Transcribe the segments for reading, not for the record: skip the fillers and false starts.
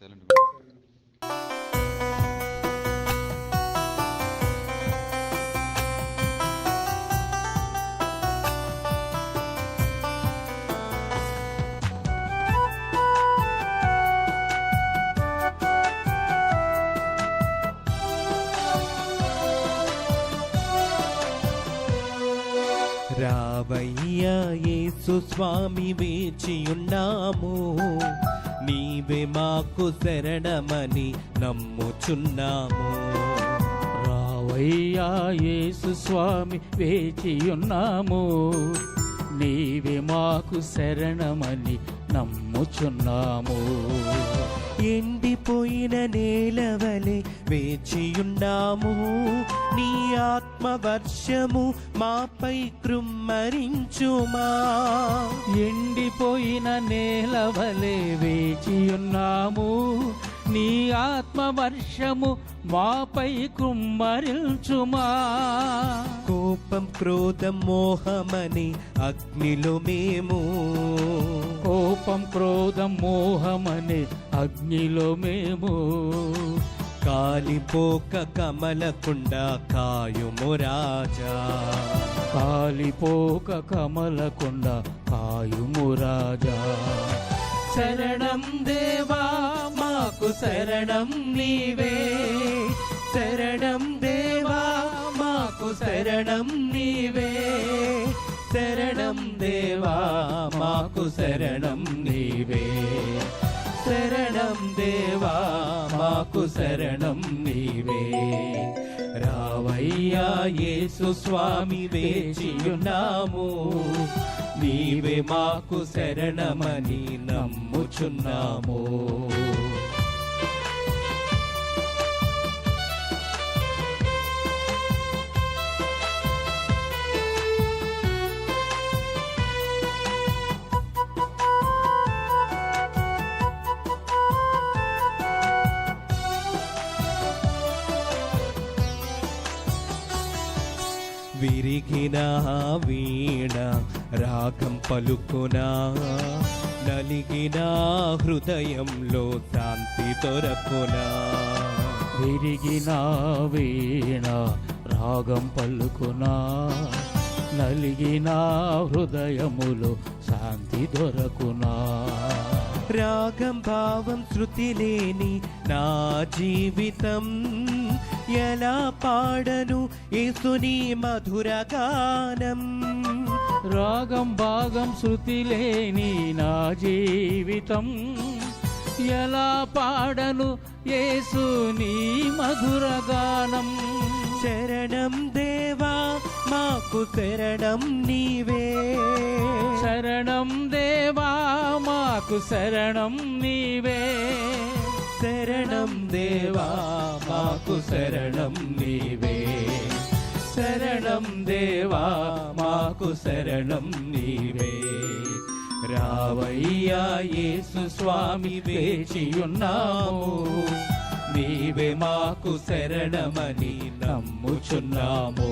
Silent. రావయ్యా యేసు స్వామి వేచియున్నాము, నీవే మాకు శరణమని నమ్ముచున్నాము. రావయ్యా యేసు స్వామి వేచియున్నాము, నీవే మాకు శరణమని నమ్ముచున్నాము. ఎండిపోయిన నేలవలె వేచియున్నాము, నీ ఆత్మవర్షము మాపై కృమ్మరించుమా. ఎండిపోయిన నేలవలె వేచియున్నాము, నీ ఆత్మవర్షము మాపై కుమ్మరించుమా. కోపం క్రోధం మోహమని అగ్నిలో మేము, కోపం క్రోధం మోహమనే అగ్నిలో మేము, కాలిపోక కమలకుండా కాయుము రాజా. కాలిపోక కమలకొండ కాయుము రాజా. శరణం దేవా మాకు శరణం నీవే, శరణం దేవా మాకు శరణం నీవే, శరణం దేవా మాకు శరణం నీవే, శరణం దేవా మాకు శరణం నీవే. రావయ్యా యేసు స్వామి వేచియున్నాము, నీవే మాకు శరణమని నమ్ముచున్నాము. విరిగిన వీణ రాగం పలుకునా, నలిగిన హృదయంలో శాంతి దొరకునా. విరిగిన వీణ రాగం పలుకునా, నలిగిన హృదయములో శాంతి దొరకునా. రాగం భావం శృతి లేని నా జీవితం, ఎలా పాడను యేసుని మధుర గానం. రాగం భాగం శృతి లేని నా జీవితం, ఎలా పాడను యేసుని మధుర గానం. శరణం దేవా మాకు శరణం నీవే, శరణం దేవా మాకు శరణం నీవే, శరణం దేవా మాకు శరణం నీవే, శరణం దేవా మాకు శరణం నీవే. రావయ్యా యేసు స్వామి వేచియున్నాము, నీవే మాకు శరణమని నమ్ముచున్నాము.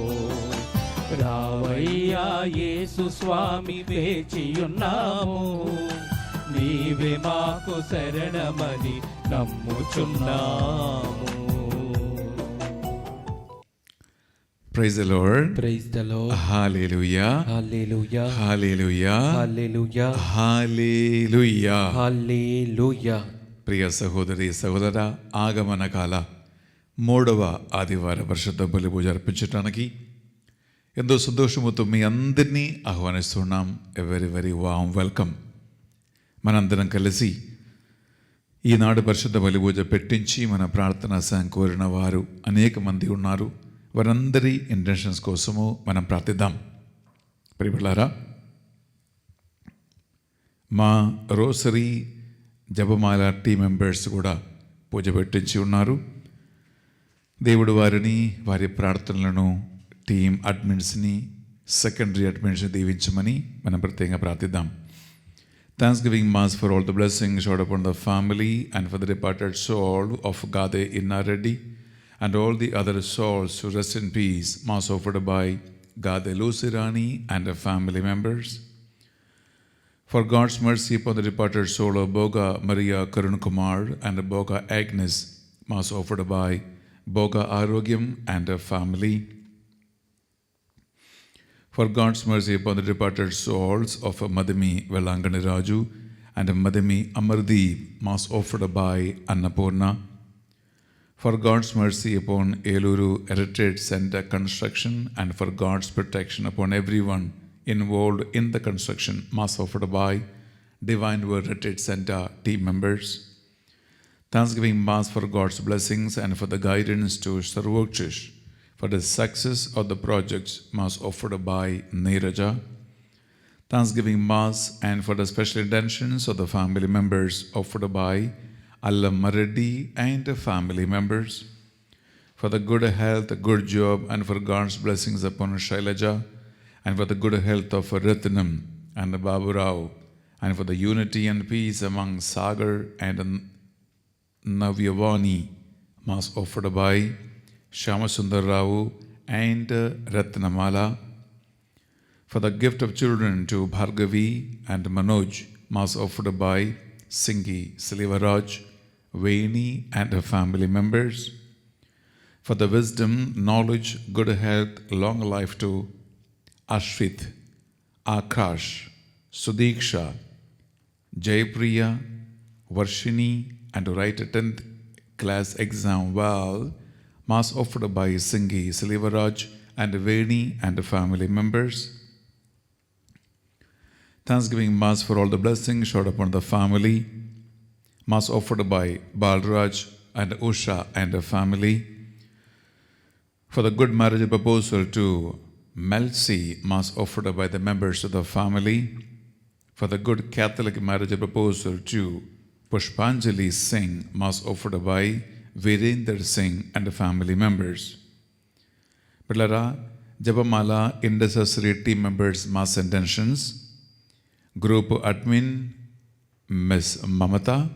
రావయ్యా యేసు స్వామి వేచియున్నాము, నీవే మాకు శరణమని నమ్ముచున్నాము. Praise the Lord. Praise the Lord. Hallelujah. Hallelujah. Hallelujah. Hallelujah. Hallelujah. Hallelujah. ప్రియ సహోదరి సహోదర, ఆగమన కాల 3వ ఆదివార పరిశుద్ధ బలి పూజ అర్పించడానికి ఎంతో సంతోషముతో మీ అందరినీ ఆహ్వానిస్తున్నాం. A very very warm welcome. మనందరం కలిసి ఈనాడు పరిశుద్ధ బలి పూజ పెట్టించి మన ప్రార్థన సాయం కోరిన వారు అనేక మంది ఉన్నారు. వారందరి ఇంటెన్షన్స్ కోసము మనం ప్రార్థిద్దాం. ప్రియలారా, మా రోసరీ జపమాల టీం మెంబర్స్ కూడా పూజ పెట్టించి ఉన్నారు. దేవుడు వారిని, వారి ప్రార్థనలను, టీం అడ్మిన్స్ని, సెకండరీ అడ్మిన్స్ని దీవించమని మనం ప్రత్యేకంగా ప్రార్థిద్దాం. Thanksgiving Mass for all the blessings showered upon the family and for the departed soul of Gade Innareddy and all the other souls to rest in peace. Mass offered by Gade Lusirani and her family members. For God's mercy upon the departed soul of Boga Maria Karun Kumar and Boga Agnes, Mass offered by Boga Arogyam and her family. For God's mercy upon the departed souls of Madhumi Velangani Raju and Madhumi Amardeep, Mass offered by Annapurna. For God's mercy upon Eluru Heritage Center construction and for God's protection upon everyone involved in the construction, Mass offered by Divine Word Heritage Center team members. Thanksgiving Mass for God's blessings and for the guidance to Sarvokshish for the success of the projects, Mass offered by Neeraja. Thanksgiving Mass and for the special intentions of the family members offered by Allamma Reddy and family members. For the good health, good job and for God's blessings upon Shailaja and for the good health of Ratnam and Babu Rao and for the unity and peace among Sagar and Navyavani, Mass offered by Shyamasundar Rao and Ratnamala. For the gift of children to Bhargavi and Manoj, Mass offered by Singhi Silivaraj, Veni and her family members. For the wisdom, knowledge, good health, long life to Ashrit, Akash, Sudiksha, Jaypriya, Varshini, and to write a 10th class exam well, Mass offered by Singhi Silivaraj and Veni and the family members. Thanksgiving Mass for all the blessings showered upon the family. Mass offered by Balraj and Usha and her family. For the good marriage proposal to Melcy, Mass offered by the members of the family. For the good Catholic marriage proposal to Pushpanjali Singh, Mass offered by Virender Singh and the family members. Pillara, Jabamala Intercessory team members Mass intentions. Group admin Miss Mamata.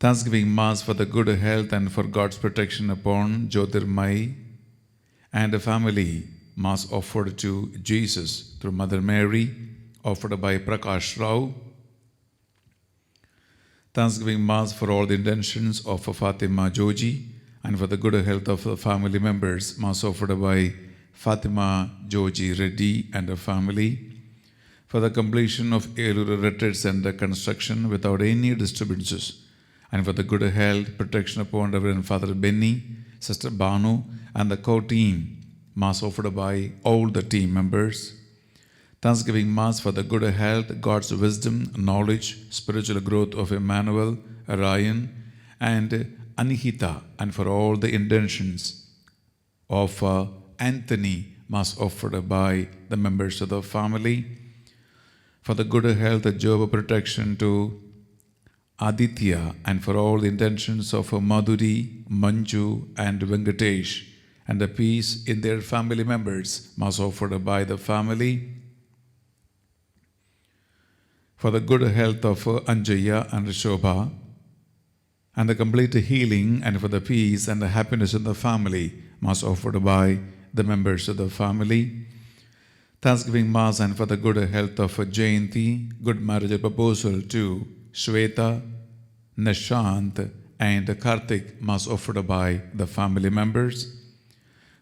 Thanksgiving Mass for the good health and for God's protection upon Jyotirmai and the family, Mass offered to Jesus through Mother Mary, offered by Prakash Rao. Thanksgiving Mass for all the intentions of Fatima Joji and for the good health of the family members, Mass offered by Fatima Joji Reddy and her family. For the completion of Eluru Heritage Center construction without any disturbances, and for the good health, protection upon Reverend Father Benny, Sister Banu, and the core team, Mass offered by all the team members. Thanksgiving Mass for the good health, God's wisdom, knowledge, spiritual growth of Emmanuel, Ryan, and Anihita, and for all the intentions of Anthony, Mass offered by the members of the family. For the good health, job protection to Aditya, and for all the intentions of Madhuri, Manju, and Venkatesh, and the peace in their family members, Mass offered by the family. For the good health of Anjaya and Shobha, and the complete healing, and for the peace and the happiness in the family, Mass offered by the members of the family. Thanksgiving Mass and for the good health of Jayanti, good marriage proposal to Shweta, Nishant, and Karthik, Mass offered by the family members.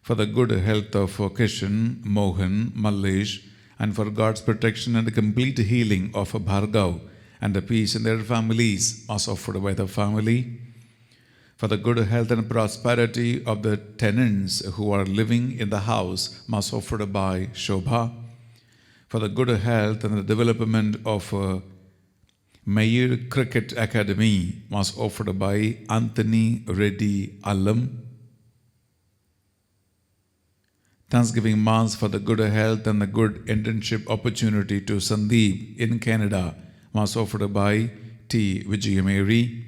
For the good health of Kishan, Mohan, Mallesh, and for God's protection and the complete healing of Bhargav and the peace in their families, Mass offered by the family. For the good health and prosperity of the tenants who are living in the house, Mass offered by Shobha. For the good health and the development of Mayur Cricket Academy, Mass offered by Anthony Reddy Allam. Thanksgiving Mass for the good health and the good internship opportunity to Sandeep in Canada, Mass offered by T. Vijayamary.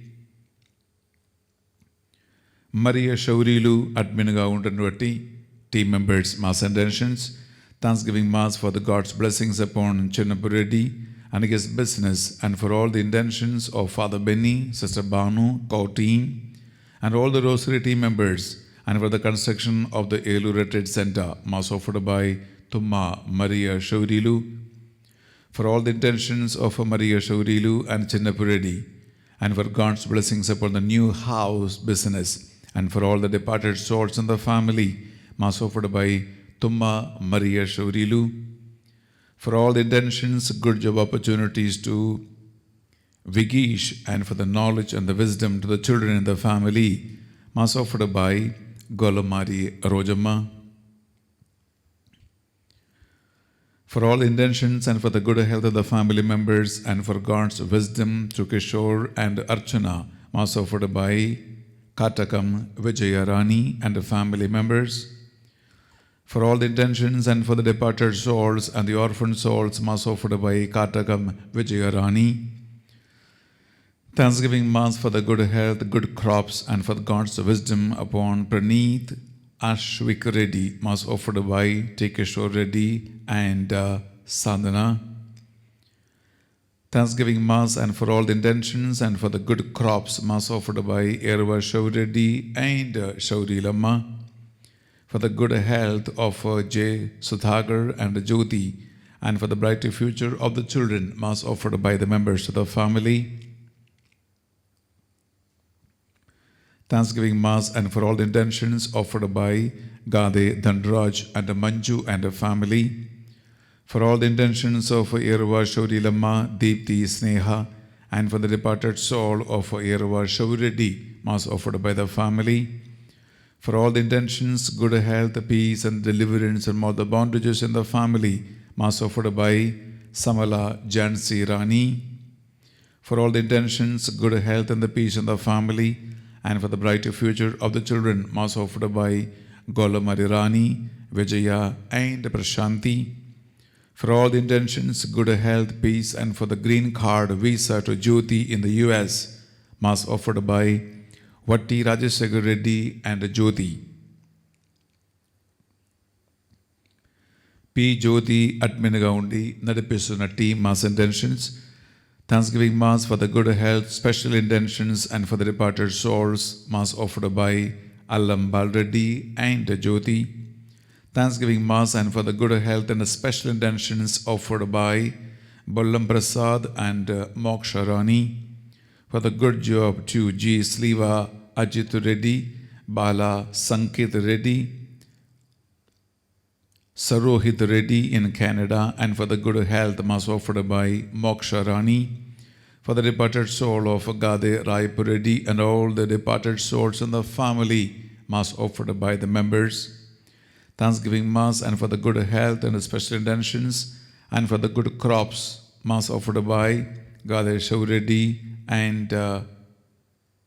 Maria Shaurilu, admin ga untunnati team members Mass intentions. Thanksgiving Mass for the God's blessings upon Chinnapu Reddy and his business, and for all the intentions of Father Benny, Sister Banu, core team, and all the Rosary team members, and for the construction of the Eluru Heritage Center, Mass offered by Tumma Maria Shaurilu. For all the intentions of Maria Shaurilu and Chinnapuredi, and for God's blessings upon the new house business, and for all the departed souls in the family, Mass offered by Tumma Maria Shaurilu. For all the intentions, good job opportunities to Vigish, and for the knowledge and the wisdom to the children in the family, Mass offered by Golamari Rojamma. For all intentions and for the good health of the family members and for God's wisdom to Kishore and Archana, Mass offered by Katakam Vijayarani and the family members. For all the intentions and for the departed souls and the orphan souls, Mass offered by Katakam Vijayarani. Thanksgiving Mass for the good health, good crops, and for God's wisdom upon Praneeth Ashwik Reddy, Mass offered by Tekeshwar Reddy and Sadhana. Thanksgiving Mass and for all the intentions and for the good crops, Mass offered by Erva Shaureddy and Shauri Lamma. For the good health of J. Sudhagar and Jyoti, and for the brighter future of the children, Mass offered by the members of the family. Thanksgiving Mass and for all the intentions offered by Gade Dhandraj and Manju and the family. For all the intentions of Erva Shauri Lamma, Deepthi Sneha, and for the departed soul of Erva Shaureddy, Mass offered by the family. For all the intentions, good health, peace, and deliverance and all the bondages in the family, Mass offered by Samala Jansi Rani. For all the intentions, good health and the peace in the family, and for the brighter future of the children, Mass offered by Golamari Rani, Vijaya, and Prashanti. For all the intentions, good health, peace, and for the green card visa to Jyoti in the US, Mass offered by Vatti Rajasekhar Reddy and Jyoti. P. Jyoti adminగా ఉండి నడిపిస్తున్న team mass intentions. Thanksgiving Mass for the good health, special intentions, and for the departed souls, Mass offered by Allam Balreddy and Jyoti. Thanksgiving Mass and for the good health and the special intentions offered by Bollam Prasad and Moksha Rani. For the good job to G. Sliva Ajit Reddy, Bala Sankit Reddy, Sarohit Reddy in Canada, and for the good health, Mass offered by Moksha Rani. For the departed soul of Gade Raipur Reddy and all the departed souls in the family, Mass offered by the members. Thanksgiving Mass and for the good health and the special intentions and for the good crops, Mass offered by Gade Shaureddy and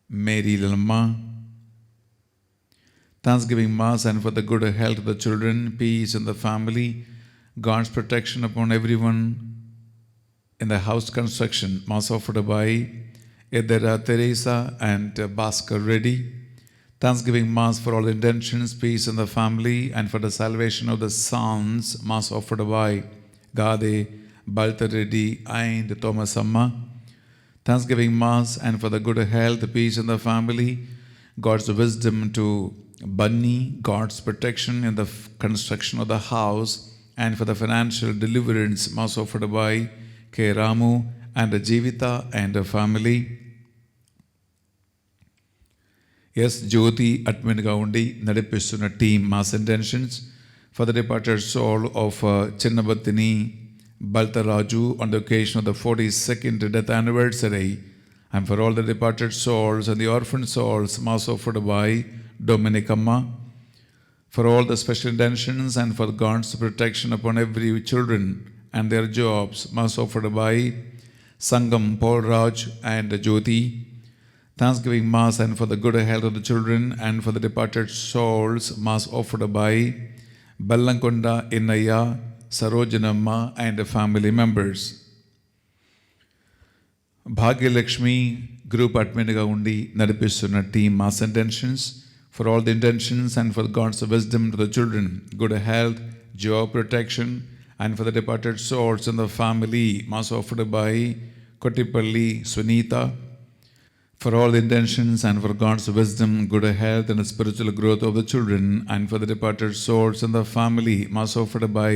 Mary Lalma. Thanksgiving Mass and for the good health of the children, peace in the family, God's protection upon everyone in the house construction, Mass offered by Edera Teresa and Bhaskar Reddy. Thanksgiving Mass for all intentions, peace in the family, and for the salvation of the sons, Mass offered by Gade Balta Reddy and Thomas Amma. Thanksgiving Mass and for the good health, peace in the family, God's wisdom to Bunny, God's protection in the construction of the house, and for the financial deliverance, Mass offered by K. Ramu and Jivita and the family. Yes, Jyoti adminగా ఉండి నడిపిస్తున్న team mass intentions for the departed soul of Chinnabattini Baltaraju on the occasion of the 42nd death anniversary, and for all the departed souls and the orphan souls, Mass offered by Dominicamma. For all the special intentions and for God's protection upon every children and their jobs, Mass offered by Sangam Paul Raj and Jyoti. Thanksgiving Mass and for the good health of the children and for the departed souls, Mass offered by Ballankonda Innaya, Sarojanamma and the family members. Bhagyalakshmi group adminగా ఉండి నడిపిస్తున్న team mass intentions for all the intentions and for God's wisdom to the children, good health, job protection, and for the departed souls in the family, Mass offered by Kottipalli Sunita. For all the intentions and for God's wisdom, good health, and the spiritual growth of the children, and for the departed souls in the family, Mass offered by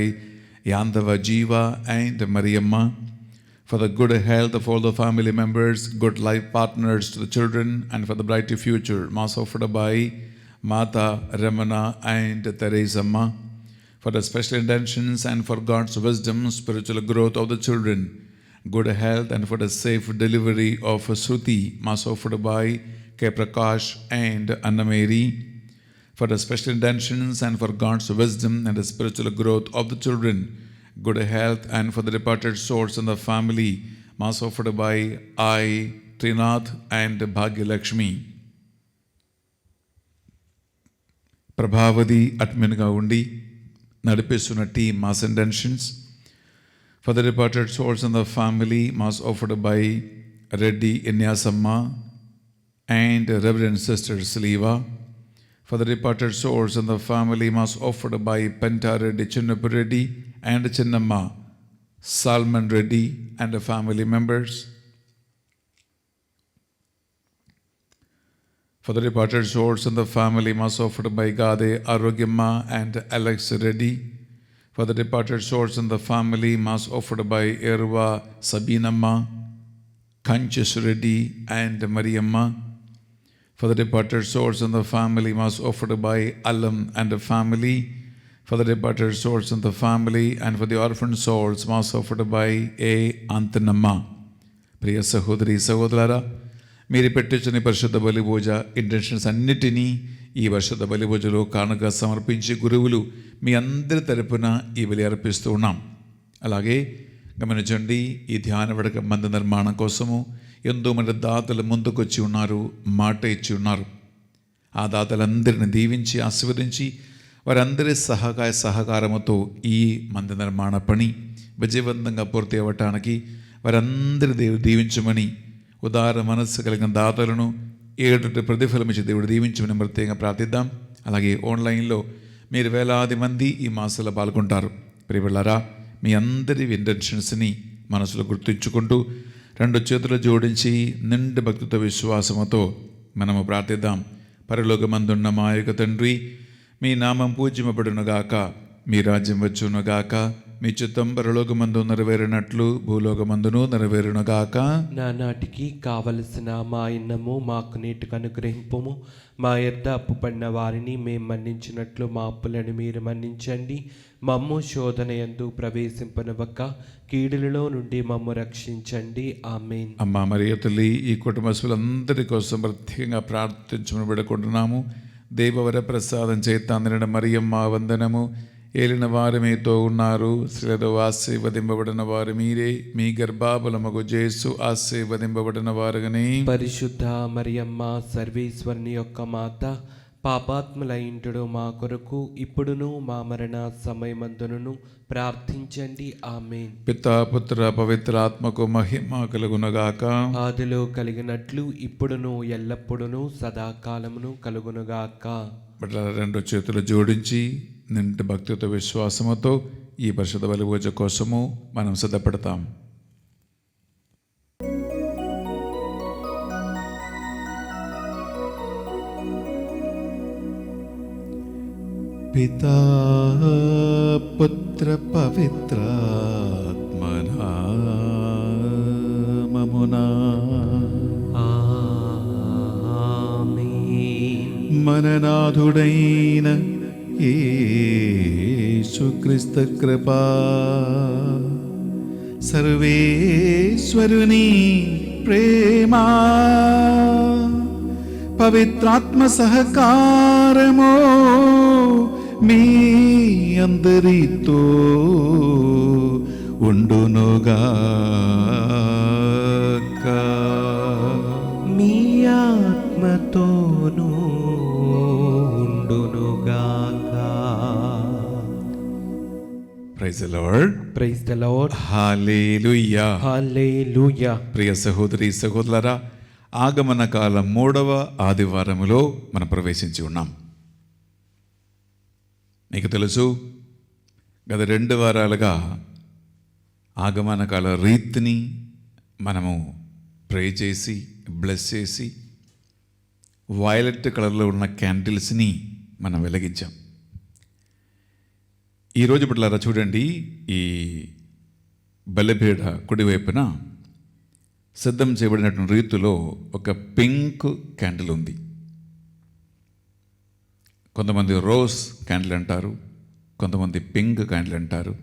Yandava Jiva and Mariamma, for the good health of all the family members, good life partners to the children, and for the bright future, Mass offered by Mata, Ramana and Teresamma, for the special intentions and for God's wisdom, spiritual growth of the children, good health, and for the safe delivery of Sruti, Mass offered by K. Prakash and Anna Mary, for the special intentions and for God's wisdom and the spiritual growth of the children, good health, and for the departed souls in the family, Mass offered by I. Trinath and Bhagyalakshmi. Prabhavati adminగా ఉండి నడిపిస్తున్న team Mass intentions. For the departed souls in the family, Mass offered by Reddy Inyasamma and Reverend Sister Sliva. For the departed souls in the family, Mass offered by Penta Reddy Chinnapu Reddy and Chinnamma, Salman Reddy and the family members. For the departed souls in the family, Mass offered by Gade Arogyamma and Alex Reddy. For the departed souls in the family, Mass offered by Erva Sabinamma, Kanchis Reddy and Mariamma. For the departed souls in the family, Mass offered by Alam and the family. For the departed souls in the family and for the orphan souls, Mass offered by A. Antanamma. ప్రియ సహోదరి సహోదరులారా, మీరు పెట్టించిన పరిశుద్ధ బలి పూజ intentions అన్నిటినీ ఈ పరిశుద్ధ బలి పూజలో కానుక సమర్పించి గురువులు మీ అందరి తరపున ఈ బలి అర్పిస్తూ ఉన్నాం. అలాగే గమనించండి, ఈ ధ్యాన వడక మంద నిర్మాణం కోసము ఎంతో మంది దాతలు ముందుకొచ్చి ఉన్నారు, మాట ఇచ్చి ఉన్నారు. ఆ దాతలందరిని దీవించి ఆశీర్వదించి వారందరి సహకారముతో ఈ మంద నిర్మాణ పని విజయవంతంగా పూర్తి అవ్వటానికి వారందరి దేవుడు దీవించమని, ఉదార మనస్సు కలిగిన దాతలను 7 ప్రతిఫలం ఇచ్చి దేవుడు దీవించమని ప్రత్యేకంగా ప్రార్థిద్దాం. అలాగే ఆన్లైన్లో మీరు వేలాది మంది ఈ మాసంలో పాల్గొంటారు. ప్రియబిళ్ళారా, మీ అందరి ఇంటెన్షన్స్ని మనసులో గుర్తుంచుకుంటూ 2 చేతులు జోడించి నిండు భక్తితో విశ్వాసముతో మనము ప్రార్థిద్దాం. పరలోకమందున్న మా యొక్క తండ్రి, మీ నామం పూజ్యమబడునుగాక, మీ రాజ్యం వచ్చునుగాక, మీ చిత్తం పరలోకమందు నెరవేరినట్లు భూలోకమందును నెరవేరునుగాక. నానాటికి కావలసిన మా అన్నము మాకు నేటికి అనుగ్రహింపుము. మా యొద్ద అప్పు పడిన వారిని మేము మన్నించినట్లు మా అప్పులను మీరు మన్నించండి. మమ్ము శోధన యందు ప్రవేశింపనివ్వక కీడులలో నుండి మమ్ము రక్షించండి. ఆమేన్. అమ్మా మరియ తల్లి, ఈ కుటుంబ సభ్యులందరి కోసం ప్రత్యేకంగా ప్రార్థించమని పెడుకుంటున్నాము. దేవవర ప్రసాదం చేత అందిన మరియమ్మ వందనము. ఏలిన వారు మీతో ఉన్నారు, స్త్రీలలో ఆశీర్వదింపబడిన వారు మీరే, మీ గర్భఫలమగు యేసు ఆశీర్వదింపబడిన వారుగానే. పరిశుద్ధ మరియమ్మ సర్వేశ్వరుని యొక్క మాత, పాపాత్ములైంటుడు మా కొరకు ఇప్పుడును మా మరణ సమయమందును ప్రార్థించండి. ఆమేన్. పితా పుత్ర పవిత్ర ఆత్మకు మహిమ కలుగునుగాక. ఆదిలో కలిగినట్లు ఇప్పుడును ఎల్లప్పుడును సదాకాలమును కలుగునుగాక. బట్ల 2 చేతులు జోడించి నింటి భక్తితో విశ్వాసముతో ఈ పరిశుద్ధ బలి పూజ కోసము మనం సిద్ధపడతాం. పితా పుత్ర పవిత్రాత్మనామమునా మననాథుడైన యేసుక్రీస్తు కృపా, సర్వేశ్వరుని ప్రేమ, పవిత్రాత్మ సహకారము మీ అందరితో ఉండునుగాక. మీ ఆత్మతోనూ ఉండునుగాక. Praise the Lord. Praise the Lord. Hallelujah. Hallelujah. ప్రియ సహోదరి సహోదరులారా, ఆగమన కాలం 3వ ఆదివారములో మనం ప్రవేశించి ఉన్నాం. మీకు తెలుసు, గత 2 వారాలుగా ఆగమన కాల రీతిని మనము ప్రే చేసి బ్లెస్ చేసి వైలెట్ కలర్లో ఉన్న క్యాండిల్స్ని మనం వెలిగించాం. ఈరోజు బిడ్డలారా చూడండి, ఈ బలిపీఠ కుడివైపున సిద్ధం చేయబడినటువంటి రీతిలో ఒక పింక్ క్యాండిల్ ఉంది. కొంతమంది రోజ్ క్యాండిల్ అంటారు, కొంతమంది పింక్ క్యాండిల్ అంటారు.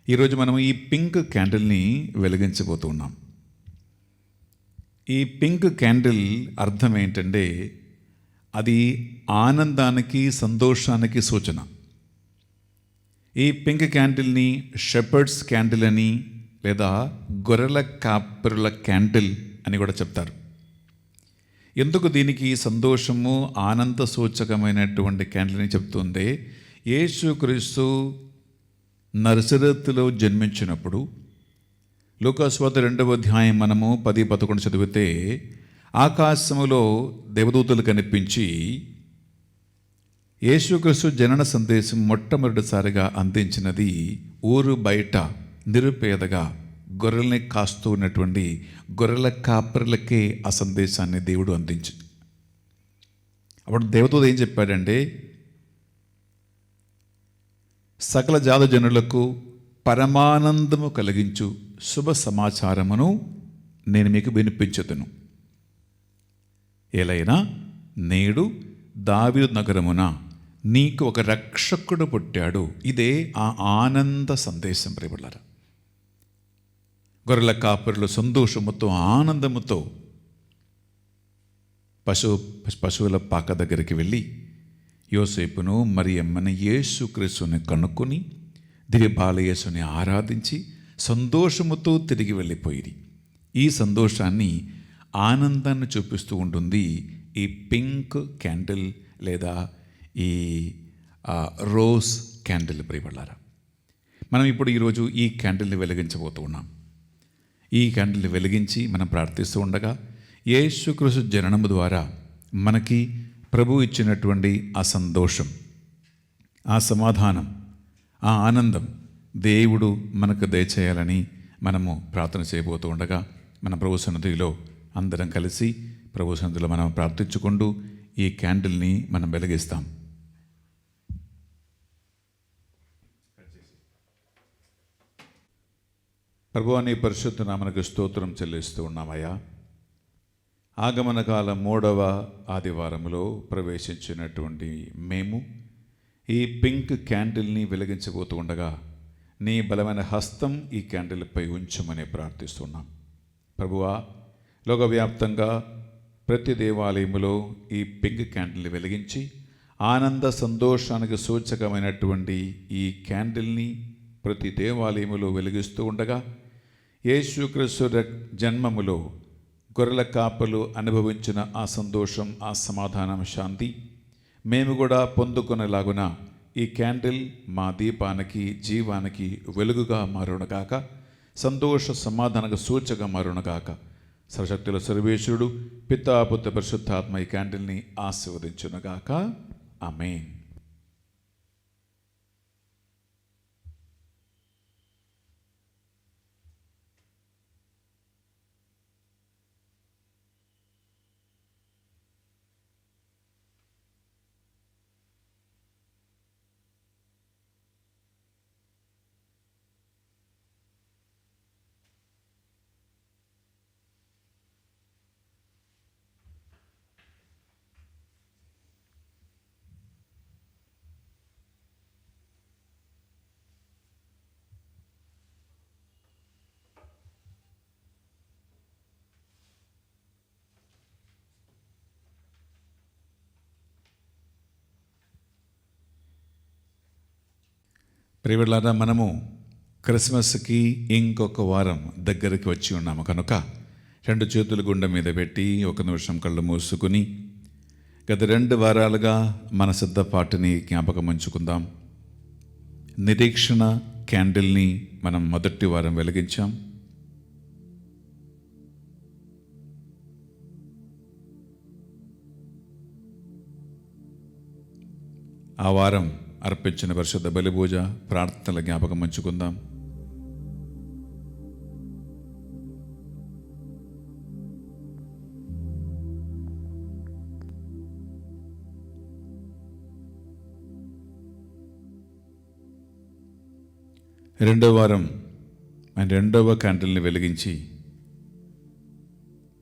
ఈరోజు మనం ఈ పింక్ క్యాండిల్ని వెలిగించబోతూ ఉన్నాం. ఈ పింక్ క్యాండిల్ అర్థం ఏంటంటే అది ఆనందానికి, సంతోషానికి సూచన. ఈ పింక్ క్యాండిల్ని షెపర్డ్స్ క్యాండిల్ అని లేదా గొర్రెల కాపరుల క్యాండిల్ అని కూడా చెప్తారు. ఎందుకు దీనికి సంతోషము, ఆనంద సూచకమైనటువంటి క్యాండిల్ అని చెప్తుంది? యేసుక్రీస్తు నజరేతులో జన్మించినప్పుడు లూకాసు వార్త 2వ అధ్యాయం మనము 10-11 చదివితే, ఆకాశములో దేవదూతలు కనిపించి యేసుక్రీస్తు జనన సందేశం మొట్టమొదటిసారిగా అందించినది ఊరు బయట నిరుపేదగా గొర్రెల్ని కాస్తూ ఉన్నటువంటి గొర్రెల కాపరులకే ఆ సందేశాన్ని దేవుడు అందించింది. అప్పుడు దేవదూత ఏం చెప్పాడంటే, సకల జాతి జనులకు పరమానందము కలిగించు శుభ సమాచారమును నేను మీకు వినిపించుదును. ఏలైనా నేడు దావీదు నగరమున నీకు ఒక రక్షకుడు పుట్టాడు. ఇదే ఆ ఆనంద సందేశం. ప్రియబిడ్డలారా, గొర్రెల కాపరులు సంతోషముతో, ఆనందముతో పశువుల పాక దగ్గరికి వెళ్ళి యోసేపును మరియమ్మని యేసుక్రీస్తుని కనుక్కొని దివ్యబాలయేసుని ఆరాధించి సంతోషముతో తిరిగి వెళ్ళిపోయింది. ఈ సంతోషాన్ని, ఆనందాన్ని చూపిస్తూ ఉంటుంది ఈ పింక్ క్యాండిల్ లేదా ఈ రోజ్ క్యాండిల్. ప్రియబిడ్డలారా, మనం ఇప్పుడు ఈరోజు ఈ క్యాండిల్ని వెలిగించబోతూ ఉన్నాం. ఈ క్యాండిల్ని వెలిగించి మనం ప్రార్థిస్తూ ఉండగా యేసుక్రీస్తు జననము ద్వారా మనకి ప్రభు ఇచ్చినటువంటి ఆ సంతోషం, ఆ సమాధానం, ఆ ఆనందం దేవుడు మనకు దయచేయాలని మనము ప్రార్థన చేయబోతూ ఉండగా మన ప్రభు సన్నిధిలో అందరం కలిసి ప్రభు సన్నిధిలో మనం ప్రార్థించుకుంటూ ఈ క్యాండిల్ని మనం వెలిగిస్తాం. ప్రభువా, నీ పరిశుద్ధ నామమునకు స్తోత్రం చెల్లిస్తూ ఉన్నామయ్యా. ఆగమన కాలం 3వ ఆదివారంలో ప్రవేశించినటువంటి మేము ఈ పింక్ క్యాండిల్ని వెలిగించబోతూ ఉండగా నీ బలమైన హస్తం ఈ క్యాండిల్పై ఉంచమని ప్రార్థిస్తున్నాం. ప్రభువా, లోకవ్యాప్తంగా ప్రతి దేవాలయములో ఈ పింక్ క్యాండిల్ని వెలిగించి ఆనంద సంతోషానికి సూచకమైనటువంటి ఈ క్యాండిల్ని ప్రతి దేవాలయములో వెలిగిస్తూ ఉండగా యేసుక్రీస్తు జన్మములో గొర్రెల కాపలు అనుభవించిన ఆ సంతోషం, ఆ సమాధానం, శాంతి మేము కూడా పొందుకునేలాగున ఈ క్యాండిల్ మా దీపానికి, జీవానికి వెలుగుగా మారునగాక, సంతోష సమాధానకు సూచగా మారునగాక. సర్వశక్తుల సర్వేశ్వరుడు పితా, పుత్ర, పరిశుద్ధాత్మ ఈ క్యాండిల్ని ఆశీర్వదించునగాక. ఆమేన్. ప్రియబిడ్డలారా, మనము క్రిస్మస్కి ఇంకొక వారం దగ్గరికి వచ్చి ఉన్నాము కనుక 2 చేతులు గుండె మీద పెట్టి 1 నిమిషం కళ్ళు మూసుకుని గత 2 వారాలుగా మన సిద్ధపాటుని జ్ఞాపకం ఉంచుకుందాం. నిరీక్షణ క్యాండిల్ని మనం మొదటి వారం వెలిగించాం. ఆ వారం అర్పించిన పరిశుద్ధ బలిపూజ ప్రార్థనల జ్ఞాపకం ఉంచుకుందాం. రెండవ వారం ఆయన రెండవ క్యాండిల్ని వెలిగించి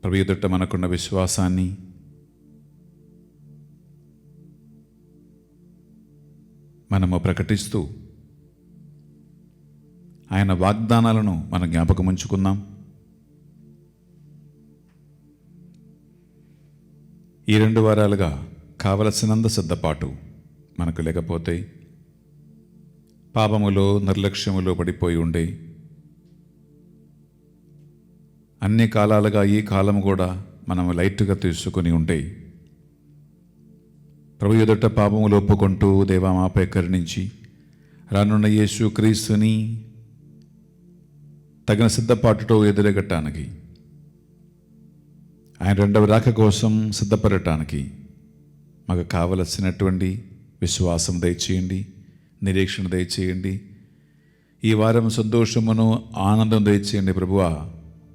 ప్రభు ఎదుట మనకున్న విశ్వాసాన్ని, మనము ప్రకటిస్తూ ఆయన వాగ్దానాలను మనం జ్ఞాపకం ఉంచుకుందాం. ఈ 2 వారాలుగా కావలసినంత సిద్ధపాటు మనకు లేకపోతే పాపములో నిర్లక్ష్యములో పడిపోయి ఉండే, అన్ని కాలాలుగా ఈ కాలం కూడా మనం లైట్గా తీసుకుని ఉంటే ప్రభు ఎదుట పాపములు ఒప్పుకుంటూ దేవా మాపై కరుణించి రానున్న యేసు క్రీస్తుని తగిన సిద్ధపాటుతో ఎదురగట్టడానికి, ఆయన రెండవ రాక కోసం సిద్ధపడటానికి మాకు కావలసినటువంటి విశ్వాసం దయచేయండి, నిరీక్షణ దయచేయండి. ఈ వారం సంతోషమును ఆనందం దయచేయండి ప్రభువా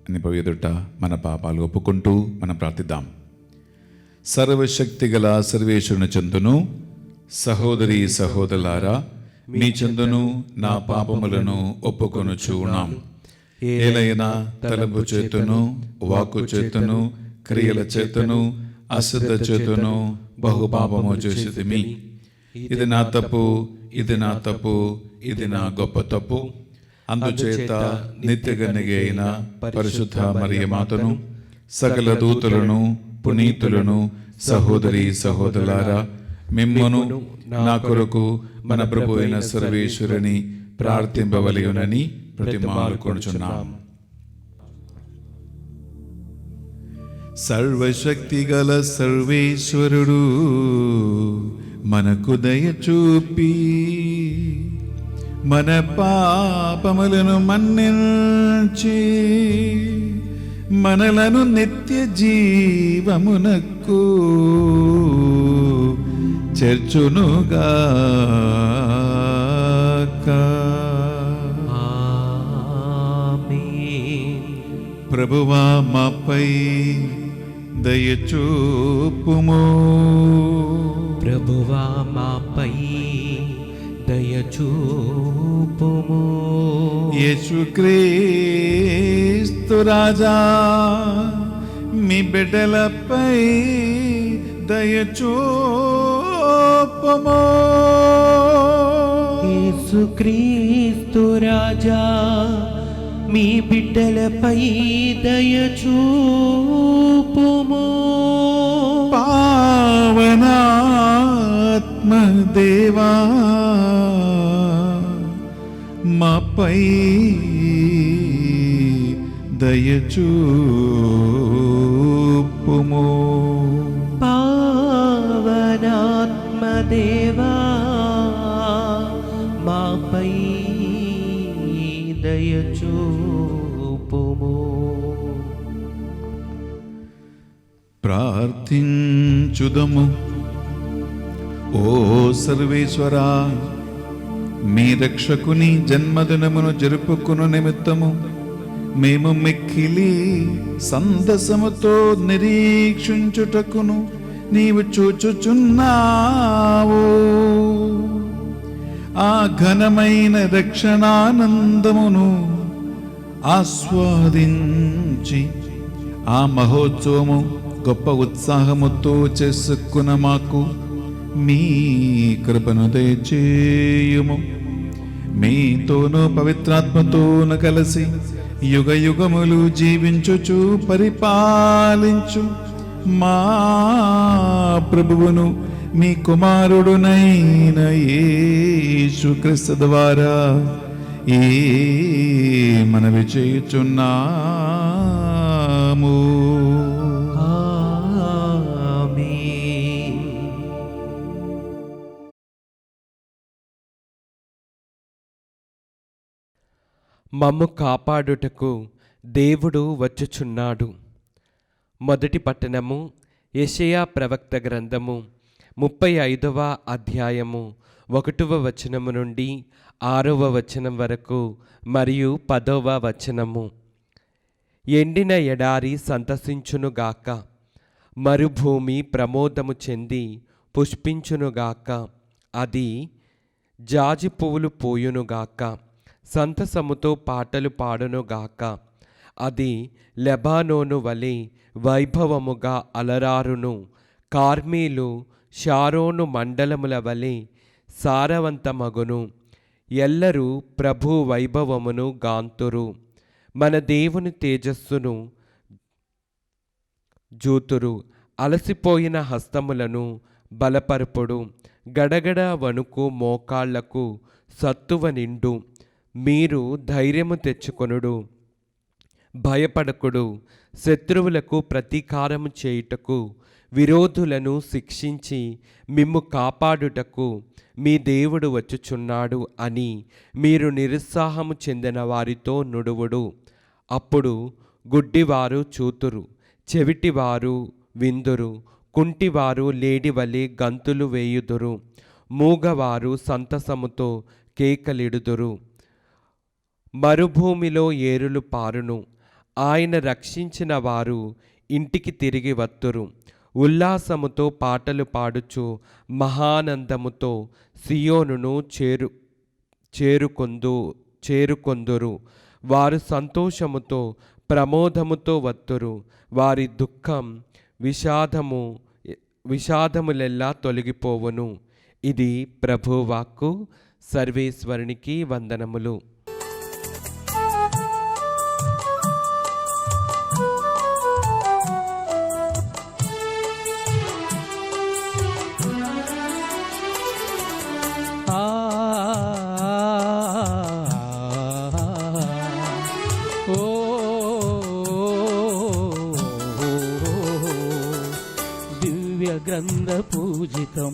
అని ప్రభు ఎదుట మన పాపాలు ఒప్పుకుంటూ మనం ప్రార్థిద్దాం. సర్వశక్తి గల సర్వేశ్వరుని చెందును సహోదరి సహోదరులారా, మీ చెందును నా పాపములను ఒప్పుకొనుచున్నాం. ఏలైనా తలపు చేతును, వాక్కు చేతును, క్రియల చేతును, అశుద్ధ చేతును బహుపాపము చేసితిమి. ఇది నా తప్పు, ఇది నా తప్పు, ఇది నా గొప్ప తప్పు. అందుచేత నిత్యగనిగి అయిన పరిశుద్ధ మరియమాతను, సకల దూతలను, పునీతులను, సహోదరి సహోదరులారా, మిమ్మును నా కొరకు మన ప్రభు అయిన సర్వేశ్వరుని ప్రార్థింపవలయునని ప్రతిమాలుకొనుచున్నాం. సర్వశక్తి గల సర్వేశ్వరుడు మనకు దయ చూపి మన పాపములను మన్నించి మనలను నిత్య జీవమునకు చేర్చునుగాక. ప్రభువా మాపై దయచూపుము. ప్రభువా మాపై దయచూపుము. యేసుక్రీస్తు రాజా, మీ బిడ్డలపై దయచూపుము. యేసుక్రీస్తు రాజా, మీ బిడ్డలపై దయచూపుము. పావనాత్మ దేవా, మాపై దయచూపుము. పావనాత్మ దేవా, మాపై దయచూపుము. ప్రార్థించుదము. ఓ సర్వేశ్వరా, మీ రక్షకుని జన్మదినమును జరుపుకును నిమిత్తము మేము మిక్కిలి సంతసముతో నిరీక్షించుటకును నీవు చూచుచున్నావు. ఆ ఘనమైన రక్షణానందమును ఆస్వాదించి ఆ మహోత్సవము గొప్ప ఉత్సాహముతో చేసుకున్న మాకు మీ కృపను దయచేయుము. మీతోనూ పవిత్రాత్మతోను కలిసి యుగ యుగములు జీవించుచు పరిపాలించు మా ప్రభువును మీ కుమారుడునైన యేసుక్రీస్తు ద్వారా ఈ మనవి చేయుచున్నాము. మమ్ము కాపాడుటకు దేవుడు వచ్చుచున్నాడు. మొదటి పట్టణము, యెషయా ప్రవక్త గ్రంథము 35వ అధ్యాయము 1వ వచనము నుండి 6వ వచనం వరకు మరియు 10వ వచనము. ఎండిన ఎడారి సంతసించునుగాక, మరుభూమి ప్రమోదము చెంది పుష్పించునుగాక. అది జాజి పువ్వులు పోయునుగాక, సంతసముతో పాటలు పాడునుగాక. అది లెబానోను వలె వైభవముగా అలరారును. కార్మీలు షారోను మండలముల వలె సారవంతమగును. ఎల్లరూ ప్రభు వైభవమును గాంతురు. మన దేవుని తేజస్సును జూతురు. అలసిపోయిన హస్తములను బలపరుపుడు. గడగడ వణుకు మోకాళ్లకు సత్తువ నిండు. మీరు ధైర్యము తెచ్చుకొనుడు, భయపడకుడు. శత్రువులకు ప్రతీకారము చేయుటకు, విరోధులను శిక్షించి మిమ్ము కాపాడుటకు మీ దేవుడు వచ్చుచున్నాడు అని మీరు నిరుత్సాహము చెందిన వారితో నుడువుడు. అప్పుడు గుడ్డివారు చూతురు, చెవిటివారు విందురు, కుంటివారు లేడివలె గంతులు వేయుదురు, మూగవారు సంతసముతో కేకలిడుదురు. మరుభూమిలో ఏరులు పారును. ఆయన రక్షించిన వారు ఇంటికి తిరిగి వత్తురు. ఉల్లాసముతో పాటలు పాడుచు మహానందముతో సియోనును చేరుకొందురు. వారు సంతోషముతో ప్రమోదముతో వత్తురు. వారి దుఃఖం విషాదములెల్లా తొలగిపోవును. ఇది ప్రభువాక్కు. సర్వేశ్వరునికి వందనములు. గ్రంథ పూజితం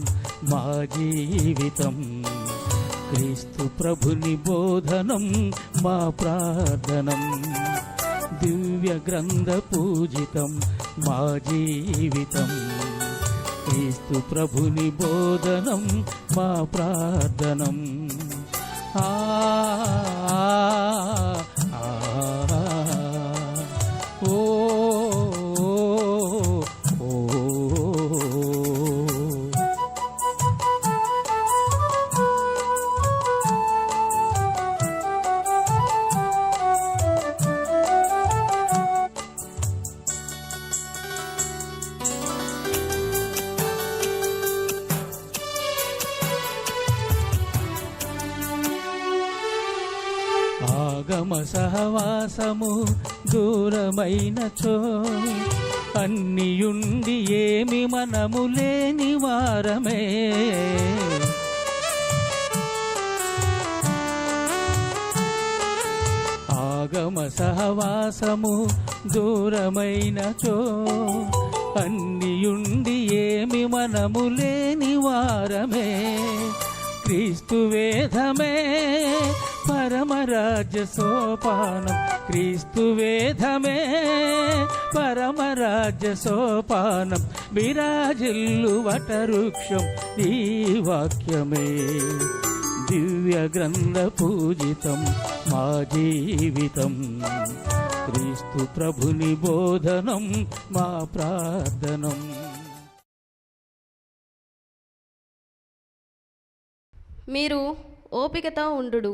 మా జీవితం, క్రీస్తు ప్రభుని బోధనం మా ప్రార్థనం. దివ్య గ్రంథ పూజితం మా జీవితం, క్రీస్తు ప్రభుని బోధనం మా ప్రార్థనం. ఆ ఓ ఆగమ సహవాసము దూరమైనచో అన్నియుండి ఏమి మనము లేని వారమే. ఆగమ సహవాసము దూరమైనచో అన్నియుండి ఏమి మనము లేని వారమే. క్రీస్తు వేదమే పరమరాజ్య సోపానం, క్రీస్తు వేదమే పరమరాజ్య సోపానం. విరాజిల్లు వటవృక్షం ఈ వాక్యమే. దివ్య గ్రంథ పూజితం మా జీవితం, క్రీస్తు ప్రభుని బోధనం మా ప్రార్థనం. మీరు ఓపికతో ఉండుడు,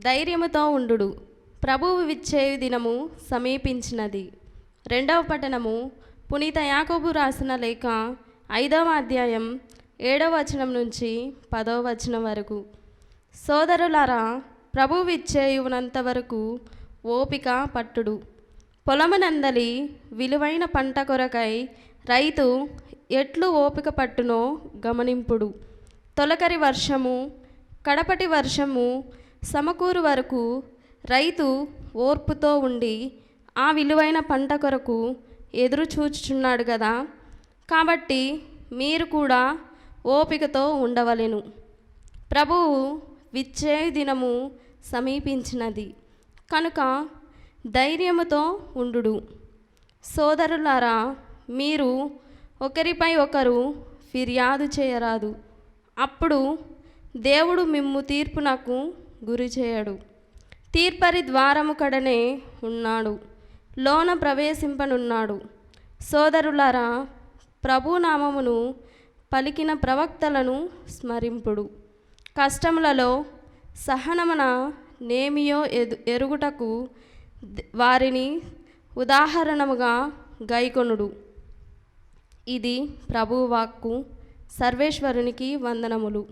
ధైర్యముతో ఉండుడు, ప్రభువు విచ్చేయు దినము సమీపించినది. రెండవ పట్టణము పునీత యాకోబు రాసిన లేఖ 5వ అధ్యాయం 7వ వచనం నుంచి 10వ వచనం వరకు. సోదరులారా, ప్రభువు విచ్చేయునంత వరకు ఓపిక పట్టుడు. పొలమునందలి విలువైన పంట కొరకై రైతు ఎట్లు ఓపిక పట్టునో గమనింపుడు. తొలకరి వర్షము కడపటి వర్షము సమకూరు వరకు రైతు ఓర్పుతో ఉండి ఆ విలువైన పంట కొరకు ఎదురు చూచుచున్నాడు కదా. కాబట్టి మీరు కూడా ఓపికతో ఉండవలెను. ప్రభువు విచ్చే దినము సమీపించినది కనుక ధైర్యముతో ఉండుడు. సోదరులారా, మీరు ఒకరిపై ఒకరు ఫిర్యాదు చేయరాదు. అప్పుడు దేవుడు మిమ్ము తీర్పునకు గురి చేయడు. తీర్పరి ద్వారము కడనే ఉన్నాడు, లోన ప్రవేశింపనున్నాడు. సోదరులారా, ప్రభునామమును పలికిన ప్రవక్తలను స్మరింపుడు. కష్టములలో సహనమున నేమియో ఎరుగుటకు వారిని ఉదాహరణముగా గైకొనుడు. ఇది ప్రభువు వాక్కు. సర్వేశ్వరునికి వందనములు.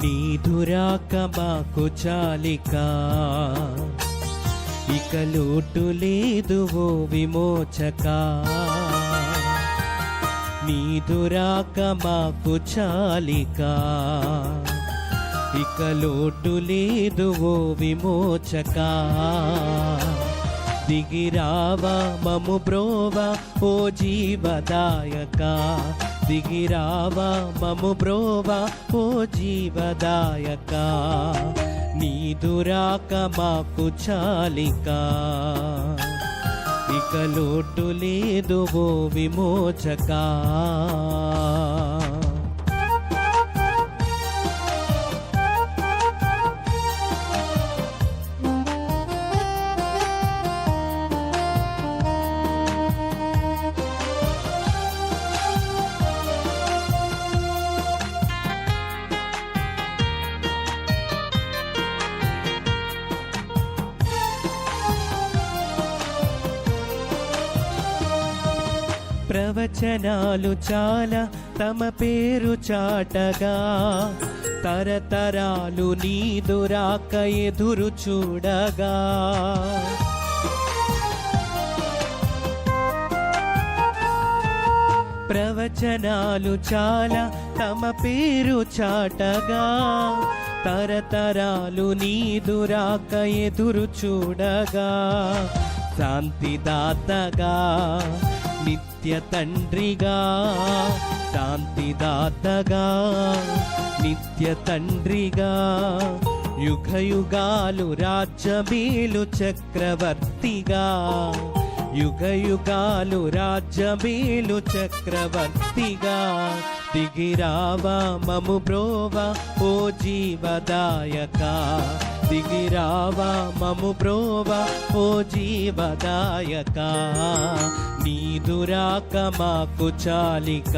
నీదురాక మాకు చాలిక, ఇక లోటు లేదు ఓ విమోచక. నీదురాక మాకు చాలిక, ఇక లోటు లేదు ఓ విమోచక. దిగిరావా మము బ్రోవా ఓ జీవదాయక. దిగిరావా మము బ్రోవా ఓ జీవదాయక. నీదురాక మాకు చాలిక, ఇక లోటు లేదు ఓ విమోచక. ప్రవచనాలు చాలా తమ పేరు చాటగా, తరతరాలు నీదురాక ఎదురు చూడగా. ప్రవచనాలు చాలా తమ పేరు చాటగా, తరతరాలు నీదురాక ఎదురు చూడగా. శాంతిదాతగా నిత్య తండ్రిగా, శాంతిదాతగా నిత్య తండ్రిగా. యుగ యుగాలు రాజ్యమేలు చక్రవర్తిగా, యుగ యుగాలు రాజ్యమేలు చక్రవర్తిగా. దిగిరావా మము బ్రోవా ఓ జీవదాయక. దిగిరావా మము బ్రోవా ఓ జీవదాయక. నీదురాక మాకు చాలిక,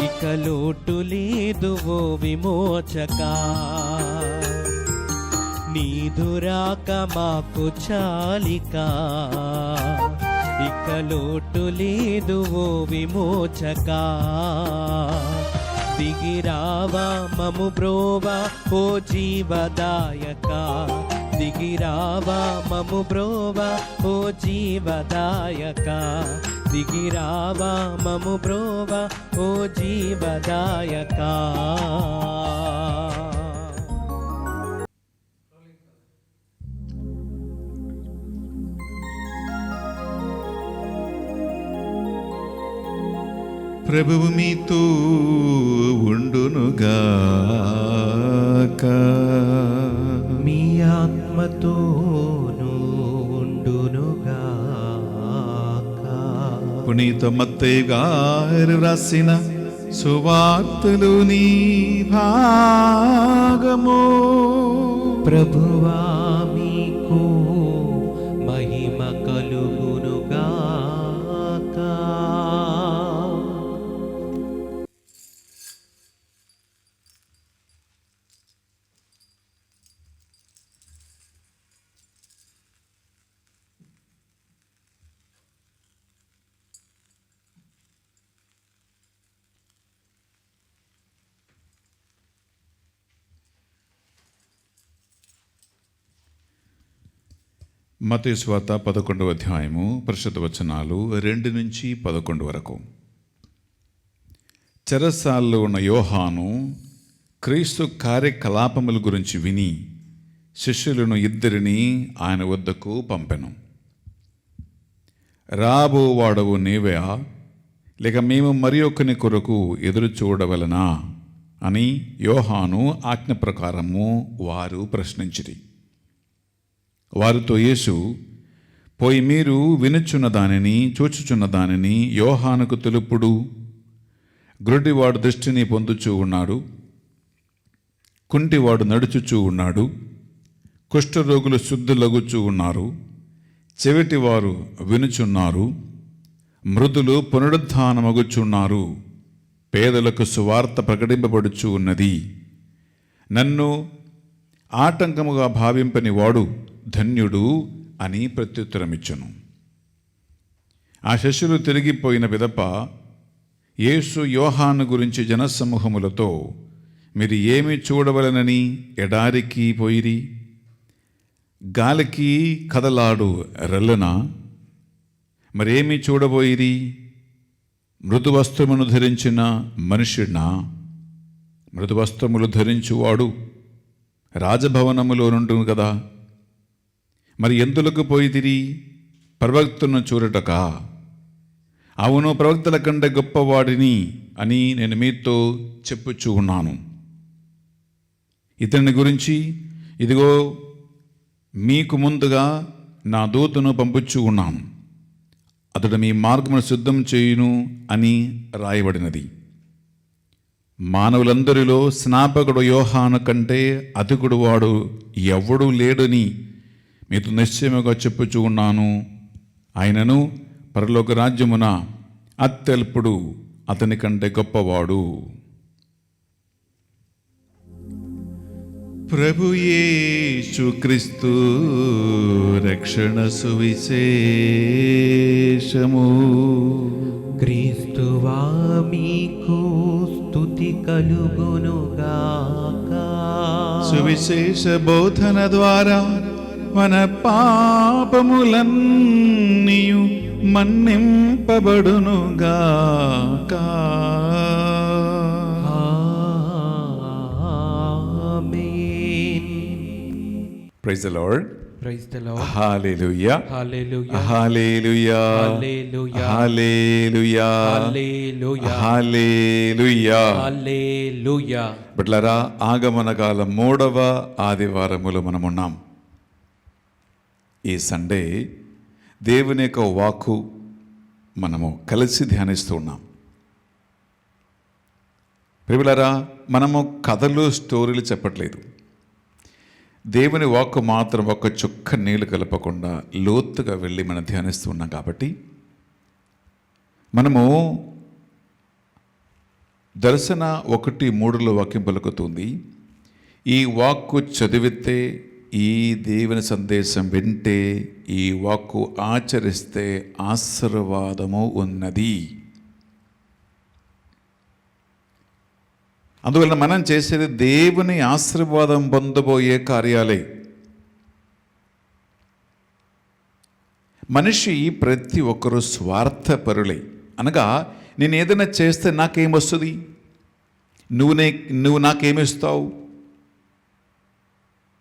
ఇక లోటు లేదు ఓ విమోచక. నీదురాక మాకు చాలిక, ఇక లోటు లేదు ఓ విమోచక. దిగిరావా మము బ్రోవా ఓ జీవదాయక. దిగిరావా మము బ్రోవా ఓ జీవదాయక. దిగిరావా మము బ్రోవా ఓ జీవదాయక. ప్రభువు మీతో ఉండునుగాక. మీ ఆత్మతోనూ ఉండునుగాక. పునీత మత్తయి గారు రాసిన సువార్తలోని భాగము. ప్రభువా మీకు మహిమ కలుగునుగాక. మత్తయి సువార్త 11వ అధ్యాయము పరిశుద్ధ వచనాలు 2 నుంచి 11 వరకు. చెరసాలలో ఉన్న యోహాను క్రీస్తు కార్యకలాపముల గురించి విని శిష్యులను 2 ఆయన వద్దకు పంపెను. రాబోవాడవు నీవే, లేక మేము మరి ఒకని కొరకు ఎదురు చూడవలనా అని యోహాను ఆజ్ఞ ప్రకారము వారు ప్రశ్నించిరి. వారితో యేసు, పోయి మీరు వినుచున్న దానిని చూచుచున్న దానిని యోహానుకు తెలుపుడు. గుడ్డివాడు దృష్టిని పొందుచూ ఉన్నాడు, కుంటివాడు నడుచుచూ ఉన్నాడు, కుష్ఠరోగులు శుద్ధులగుచూ ఉన్నారు, చెవిటివారు వినుచున్నారు, మృదులు పునరుద్ధానమగుచున్నారు, పేదలకు సువార్త ప్రకటింపబడుచూ ఉన్నది. నన్ను ఆటంకముగా భావింపని వాడు ధన్యుడు అని ప్రత్యుత్తరమిచ్చును. ఆ శిష్యులు తిరిగిపోయిన పిదప యేసు యోహాను గురించి జనసమూహములతో, మీరు ఏమి చూడవలనని ఎడారికి పోయిరి? గాలికి కదలాడు రెల్లునా? మరేమి చూడబోయిరి? మృదువస్త్రమును ధరించిన మనుష్యుడినా? మృదువస్త్రములు ధరించువాడు రాజభవనములో నుండును కదా. మరి ఎందులకు పోయితిరి? ప్రవక్తను చూడటకా? అవును, ప్రవక్తల కంటే గొప్పవాడిని అని నేను మీతో చెప్పుచూ ఉన్నాను. ఇతని గురించి ఇదిగో మీకు ముందుగా నా దూతను పంపుచూ ఉన్నాను, అతడు మీ మార్గమును సిద్ధం చేయును అని రాయబడినది. మానవులందరిలో స్నాపకుడు యోహాను కంటే అధికుడు వాడు ఎవడూ లేడని మీతో నిశ్చయముగా చెప్పుచూ ఉన్నాను. ఆయనను పరలోక రాజ్యమున అత్యల్పుడు, అతని కంటే గొప్పవాడు. ప్రభు యేసు క్రీస్తు రక్షణ సువిశేషము. క్రీస్తువా మీకు స్తుతి కలుగునుగాక. సువిశేష బోధన ద్వారా మన పాపములన్నీయు మన్నింపబడునుగాక. Praise the Lord. Praise the Lord. Hallelujah. Hallelujah. Hallelujah. Hallelujah. Hallelujah. Hallelujah. Hallelujah. Hallelujah. బిడ్డలారా, ఆగమన కాలం 3వ ఆదివారములో మనమున్నాం. ఈ సండే దేవుని యొక్క వాక్కు మనము కలిసి ధ్యానిస్తూ ఉన్నాం. ప్రియులారా, మనము కథలు స్టోరీలు చెప్పట్లేదు. దేవుని వాక్కు మాత్రం ఒక్క చుక్క నీళ్లు కలపకుండా లోతుగా వెళ్ళి మనం ధ్యానిస్తూ ఉన్నాం. కాబట్టి మనము దర్శన 1:3 వాక్యం పలుకుతుంది. ఈ వాక్కు చదివితే, ఈ దేవుని సందేశం వింటే, ఈ వాక్కు ఆచరిస్తే ఆశీర్వాదము ఉన్నది. అందువలన మనం చేసేది దేవుని ఆశీర్వాదం పొందబోయే కార్యాలే. మనిషి ప్రతి ఒక్కరూ స్వార్థపరులే. అనగా నేను ఏదైనా చేస్తే నాకేమొస్తుంది, నువ్వు నాకేమిస్తావు,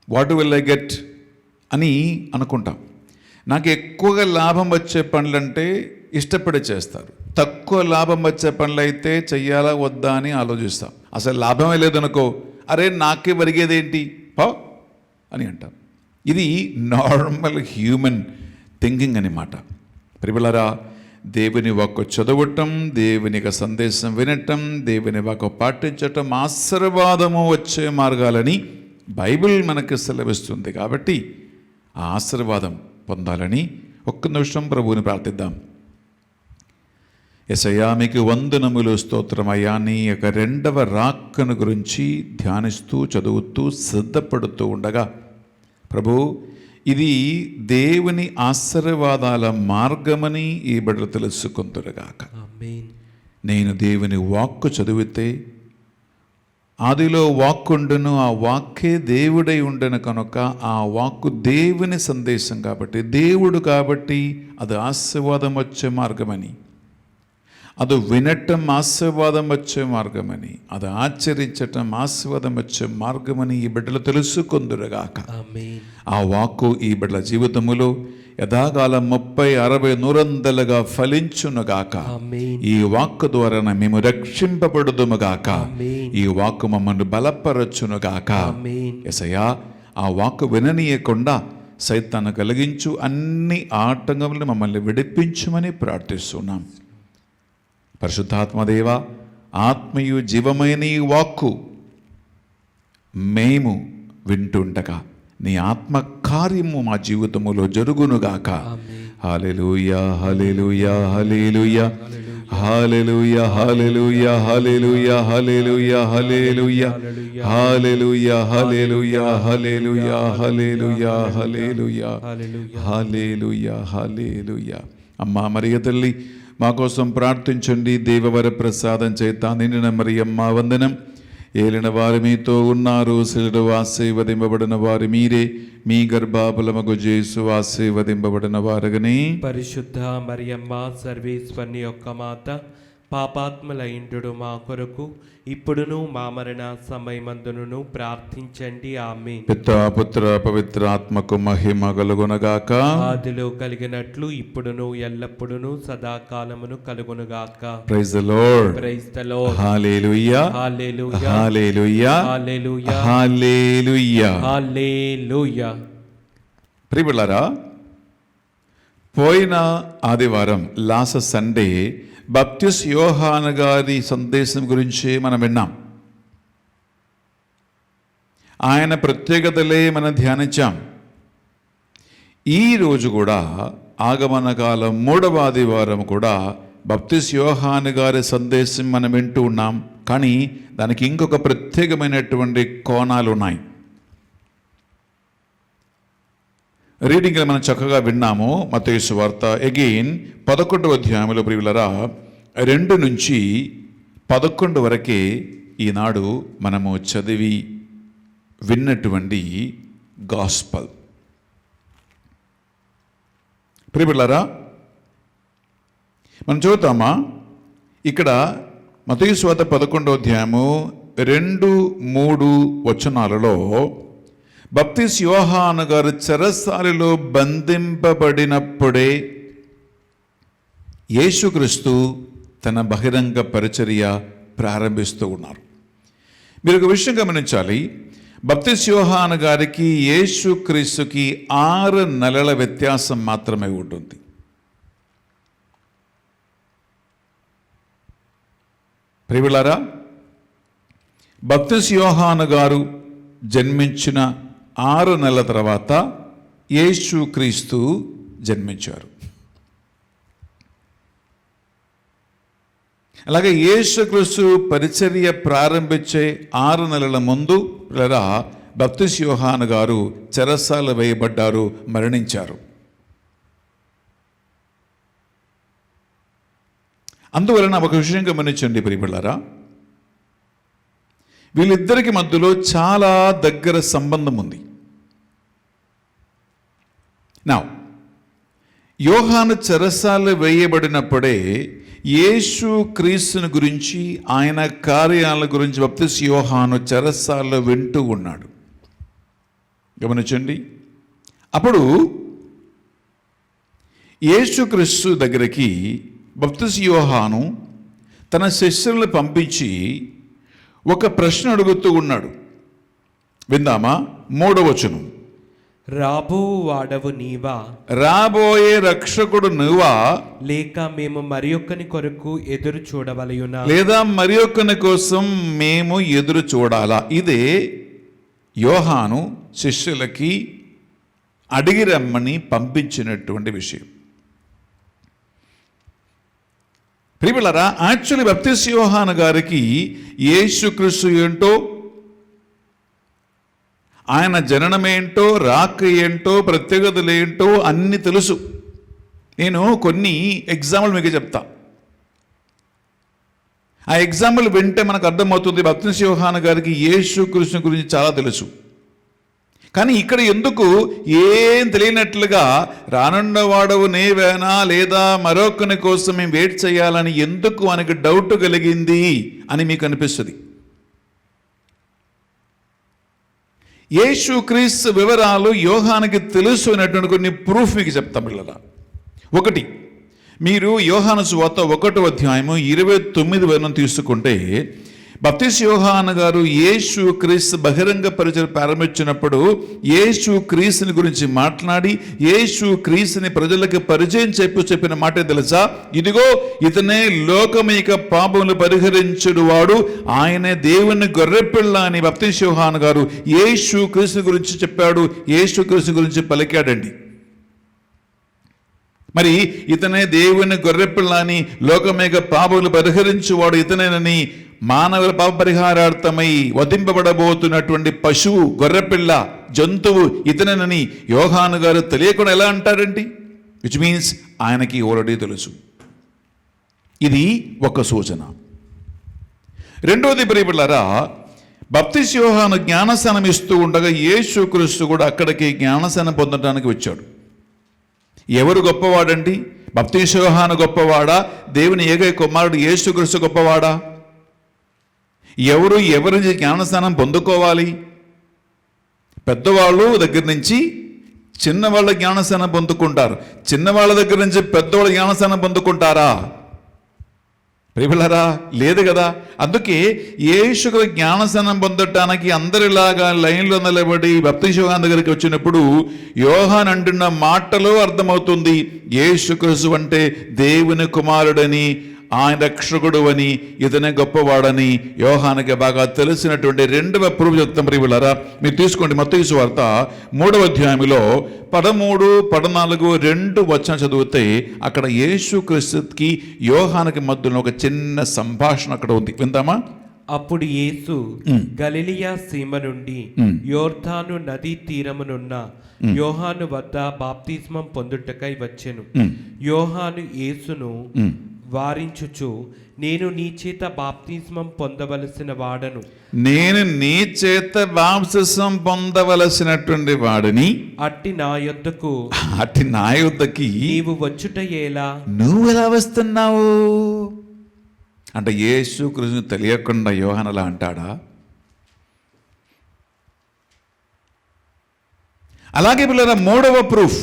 వాట్ విల్ ఐ గెట్ అని అనుకుంటాం. నాకు ఎక్కువగా లాభం వచ్చే పనులంటే ఇష్టపడి చేస్తారు, తక్కువ లాభం వచ్చే పనులు అయితే చెయ్యాలా వద్దా అని ఆలోచిస్తాం. అసలు లాభమే లేదనుకో, అరే నాకే వరిగేదేంటి పో అని అంటాం. ఇది నార్మల్ హ్యూమన్ థింకింగ్ అన్నమాట. ప్రియులారా, దేవుని వాక్కు చదవటం, దేవుని యొక్క సందేశం వినటం, దేవుని వాక్కు పాటించటం ఆశీర్వాదము వచ్చే మార్గాలని బైబిల్ మనకు సెలవిస్తుంది. కాబట్టి ఆ ఆశీర్వాదం పొందాలని ఒక్క నిమిషం ప్రభువుని ప్రార్థిద్దాం. యేసయ్యా, మీకు వందనములు, స్తోత్రమయ్యా. నీ యొక్క 2వ రాకను గురించి ధ్యానిస్తూ చదువుతూ సిద్ధపడుతూ ఉండగా ప్రభు, ఇది దేవుని ఆశీర్వాదాల మార్గమని ఈ బిడ్డలు తెలుసుకుందురుగాక. నేను దేవుని వాక్కు చదివితే ఆదిలో వాక్కుండును, ఆ వాక్కే దేవుడై ఉండను కనుక ఆ వాక్కు దేవుని సందేశం కాబట్టి, దేవుడు కాబట్టి అది ఆశీర్వాదం వచ్చే మార్గమని, అది వినటం ఆశీర్వాదం వచ్చే మార్గమని, అది ఆచరించటం ఆశీర్వాదం వచ్చే మార్గమని ఈ బిడ్డలు తెలుసుకుందురుగాక. ఆ వాక్కు ఈ బిడ్డల జీవితములో యథాకాలం 30, 60, 100 ఫలించునుగాక. ఈ వాక్కు ద్వారా మేము రక్షింపబడుదుముగాక. ఈ వాక్కు మమ్మల్ని బలపరచునుగాక. యేసయ్యా, ఆ వాక్కు విననీయకుండా సైతాన్ని కలిగించు అన్ని ఆటంకములను మమ్మల్ని విడిపించమని ప్రార్థిస్తున్నాం. పరిశుద్ధాత్మదేవ, ఆత్మయు జీవమైన ఈ వాక్కు మేము వింటుండగా నీ ఆత్మ కార్యము మా జీవితములో జరుగునుగాక. హల్లెలూయా, hallelujah, hallelujah, hallelujah, hallelujah, hallelujah, hallelujah, hallelujah, hallelujah, hallelujah, hallelujah, hallelujah, hallelujah, hallelujah, హల్లెలూయా. అమ్మా మరియ తల్లి, మా కోసం ప్రార్థించండి. దేవవర ప్రసాదం చేత నిండిన మరియమ్మ వందనం. ఏలిన వారు మీతో ఉన్నారు, శిలువలో ఆశీర్వదింపబడిన వారు మీరే, మీ గర్భఫలమగు యేసు ఆశీర్వదింపబడిన వారుగని. పరిశుద్ధ మరియమ్మ సర్వేశ్వరుని యొక్క మాత, పాపాత్ములైండు మా కొరకు ఇప్పుడును మా మరణ సమయమందును ప్రార్థించండి. ఆమేన్. పితా పుత్ర పవిత్ర ఆత్మకు మహిమ కలుగునగాక. ఆదిలో కలిగినట్లు ఇప్పుడును ఎల్లప్పుడును సదాకాలమును కలుగునుగాక. Praise the Lord. Praise the Lord. Hallelujah, hallelujah, hallelujah, hallelujah, hallelujah. Hallelujah. ప్రియబిళ్ళారా, పోయిన ఆదివారం లాస్ట్ సండే బాప్టిస్ట్ యోహాను గారి సందేశం గురించి మనం విన్నాం. ఆయన ప్రత్యేకతలే మనం ధ్యానించాం. ఈరోజు కూడా ఆగమన కాలం 3వ ఆదివారం కూడా బాప్టిస్ట్ యోహాను గారి సందేశం మనం వింటూ ఉన్నాం. కానీ దానికి ఇంకొక ప్రత్యేకమైనటువంటి కోణాలు ఉన్నాయి. రీడింగ్లో మనం చక్కగా విన్నాము. మత్తయి సువార్త అగైన్ 11వ అధ్యాయంలో ప్రియులరా 2 నుంచి 11 వరకే ఈనాడు మనము చదివి విన్నటువంటి గాస్పల్. ప్రియులరా, మనం చదువుతామా? ఇక్కడ మత్తయి సువార్త 11వ అధ్యాయము 2-3 వచనాలలో బాప్టిస్ట్ యోహాను గారు చెరసాలలో బంధింపబడినప్పుడే యేసుక్రీస్తు తన బహిరంగ పరిచర్య ప్రారంభిస్తూ ఉన్నారు. మీరు ఒక విషయం గమనించాలి. బాప్టిస్ట్ యోహాను గారికి యేసుక్రీస్తుకి 6 నెలల వ్యత్యాసం మాత్రమే ఉంటుంది. ప్రియులారా, బాప్టిస్ట్ యోహాను గారు జన్మించిన 6 నెలల తర్వాత యేసుక్రీస్తు జన్మించారు. అలాగే యేసుక్రీస్తు పరిచర్య ప్రారంభించే 6 నెలల ముందు బాప్టిస్ట్ యోహాను గారు చెరసాల వేయబడ్డారు, మరణించారు. అందువలన ఒక విషయం గమనించండి ప్రియబిళ్ళారా, వీళ్ళిద్దరికి మధ్యలో చాలా దగ్గర సంబంధం ఉంది. నా యోహాను చెరసాల వేయబడినప్పుడే యేసు క్రీస్తుని గురించి, ఆయన కార్యాల గురించి బాప్టిస్ట్ యోహాను చెరసాలలో వింటూ ఉన్నాడు. గమనించండి. అప్పుడు యేసుక్రీస్తు దగ్గరికి బాప్టిస్ట్ యోహాను తన శిష్యులను పంపించి ఒక ప్రశ్న అడుగుతూ ఉన్నాడు. విందామా? 3వ వచనం. రాబోవాడవు నీవా? రాబోయే రక్షకుడు నువ్వా? లేక మేము మరి ఒక్కని కొరకు ఎదురు చూడవలయునా? లేదా మరి ఒక్కని కోసం మేము ఎదురు చూడాలా? ఇదే యోహాను శిష్యులకి అడిగి రమ్మని పంపించినటువంటి విషయం. ప్రియులారా, యాక్చువల్లీ బాప్టిస్ట్ యోహాను గారికి యేసుక్రీస్తు ఏంటో, ఆయన జననమేంటో, రాక ఏంటో, ప్రత్యేకతలు ఏంటో అన్నీ తెలుసు. నేను కొన్ని ఎగ్జాంపుల్ మీకు చెప్తా. ఆ ఎగ్జాంపుల్ వింటే మనకు అర్థమవుతుంది బాప్టిస్ట్ యోహాను గారికి యేసుక్రీస్తు గురించి చాలా తెలుసు. కానీ ఇక్కడ ఎందుకు ఏం తెలియనట్లుగా రానున్నవాడవు నీవేనా లేదా మరొకని కోసం మేము వెయిట్ చేయాలని ఎందుకు ఆయనకు డౌట్ కలిగింది అని మీకు అనిపిస్తుంది. యేసుక్రీస్తు వివరాలు యోహానుకి తెలుసు అనేటువంటి కొన్ని ప్రూఫ్ మీకు చెప్తాం పిల్లలా. 1, మీరు యోహాను సువార్త 1వ అధ్యాయము 29 వచనం తీసుకుంటే, బప్తిస్మ యోహాను గారు యేసు క్రీస్తు బహిరంగ పరిచయం ప్రారంభించినప్పుడు యేసు క్రీస్తుని గురించి మాట్లాడి యేసు క్రీస్తుని ప్రజలకు పరిచయం చెప్పిన మాట తెలుసా? ఇదిగో ఇతనే లోకమేక పాపములు పరిహరించుడు వాడు, ఆయనే దేవుని గొర్రెపిల్ల అని బప్తిస్మ యోహాను గారు యేసు క్రీస్తుని గురించి చెప్పాడు, యేసు క్రీస్తు గురించి పలికాడండి. మరి ఇతనే దేవుని గొర్రెపిల్ల అని లోకమేక పాపములు పరిహరించువాడు ఇతనేనని మానవుల పాప పరిహారార్థమై వధింపబడబోతున్నటువంటి పశువు గొర్రెపిల్ల జంతువు ఇతనేనని యోహాను గారు తెలియకుండా ఎలా అంటారండి? విచ్ మీన్స్ ఆయనకి ఆల్రెడీ తెలుసు. ఇది ఒక సూచన. రెండవది ప్రియపిల్లరా, బప్తిస్మ యోహాను జ్ఞానస్నానం ఇస్తూ ఉండగా యేసుక్రీస్తు కూడా అక్కడికి జ్ఞానస్నానం పొందడానికి వచ్చాడు. ఎవరు గొప్పవాడండి? బప్తిస్మ యోహాను గొప్పవాడా? దేవుని ఏకైక కుమారుడు యేసుక్రీస్తు గొప్పవాడా? ఎవరి జ్ఞానస్నానం పొందుకోవాలి? పెద్దవాళ్ళు దగ్గర నుంచి చిన్నవాళ్ళ జ్ఞానస్నానం పొందుకుంటారు, చిన్నవాళ్ళ దగ్గర నుంచి పెద్దవాళ్ళ జ్ఞానస్నానం పొందుకుంటారా? ప్రియపిల్లరా, లేదు కదా. అందుకే యేసు జ్ఞానస్నానం పొందటానికి అందరిలాగా లైన్లో నిలబడి బప్తిస్మ యోహాను దగ్గరికి వచ్చినప్పుడు యోహాను అంటున్న మాటలో అర్థమవుతుంది యేసుక్రీస్తు అంటే దేవుని కుమారుడని, ఆయన రక్షకుడు అని, ఇతనే గొప్పవాడని యోహానుకి బాగా తెలిసినటువంటి రెండవ ప్రూఫ్ చెప్తాం. ప్రియపిల్లరా, మీరు తీసుకోండి మత్తయి సువార్త 3వ అధ్యాయంలో 13, 14 2 వచనం చదివితే అక్కడ యేసుక్రీస్తుకి యోహానుకి మధ్యలో ఒక చిన్న సంభాషణ అక్కడ ఉంది, విందామా? అప్పుడు యేసు గలిలయ సీమ నుండి యోర్దాను నదీ తీరమునున్న యోహాను వద్ద బాప్తిస్మం పొందుటకై వచ్చెను. యోహాను యేసును వారించుచు, నేను నీ చేత బాప్తిస్మం పొందవలసిన వాడను, నేను నీ చేత బాప్తిస్మం పొందవలసినటువంటి వాడిని, అట్టి నా యొద్దకి నీవు వచ్చుట ఎలా? నువ్వు ఎలా వస్తున్నావు అంటే యేసుక్రీస్తును తెలియకుండా యోహాను అలా అంటాడా? అలాగే పిల్లల మూడవ ప్రూఫ్,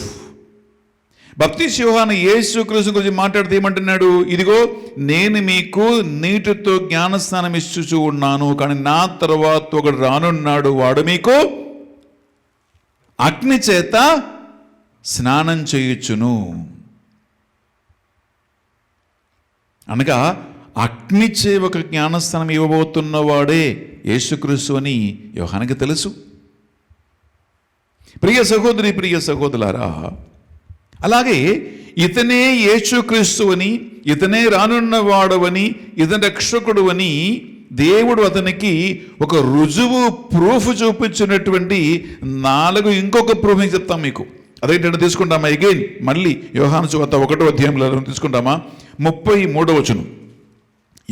బప్తిస్మ యోహాను యేసుక్రీస్తు గురించి మాట్లాడితే ఏమంటున్నాడు? ఇదిగో నేను మీకు నీటితో జ్ఞానస్నానం ఇచ్చుచూ ఉన్నాను, కానీ నా తర్వాత ఒకడు రానున్నాడు, వాడు మీకు అగ్ని చేత స్నానం చేయుచును. అనగా అగ్నిచే ఒక జ్ఞానస్నానం ఇవ్వబోతున్నవాడే యేసుక్రీస్తు అని యోహానుకి తెలుసు. ప్రియ సహోదరి, ప్రియ సహోదరులారా, అలాగే ఇతనే యేసుక్రీస్తు అని, ఇతనే రానున్నవాడవని, ఇతని రక్షకుడు అని దేవుడు అతనికి ఒక రుజువు ప్రూఫ్ చూపించినటువంటి 4 ఇంకొక ప్రూఫ్ చెప్తాం మీకు. అదేంటంటే తీసుకుంటామా? అగైన్ మళ్ళీ యోహాను సువార్త 1వ అధ్యాయంలో తీసుకుంటామా? 33వ వచనం.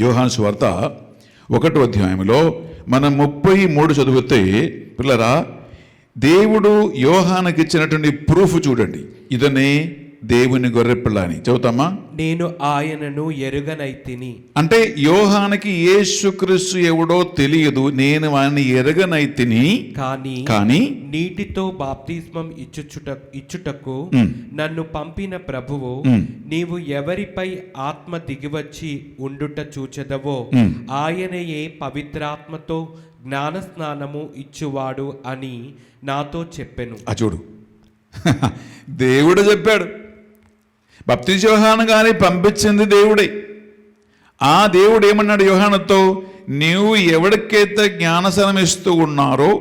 యోహాను సువార్త 1వ అధ్యాయంలో మనం 33 చదివితే పిల్లరా, దేవుడు యోహానుకి ఇచ్చినటువంటి ప్రూఫ్ చూడండి. ఇదనే దేవుని గొర్రెపిల్ల అని చదువుతామా? నేను ఆయనను ఎరుగనైతిని అంటే యోహానుకి యేసుక్రీస్తు ఎవడో తెలియదు, నేను ఆయన్ని ఎరగనైతిని, కానీ నీటితో బాప్తిస్మం ఇచ్చుటకు నన్ను పంపిన ప్రభువు, నీవు ఎవరిపై ఆత్మ దిగివచ్చి ఉండుట చూచెదవో ఆయనయే పవిత్రాత్మతో జ్ఞానస్నానము ఇచ్చువాడు అని నాతో చెప్పెను. చూడు, దేవుడు చెప్పాడు. బప్తిస్మ యోహాను గారిని పంపించింది దేవుడే. ఆ దేవుడు ఏమన్నాడు యోహానుతో? నీవు ఎవరికైతే జ్ఞానస్నానం ఇస్తూ ఉన్నారో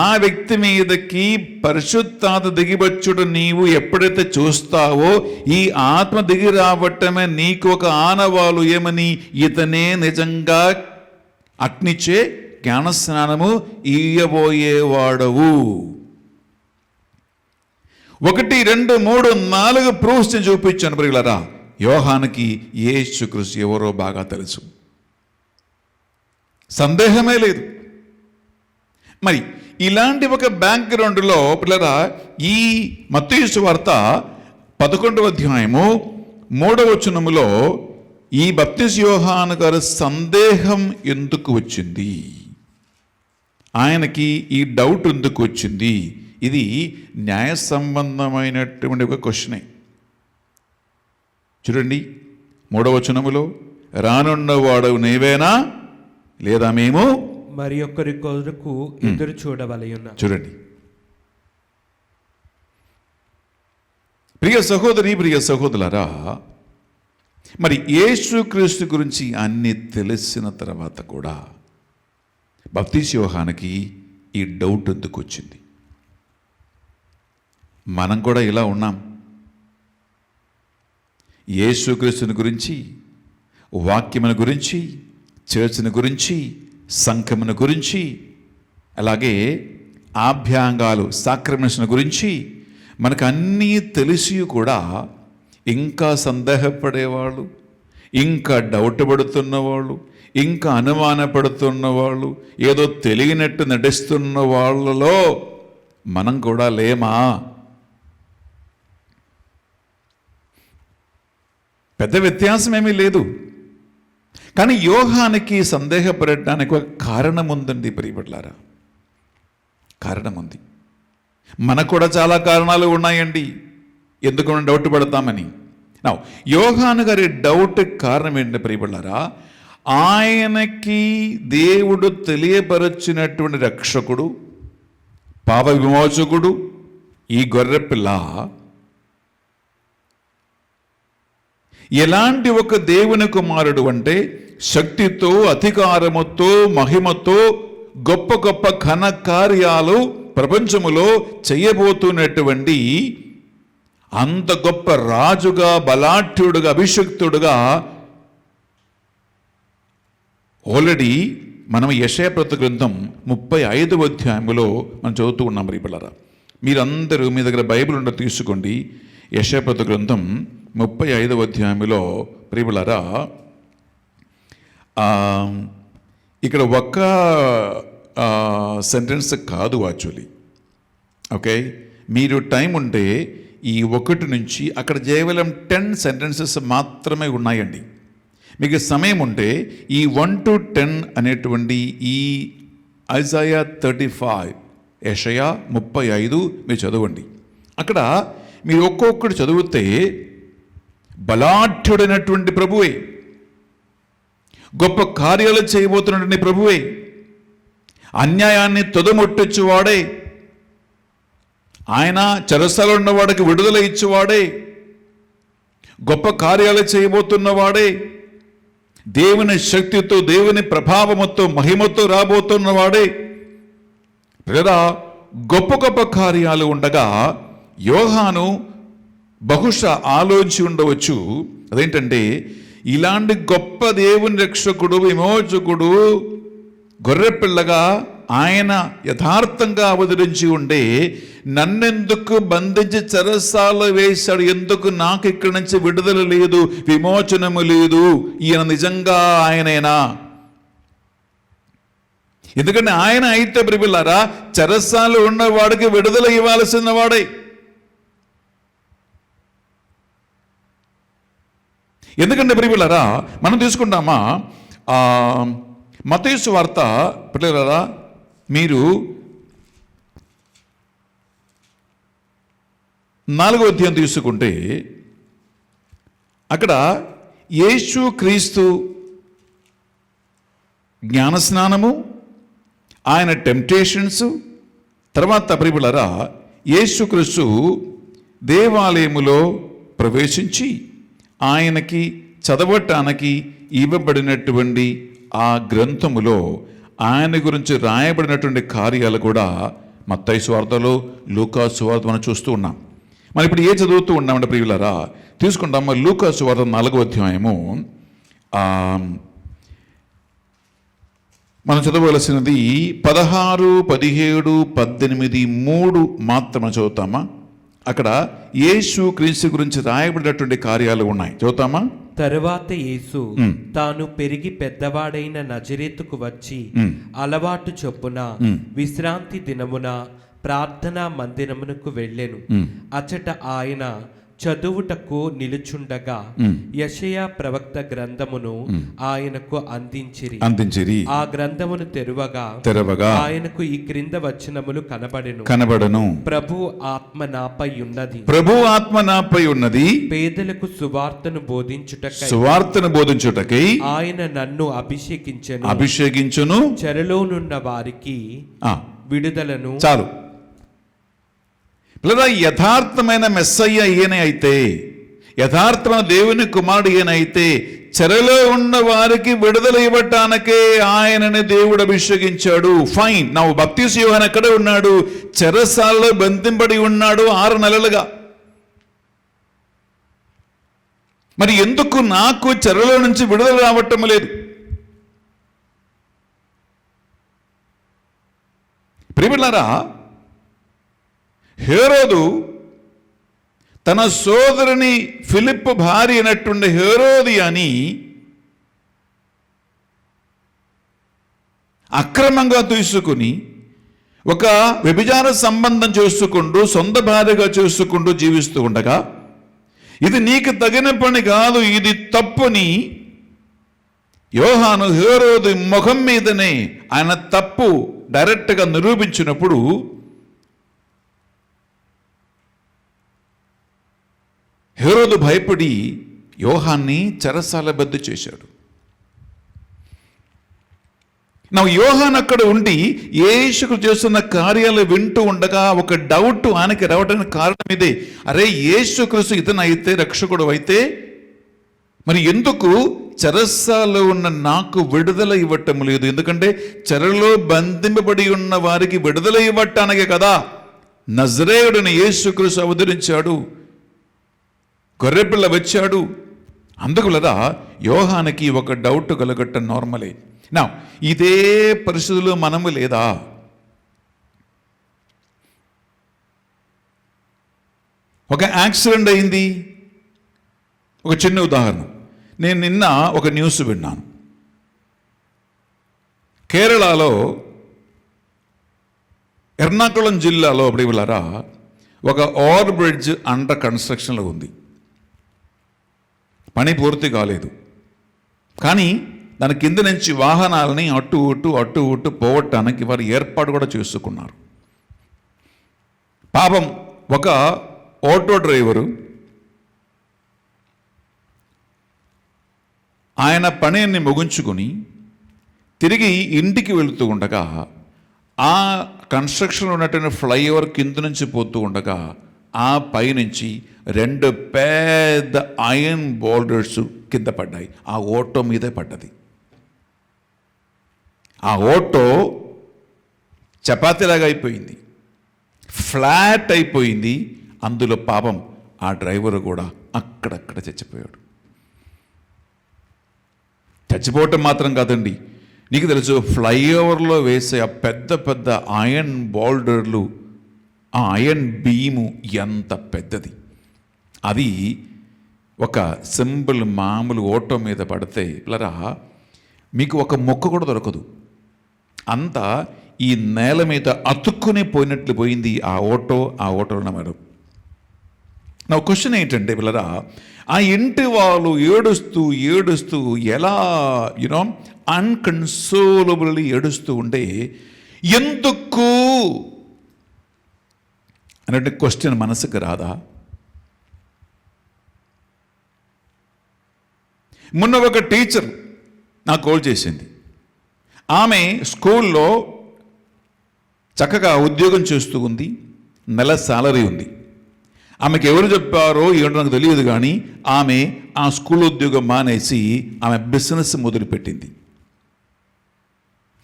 ఆ వ్యక్తి మీదకి పరిశుద్ధాత్మ దిగివచ్చుడు నీవు ఎప్పుడైతే చూస్తావో ఈ ఆత్మ దిగి రావటమే నీకు ఒక ఆనవాలు. ఏమని? ఇతనే నిజంగా అగ్నిచే జ్ఞానస్నానము ఇయ్యబోయేవాడవు. 1, 2, 3, 4 ప్రూఫ్స్ చూపించాను ప్రియులారా. యోహానుకి యేసుక్రీస్తు ఎవరో బాగా తెలుసు, సందేహమే లేదు. మరి ఇలాంటి ఒక బ్యాక్గ్రౌండ్లో పిల్లరా ఈ మత్తయి సువార్త 11వ అధ్యాయము 3వ వచనములో ఈ బప్తిస్మ యోహాను గారి సందేహం ఎందుకు వచ్చింది, ఆయనకి ఈ డౌట్ ఎందుకు వచ్చింది, ఇది న్యాయ సంబంధమైనటువంటి ఒక క్వశ్చనే. చూడండి 3వ వచనములో, రానున్నవాడు నీవేనా లేదా మేము మరి ఒకరి కొరకు ఎదురు చూడవలయున్న. చూడండి ప్రియ సహోదరి, ప్రియ సహోదరులారా, మరి యేసుక్రీస్తు గురించి అన్ని తెలిసిన తర్వాత కూడా బాప్తీసు యోహానుకి ఈ డౌట్ ఎందుకు వచ్చింది? మనం కూడా ఇలా ఉన్నాం. యేసుక్రీస్తుని గురించి, వాక్యమును గురించి, చర్చిని గురించి, సంఘమును గురించి, అలాగే ఆభ్యాంగాలు సాక్రమెంట్స్ను గురించి మనకు అన్నీ తెలిసి కూడా ఇంకా సందేహపడేవాళ్ళు, ఇంకా డౌట్ పడుతున్నవాళ్ళు, ఇంకా అనుమానపడుతున్న వాళ్ళు, ఏదో తెలియనట్టు నటిస్తున్న వాళ్ళలో మనం కూడా లేమా? పెద్ద వ్యత్యాసం ఏమీ లేదు. కానీ యోహానికి సందేహపడటానికి ఒక కారణం ఉందండి ప్రియబిడ్డలారా, కారణం ఉంది. మనకు కూడా చాలా కారణాలు ఉన్నాయండి ఎందుకు మనం డౌట్ పడతామని. నా యోహాను గారి డౌట్ కారణం ఏంటి ప్రియబిడ్డలారా? ఆయనకి దేవుడు తెలియపరచినటువంటి రక్షకుడు, పాప విమోచకుడు ఈ గొర్రెపిల్ల ఎలాంటి ఒక దేవుని కుమారుడు అంటే శక్తితో, అధికారముతో, మహిమతో గొప్ప గొప్ప ఘన కార్యాలు ప్రపంచములో చేయబోతున్నటువంటి అంత గొప్ప రాజుగా, బలాఢ్యుడుగా, అభిషక్తుడుగా ఆల్రెడీ మనం యెషయా ప్రవక్త గ్రంథం 35వ అధ్యాయంలో మనం చదువుతూ ఉన్నాం. ప్రియబిడ్డలారా, మీరందరూ మీ దగ్గర బైబిల్ ఉండ తీసుకోండి. యెషయా ప్రవక్త గ్రంథం 35వ అధ్యాయంలో ప్రియబిడ్డలారా, ఇక్కడ ఒక్క సెంటెన్స్ కాదు యాక్చువల్లీ. ఓకే, మీరు టైం ఉంటే ఈ 1 నుంచి అక్కడ కేవలం 10 సెంటెన్సెస్ మాత్రమే ఉన్నాయండి. మీకు సమయం ఉంటే ఈ 1 to 10 అనేటువంటి ఈ ఐజాయా 35, యెషయా 35 మీరు చదవండి. అక్కడ మీరు ఒక్కొక్కటి చదివితే బలాఢ్యుడైనటువంటి ప్రభువే, గొప్ప కార్యాలు చేయబోతున్నటువంటి ప్రభువే, అన్యాయాన్ని తొదముట్టొచ్చువాడే, ఆయన చెరసాలలో ఉన్నవాడికి విడుదల ఇచ్చేవాడే, గొప్ప కార్యాలు చేయబోతున్నవాడే, దేవుని శక్తితో, దేవుని ప్రభావముతో, మహిమతో రాబోతున్నవాడే. లేదా గొప్ప గొప్ప కార్యాలు ఉండగా యోహాను బహుశా ఆలోచించి ఉండవచ్చు, అదేంటంటే ఇలాంటి గొప్ప దేవుని రక్షకుడు, విమోచకుడు, గొర్రెపిల్లగా ఆయన యథార్థంగా అవతరించి ఉండే నన్నెందుకు బంధించి చెరసాలలో వేశాడు? ఎందుకు నాకు ఇక్కడి నుంచి విడుదల లేదు, విమోచనము లేదు? ఈయన నిజంగా ఆయనేనా? ఎందుకంటే ఆయన అయితే ప్రియబిడ్డలారా చెరసాలలో ఉన్నవాడికి విడుదల ఇవ్వాల్సిన వాడే. ఎందుకంటే ప్రియబిడ్డలారా మనం తీసుకుంటామా మత్తయి సువార్త ప్రియబిడ్డలారా, మీరు 4వ అధ్యాయం తీసుకుంటే అక్కడ యేసు క్రీస్తు జ్ఞానస్నానము, ఆయన టెంప్టేషన్స్, తర్వాత ప్రియబిడ్డలారా యేసుక్రీస్తు దేవాలయములో ప్రవేశించి ఆయనకి చదవటానికి ఇవ్వబడినటువంటి ఆ గ్రంథములో ఆయన గురించి రాయబడినటువంటి కార్యాలు కూడా మత్తయి సువార్తలో, లూకా సువార్త మనం చూస్తూ ఉన్నాం. మనం ఇప్పుడు ఏ చదువుతూ ఉన్నామంటే ప్రియులారా తీసుకుంటాం. లూకా సువార్త 4వ అధ్యాయము మనం చదవవలసినది 16, 17, 18, 3 మాత్రమే చదువుతామా? అక్కడ యేసు క్రీస్తు గురించి రాయబడినటువంటి కార్యాలు ఉన్నాయి, చదువుతామా? తరువాత యేసు తాను పెరిగి పెద్దవాడైన నజరేతుకు వచ్చి అలవాటు చొప్పున విశ్రాంతి దినమున ప్రార్థనా మందిరమునకు వెళ్ళెను. అచట ఆయన చదువుటకు నిలుచుండగా యెషయా ప్రవక్త గ్రంథమును ఆయనకు అందించిరి. ఆ గ్రంథమును తెరవగా ఆయనకు ఈ క్రింద వచనములు కనబడెను. ప్రభు ఆత్మ నాపై ఉన్నది. పేదలకు సువార్తను బోధించుటకై ఆయన నన్ను అభిషేకించెను. చెరలోనున్న వారికి విడుదలను. చాలు. లేదా యథార్థమైన మెస్సయ్య ఈయన అయితే, యథార్థమైన దేవుని కుమారుడు ఈయన అయితే, చెరలో ఉన్న వారికి విడుదల ఇవ్వటానికే ఆయనని దేవుడు అభిషేకించాడు. ఫైన్. నా బాప్తీసు యోహాను ఎక్కడే ఉన్నాడు? చెరసాలలో బంధింపబడి ఉన్నాడు 6 నెలలుగా. మరి ఎందుకు నాకు చెరలో నుంచి విడుదల రావటం లేదు? ప్రియమిల్లారా, హేరోదు తన సోదరుని ఫిలిప్ భార్య అయినటువంటి హేరోదియాని అక్రమంగా తీసుకుని ఒక వ్యభిచార సంబంధం చేసుకుంటూ సొంత భార్యగా చేసుకుంటూ జీవిస్తూ ఉండగా, ఇది నీకు తగిన పని కాదు, ఇది తప్పుని యోహాను హేరోదు ముఖం మీదనే ఆయన తప్పు డైరెక్ట్గా నిరూపించినప్పుడు హేరోదు భయపడి యోహాన్ని చెరసాలబద్దు చేశాడు. నా యోహాన్ అక్కడ ఉండి యేసుకు చేస్తున్న కార్యాలు వింటూ ఉండగా ఒక డౌట్ ఆయనకి రావడానికి కారణం ఇదే. అరే, యేసుక్రీస్తు ఇతను అయితే, రక్షకుడు అయితే, మరి ఎందుకు చెరసాలలో ఉన్న నాకు విడుదల ఇవ్వటం లేదు? ఎందుకంటే చెరలో బంధింపబడి ఉన్న వారికి విడుదల ఇవ్వటానికే కదా నజరేయుడైన యేసుక్రీస్తు అవతరించాడు, గొర్రెపిల్ల వచ్చాడు. అందుకు లేదా యోహానికి ఒక డౌట్ కలగటం నార్మలే. నా ఇదే పరిస్థితుల్లో మనము లేదా? ఒక యాక్సిడెంట్ అయింది. ఒక చిన్న ఉదాహరణ, నేను నిన్న ఒక న్యూస్ విన్నాను. కేరళలో ఎర్నాకుళం జిల్లాలో అప్పుడు వెళ్ళారా ఒక ఓవర్ బ్రిడ్జ్ అండర్ కన్స్ట్రక్షన్లో ఉంది. పని పూర్తి కాలేదు, కానీ దాని కింద నుంచి వాహనాలని అటు ఇటు పోవటానికి వారు ఏర్పాటు కూడా చేసుకున్నారు. పాపం ఒక ఆటో డ్రైవరు ఆయన పనిని ముగించుకొని తిరిగి ఇంటికి వెళుతూ ఉండగా ఆ కన్స్ట్రక్షన్లో ఉన్నటువంటి ఫ్లైఓవర్ కింద నుంచి పోతూ ఉండగా ఆ పైనుంచి 2 పెద్ద ఐరన్ బోల్డర్స్ కింద పడ్డాయి. ఆ ఆటో మీదే పడ్డది. ఆ ఆటో చపాతీలాగా అయిపోయింది, ఫ్లాట్ అయిపోయింది. అందులో పాపం ఆ డ్రైవర్ కూడా అక్కడక్కడ చచ్చిపోయాడు. చచ్చిపోవటం మాత్రం కాదండి, నీకు తెలుసు ఫ్లైఓవర్లో వేసే ఆ పెద్ద పెద్ద ఐరన్ బోల్డర్లు, ఆ ఐరన్ బీము ఎంత పెద్దది. అది ఒక సింపుల్ మామూలు ఆటో మీద పడితే పిల్లరా మీకు ఒక మొక్క కూడా దొరకదు. అంతా ఈ నేల మీద అతుక్కునే పోయినట్లు పోయింది ఆ ఆటోలో మేడం. నా క్వశ్చన్ ఏంటంటే పిల్లరా, ఆ ఇంటి వాళ్ళు ఏడుస్తూ ఎలా అన్కన్సోలబుల్లీ ఏడుస్తూ ఉంటే ఎందుకు అన్నట్టు క్వశ్చన్ మనసుకు రాదా? మొన్న ఒక టీచర్ నాకు కాల్ చేసింది. ఆమె స్కూల్లో చక్కగా ఉద్యోగం చేస్తూ ఉంది, నెల సాలరీ ఉంది. ఆమెకు ఎవరు చెప్పారో ఏంటో నాకు తెలియదు, కానీ ఆమె ఆ స్కూల్ ఉద్యోగం మానేసి ఆమె బిజినెస్ మొదలుపెట్టింది.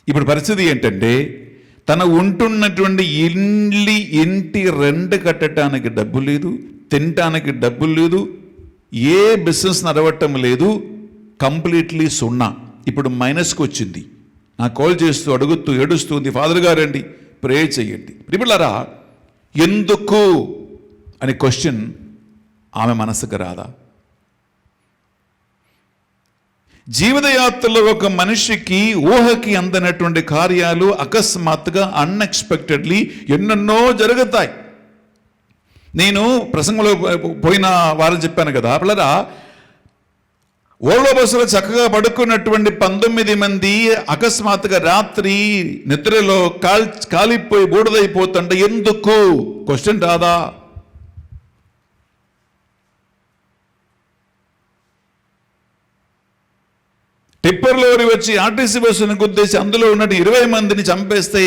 ఇప్పుడు పరిస్థితి ఏంటంటే తను ఉంటున్నటువంటి ఇంటి రెంట్ కట్టడానికి డబ్బు లేదు, తినటానికి డబ్బులు లేదు, ఏ బిజినెస్ నడవటం లేదు, కంప్లీట్లీ సున్నా. ఇప్పుడు మైనస్కి వచ్చింది. నాకు కాల్ చేస్తూ అడుగుతూ ఏడుస్తుంది, ఫాదర్ గారండి ప్రే చెయ్యండి. పిల్లరా ఎందుకు అని క్వశ్చన్ ఆమె మనసుకు రాదా? జీవితయాత్రలో ఒక మనిషికి ఊహకి అందనటువంటి కార్యాలు అకస్మాత్తుగా అన్ఎక్స్పెక్టెడ్లీ ఎన్నెన్నో జరుగుతాయి. నేను ప్రసంగంలో పోయిన వారం చెప్పాను కదా, పిల్లరా, ఓళ్ళో బస్సులో చక్కగా పడుకున్నటువంటి 19 మంది అకస్మాత్తుగా రాత్రి నిద్రలో కాలిపోయి బూడిదైపోతుంటే ఎందుకు? క్వశ్చన్ రాదా? టిప్పర్ లోరీ వచ్చి ఆర్టీసీ బస్సును గుద్దేసి అందులో ఉన్నట్టు 20 మందిని చంపేస్తే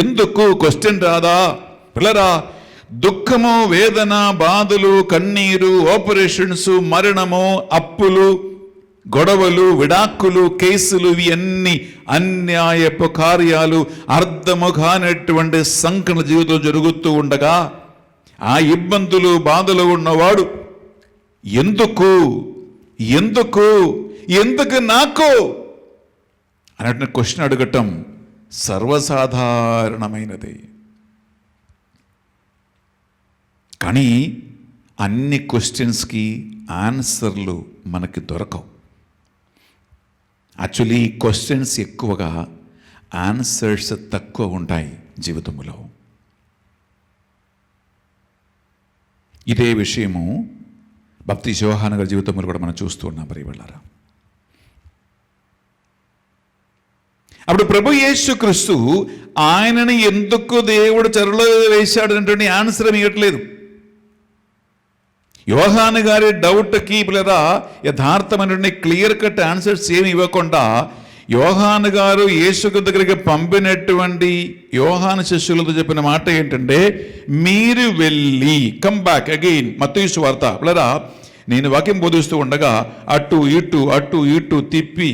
ఎందుకు? క్వశ్చన్ రాదా? పిల్లరా, దుఃఖము, వేదన, బాధలు, కన్నీరు, ఆపరేషన్స్, మరణము, అప్పులు, గొడవలు, విడాక్కులు, కేసులు, ఇవి అన్ని అన్యాయపు కార్యాలు, అర్థము కానటువంటి సంకట జీవితం జరుగుతూ ఉండగా ఆ ఇబ్బందులు, బాధలు ఉన్నవాడు ఎందుకు ఎందుకు ఎందుకు నాకు అన్నట్టు క్వశ్చన్ అడగటం సర్వసాధారణమైనది. కానీ అన్ని క్వశ్చన్స్కి ఆన్సర్లు మనకి దొరకవు. యాక్చువల్లీ క్వశ్చన్స్ ఎక్కువగా, ఆన్సర్స్ తక్కువ ఉంటాయి జీవితంలో. ఇదే విషయము భక్తి యోహాను గారి జీవితంలో కూడా మనం చూస్తూ ఉన్నాం. మరి వెళ్ళారా, అప్పుడు ప్రభు యేసుక్రీస్తు ఆయనని ఎందుకు దేవుడు చెరలో వేశాడు అంటే ఆన్సర్ ఇవ్వట్లేదు. యోహాను గారి డౌట్కి పిల్లరా యథార్థమైన క్లియర్ కట్ ఆన్సర్స్ ఏమి ఇవ్వకుండా యోహాను గారు యేసు దగ్గరికి పంపినటువంటి యోహాను శిష్యులతో చెప్పిన మాట ఏంటంటే, మీరు వెళ్ళి కమ్ బ్యాక్ అగైన్. మత్తయి సువార్త పిల్లరా, నేను వాక్యం బోధిస్తూ ఉండగా అటు ఇటు తిప్పి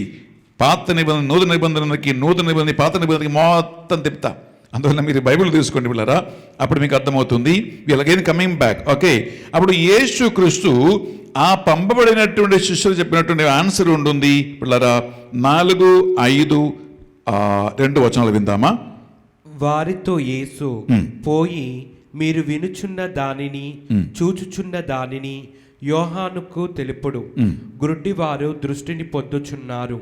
పాత నిబంధన నూతన నిబంధనకి, నూతన నిబంధన పాత నిబంధనకి మొత్తం తిప్పుతా. అందువల్ల మీరు బైబిల్ తీసుకోండి పిల్లరా, అప్పుడు మీకు అర్థమవుతుంది. వీళ్ళకైనా కమింగ్ బ్యాక్. ఓకే, అప్పుడు యేసుక్రీస్తు ఆ పంపబడినటువంటి శిష్యులు చెప్పినటువంటి ఆన్సర్ ఉంటుంది పిల్లరా. 4, 5, 2 వచనాలు విందామా? వారితో యేసు పోయి మీరు వినుచున్న దానిని చూచుచున్న దానిని యోహానుకు తెలుపుడు. గుడ్డివారు దృష్టిని పొందుచున్నారు,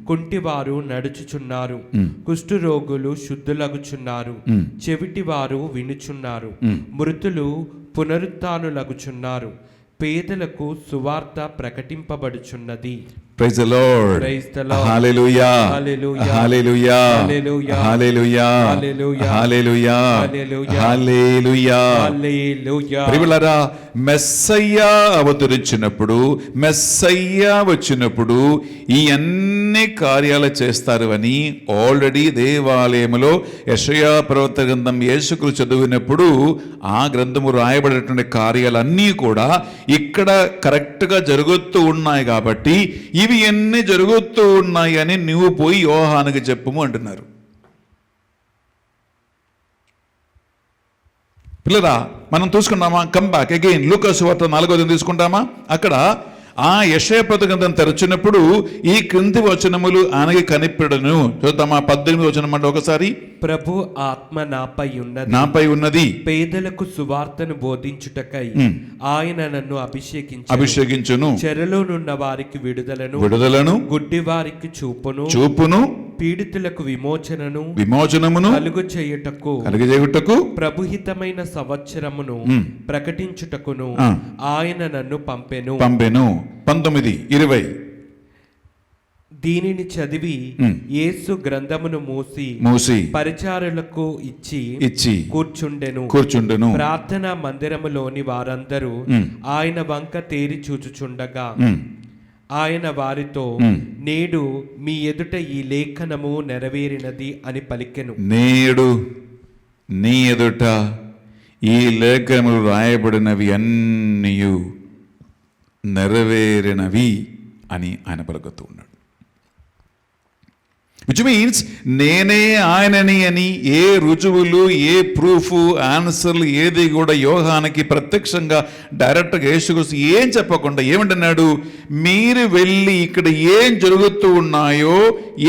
కుంటివారు నడుచుచున్నారు, కుష్ఠరోగులు శుద్ధులగుచున్నారు, చెవిటివారు వినుచున్నారు, మృతులు పునరుత్థానులగుచున్నారు, పేదలకు సువార్త ప్రకటింపబడుచున్నది. Praise the Lord. Praise the Lord. Hallelujah. Hallelujah. Hallelujah. Hallelujah. Hallelujah. Hallelujah. Hallelujah. Hallelujah. Hallelujah. Hallelujah. ప్రియులారా, మెస్సయ్య అవతరించినప్పుడు, మెస్సయ్య వచ్చినప్పుడు ఈ అన్ని కార్యాలు చేస్తారు అని ఆల్రెడీ దేవాలయంలో యెషయా ప్రవక్త గ్రంథం యేసుక్రీస్తు చదివినప్పుడు ఆ గ్రంథము రాయబడినటువంటి కార్యాలన్నీ కూడా ఇక్కడ కరెక్ట్గా జరుగుతూ ఉన్నాయి. కాబట్టి ఇవి ఎన్ని జరుగుతూ ఉన్నాయి అని నువ్వు పోయి యోహానుకి చెప్పుము అంటున్నారు. పిల్లరా, మనం చూసుకుంటామా? Come back again. లూకా సువార్త 4వ తీసుకుంటామా? అక్కడ ఆ యెషయా ప్రవక్త గ్రంథం తెరచినప్పుడు ఈ క్రింది వచనములు ఆయనకి కనిపెడను. చూద్దామా 18వ వచనం అంటే ఒకసారి. ప్రభు ఆత్మ నాపై ఉన్నది పేదలకు సువార్తను బోధించుటకై ఆయన నన్ను అభిషేకించును, చెరలోనున్న వారికి విడుదలను, గుడ్డి వారికి చూపును, పీడితులకు విమోచనమును కలుగజేయుటకు, ప్రభుహితమైన సంవత్సరమును ప్రకటించుటకును ఆయన నన్ను పంపెను. 19, 20 దీనిని చదివి యేసు గ్రంథమును మూసి పరిచారులకు ఇచ్చి కూర్చుండెను. ప్రార్థనా మందిరములోని వారందరూ ఆయన వంక తేరి చూచుచుండగా ఆయన వారితో, నేడు మీ ఎదుట ఈ లేఖనము నెరవేరినది అని పలికెను. నేడు నీ ఎదుట ఈ లేఖనములు రాయబడినవి అన్నీ నెరవేరినవి అని ఆయన పలుకుతూ ఉన్నాడు. విచ్ మీన్స్ నేనే ఆయనని అని ఏ రుజువులు, ఏ ప్రూఫ్, ఆన్సర్లు ఏది కూడా యోహానికి ప్రత్యక్షంగా డైరెక్ట్గా యేసుక్రీస్తు ఏం చెప్పకుండా ఏమంటున్నాడు? మీరు వెళ్ళి ఇక్కడ ఏం జరుగుతూ ఉన్నాయో,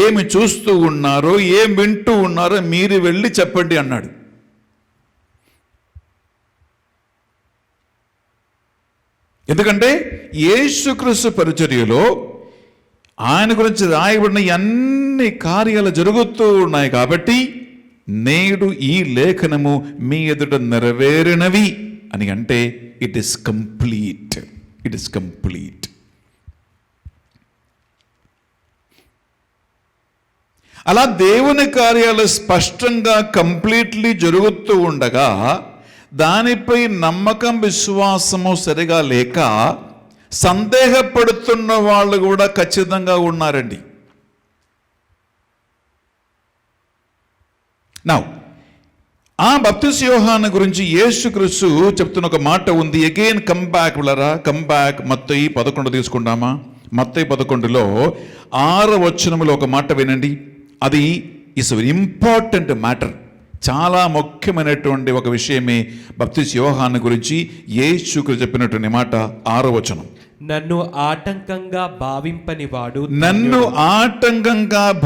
ఏమి చూస్తూ ఉన్నారో, ఏం వింటూ ఉన్నారో మీరు వెళ్ళి చెప్పండి అన్నాడు. ఎందుకంటే యేసుక్రీస్తు పరిచర్యలో ఆయన గురించి రాయబడిన అన్ని కార్యాలు జరుగుతూ ఉన్నాయి. కాబట్టి నేడు ఈ లేఖనము మీ ఎదుట నెరవేరినవి అని అంటే it is complete. It is complete. అలా దేవుని కార్యాలు స్పష్టంగా కంప్లీట్లీ జరుగుతూ ఉండగా దానిపై నమ్మకం విశ్వాసము సరిగా లేక సందేహపడుతున్న వాళ్ళు కూడా ఖచ్చితంగా ఉన్నారండి. నౌ ఆ బాప్తిస్మ యోహాను గురించి యేసుక్రీస్తు చెప్తున్న ఒక మాట ఉంది. అగైన్ కమ్ బ్యాక్ విలరా, కమ్ బ్యాక్. మత్తయి 11 తీసుకుంటామా? మత్తయి 11లో 6వ వచనంలో ఒక మాట వినండి. అది ఇస్ ఇంపార్టెంట్ మ్యాటర్. చాలా ముఖ్యమైనటువంటి ఒక విషయమే బాప్తిస్మ యోహాను గురించి యేసుక్రీస్తు చెప్పినటువంటి మాట 6వ వచనం. నన్ను ఆటంకంగా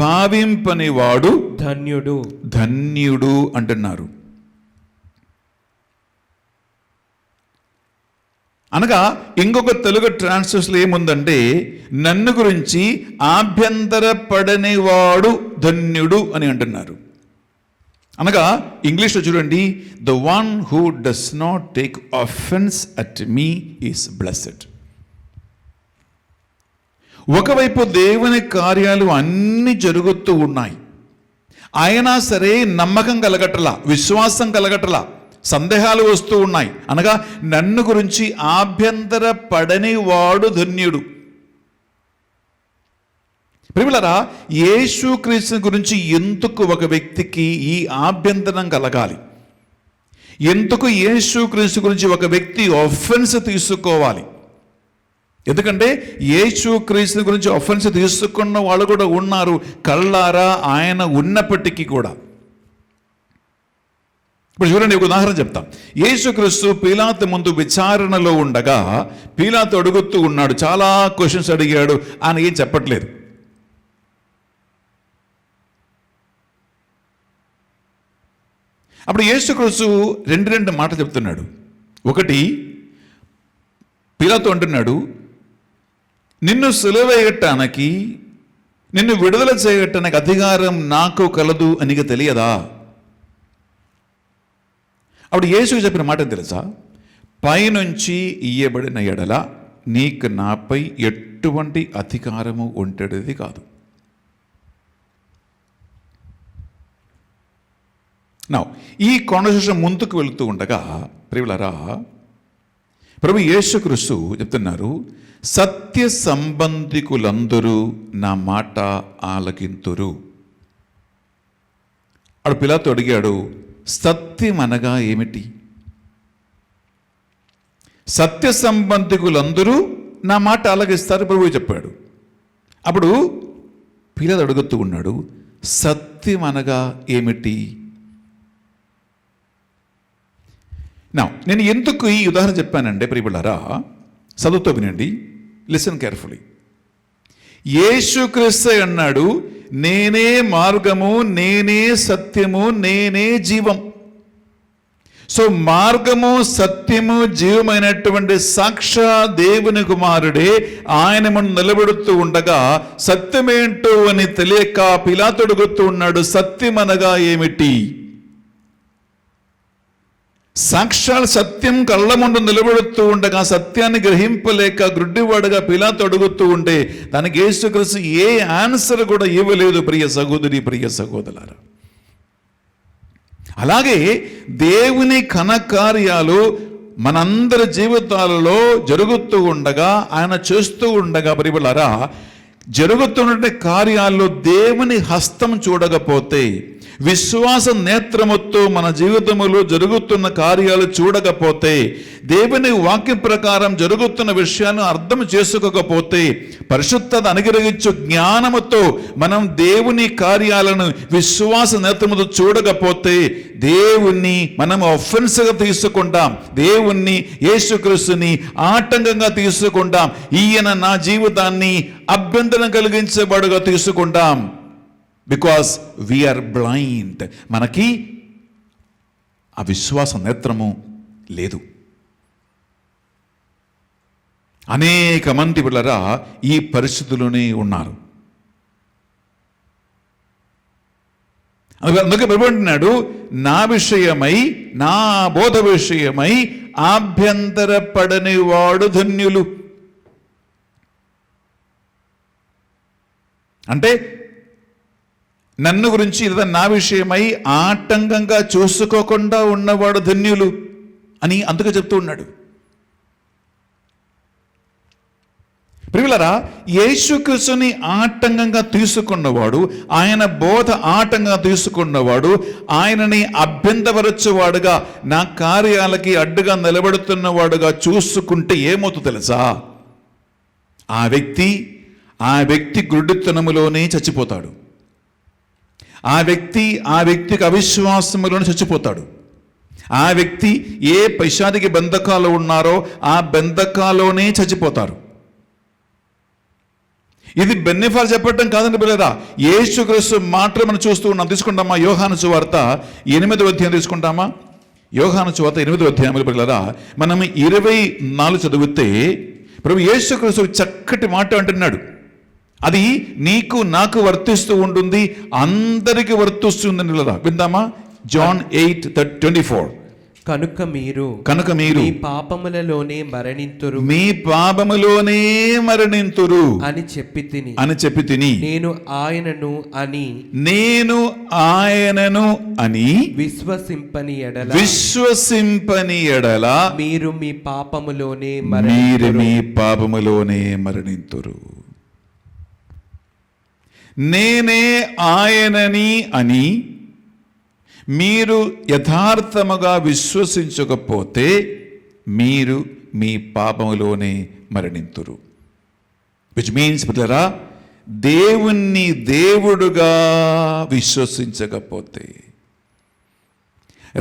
భావింపనివాడు ధన్యుడు ధన్యుడు అంటున్నారు. అనగా ఇంకొక తెలుగు ట్రాన్స్లేషన్లో ఏముందంటే నన్ను గురించి ఆభ్యంతరపడనివాడు ధన్యుడు అని అంటున్నారు. అనగా ఇంగ్లీష్లో చూడండి, the one who does not take offence at me is blessed. ఒకవైపు దేవుని కార్యాలు అన్నీ జరుగుతూ ఉన్నాయి, అయినా సరే నమ్మకం కలగటలా, విశ్వాసం కలగటలా, సందేహాలు వస్తూ ఉన్నాయి. అనగా నన్ను గురించి ఆభ్యంతర పడని వాడు ధన్యుడు. ప్రియులారా, యేసుక్రీస్తు గురించి ఎందుకు ఒక వ్యక్తికి ఈ ఆభ్యంతరం కలగాలి? ఎందుకు యేసుక్రీస్తు గురించి ఒక వ్యక్తి ఆఫెన్స్ తీసుకోవాలి? ఎందుకంటే యేసుక్రీస్తు గురించి ఆఫెన్స్ తీసుకున్న వాళ్ళు కూడా ఉన్నారు, కళ్ళారా ఆయన ఉన్నప్పటికీ కూడా. ఇప్పుడు చూడండి, ఒక ఉదాహరణ చెప్తాం. యేసుక్రీస్తు పీలాతు ముందు విచారణలో ఉండగా పీలాతు అడుగుతూ ఉన్నాడు, చాలా క్వశ్చన్స్ అడిగాడు, ఆయన ఏం చెప్పట్లేదు. అప్పుడు యేసుక్రీస్తు రెండు మాట చెప్తున్నాడు. ఒకటి, పీలాతు అంటున్నాడు, నిన్ను సిలువేయటానికి, నిన్ను విడుదల చేయటానికి అధికారం నాకు కలదు అని నీకు తెలియదా? అప్పుడు యేసు చెప్పిన మాట తెలుసా? పైనుంచి ఇయ్యబడిన ఎడల నీకు నాపై ఎటువంటి అధికారము ఉండేది కాదు. నా ఈ కాన్వర్సేషన్ ముందుకు వెళుతూ ఉండగా ప్రియులారా, ప్రభు యేసుక్రీస్తు చెప్తున్నారు, సత్య సంబంధికులందరూ నా మాట ఆలకింతురు. అడు పిలాతు అడిగాడు, సత్యం అనగా ఏమిటి? సత్య సంబంధికులందరూ నా మాట ఆలకిస్తారు ప్రభువు చెప్పాడు. అప్పుడు పిలాతు అడుగుతూ ఉన్నాడు, సత్యం అనగా ఏమిటి? నేను ఎందుకు ఈ ఉదాహరణ చెప్పానంటే ప్రియబిడ్డారా, చదువుతో వినండి, లిసన్ కేర్ఫుల్లీ. యేసుక్రీస్తు అన్నాడు, నేనే మార్గము, నేనే సత్యము, నేనే జీవం. సో మార్గము, సత్యము, జీవమైనటువంటి సాక్షా దేవుని కుమారుడే ఆయన మనం నిలబెడుతూ ఉండగా సత్యమేంటో అని తెలియక పిలాతు అడుగుతూ ఉన్నాడు, సత్యం అనగా ఏమిటి? సాక్షాత్ సత్యం కళ్ళ ముందు నిలబెడుతూ ఉండగా సత్యాన్ని గ్రహింపలేక గ్రుడ్డివాడుగా పిలాతు అడుగుతూ ఉంటే దానికి యేసుక్రీస్తు ఏ ఆన్సర్ కూడా ఇవ్వలేదు. ప్రియ సహోదరి, ప్రియ సహోదరులారా, అలాగే దేవుని ఘనకార్యాలు మనందరి జీవితాలలో జరుగుతూ ఉండగా, ఆయన చేస్తూ ఉండగా ప్రియులారా, జరుగుతున్న కార్యాల్లో దేవుని హస్తం చూడకపోతే, విశ్వాస నేత్రముతో మన జీవితంలో జరుగుతున్న కార్యాలు చూడకపోతే, దేవుని వాక్యం ప్రకారం జరుగుతున్న విషయాలను అర్థం చేసుకోకపోతే, పరిశుద్ధత అనుగ్రహించు జ్ఞానముతో మనం దేవుని కార్యాలను విశ్వాస నేత్రముతో చూడకపోతే దేవుణ్ణి మనం ఆఫెన్స్గా తీసుకుంటాం, దేవుణ్ణి యేసుక్రీస్తుని ఆటంకంగా తీసుకుంటాం, ఈయన నా జీవితాన్ని అభ్యంతరం కలిగించేవాడుగా తీసుకుంటాం. బికాస్ వీఆర్ బ్లైండ్, మనకి ఆ విశ్వాస నేత్రము లేదు. అనేక మంది పిల్లరా ఈ పరిస్థితుల్లోనే ఉన్నారు. అందుకే ప్రభు అంటున్నాడు, నా విషయమై, నా బోధ విషయమై ఆభ్యంతరపడని వాడు ధన్యులు. అంటే నన్ను గురించి లేదా నా విషయమై ఆటంకంగా చూసుకోకుండా ఉన్నవాడు ధన్యులు అని అందుకు చెప్తూ ఉన్నాడు. ప్రియులారా, యేసుక్రీస్తుని ఆటంకంగా తీసుకున్నవాడు, ఆయన బోధ ఆటంకంగా తీసుకున్నవాడు, ఆయనని అభ్యంతరపరచువాడుగా, నా కార్యాలకి అడ్డుగా నిలబడుతున్నవాడుగా చూసుకుంటే ఏమవుతుందో తెలుసా? ఆ వ్యక్తి గుడ్డితనములోనే చచ్చిపోతాడు. ఆ వ్యక్తికి అవిశ్వాసములోనే చచ్చిపోతాడు. ఆ వ్యక్తి ఏ పైశాచిక బంధకాలు ఉన్నారో ఆ బంధకాల్లోనే చచ్చిపోతారు. ఇది బెన్నెఫార్ చెప్పడం కాదండి పిల్లరా, యేసుక్రీస్తు మాత్రం మనం చూస్తూ ఉన్నాం. తీసుకుంటామా యోహాను సువార్త 8వ అధ్యాయం తీసుకుంటామా? యోహాను సువార్త 8వ అధ్యాయం పిల్లరా, మనం 24 చదివితే ప్రభు యేసుక్రీస్తు చక్కటి మాట అంటున్నాడు. అది నీకు నాకు వర్తిస్తూ ఉంటుంది, అందరికీ వర్తిస్తుంది పిల్లరా. విందామా? John 8:24. కనుక మీరు మీ పాపములలోనే మరణింతురు అని చెప్పి తిని నేను ఆయనను అని విశ్వసింపని ఎడల మీరు మీ పాపములోనే మరణింతురు. నేనే ఆయనని అని మీరు యథార్థముగా విశ్వసించకపోతే మీరు మీ పాపములోనే మరణింతురు. విచ్ మీన్స్ పిల్లరా, దేవుణ్ణి దేవుడుగా విశ్వసించకపోతే,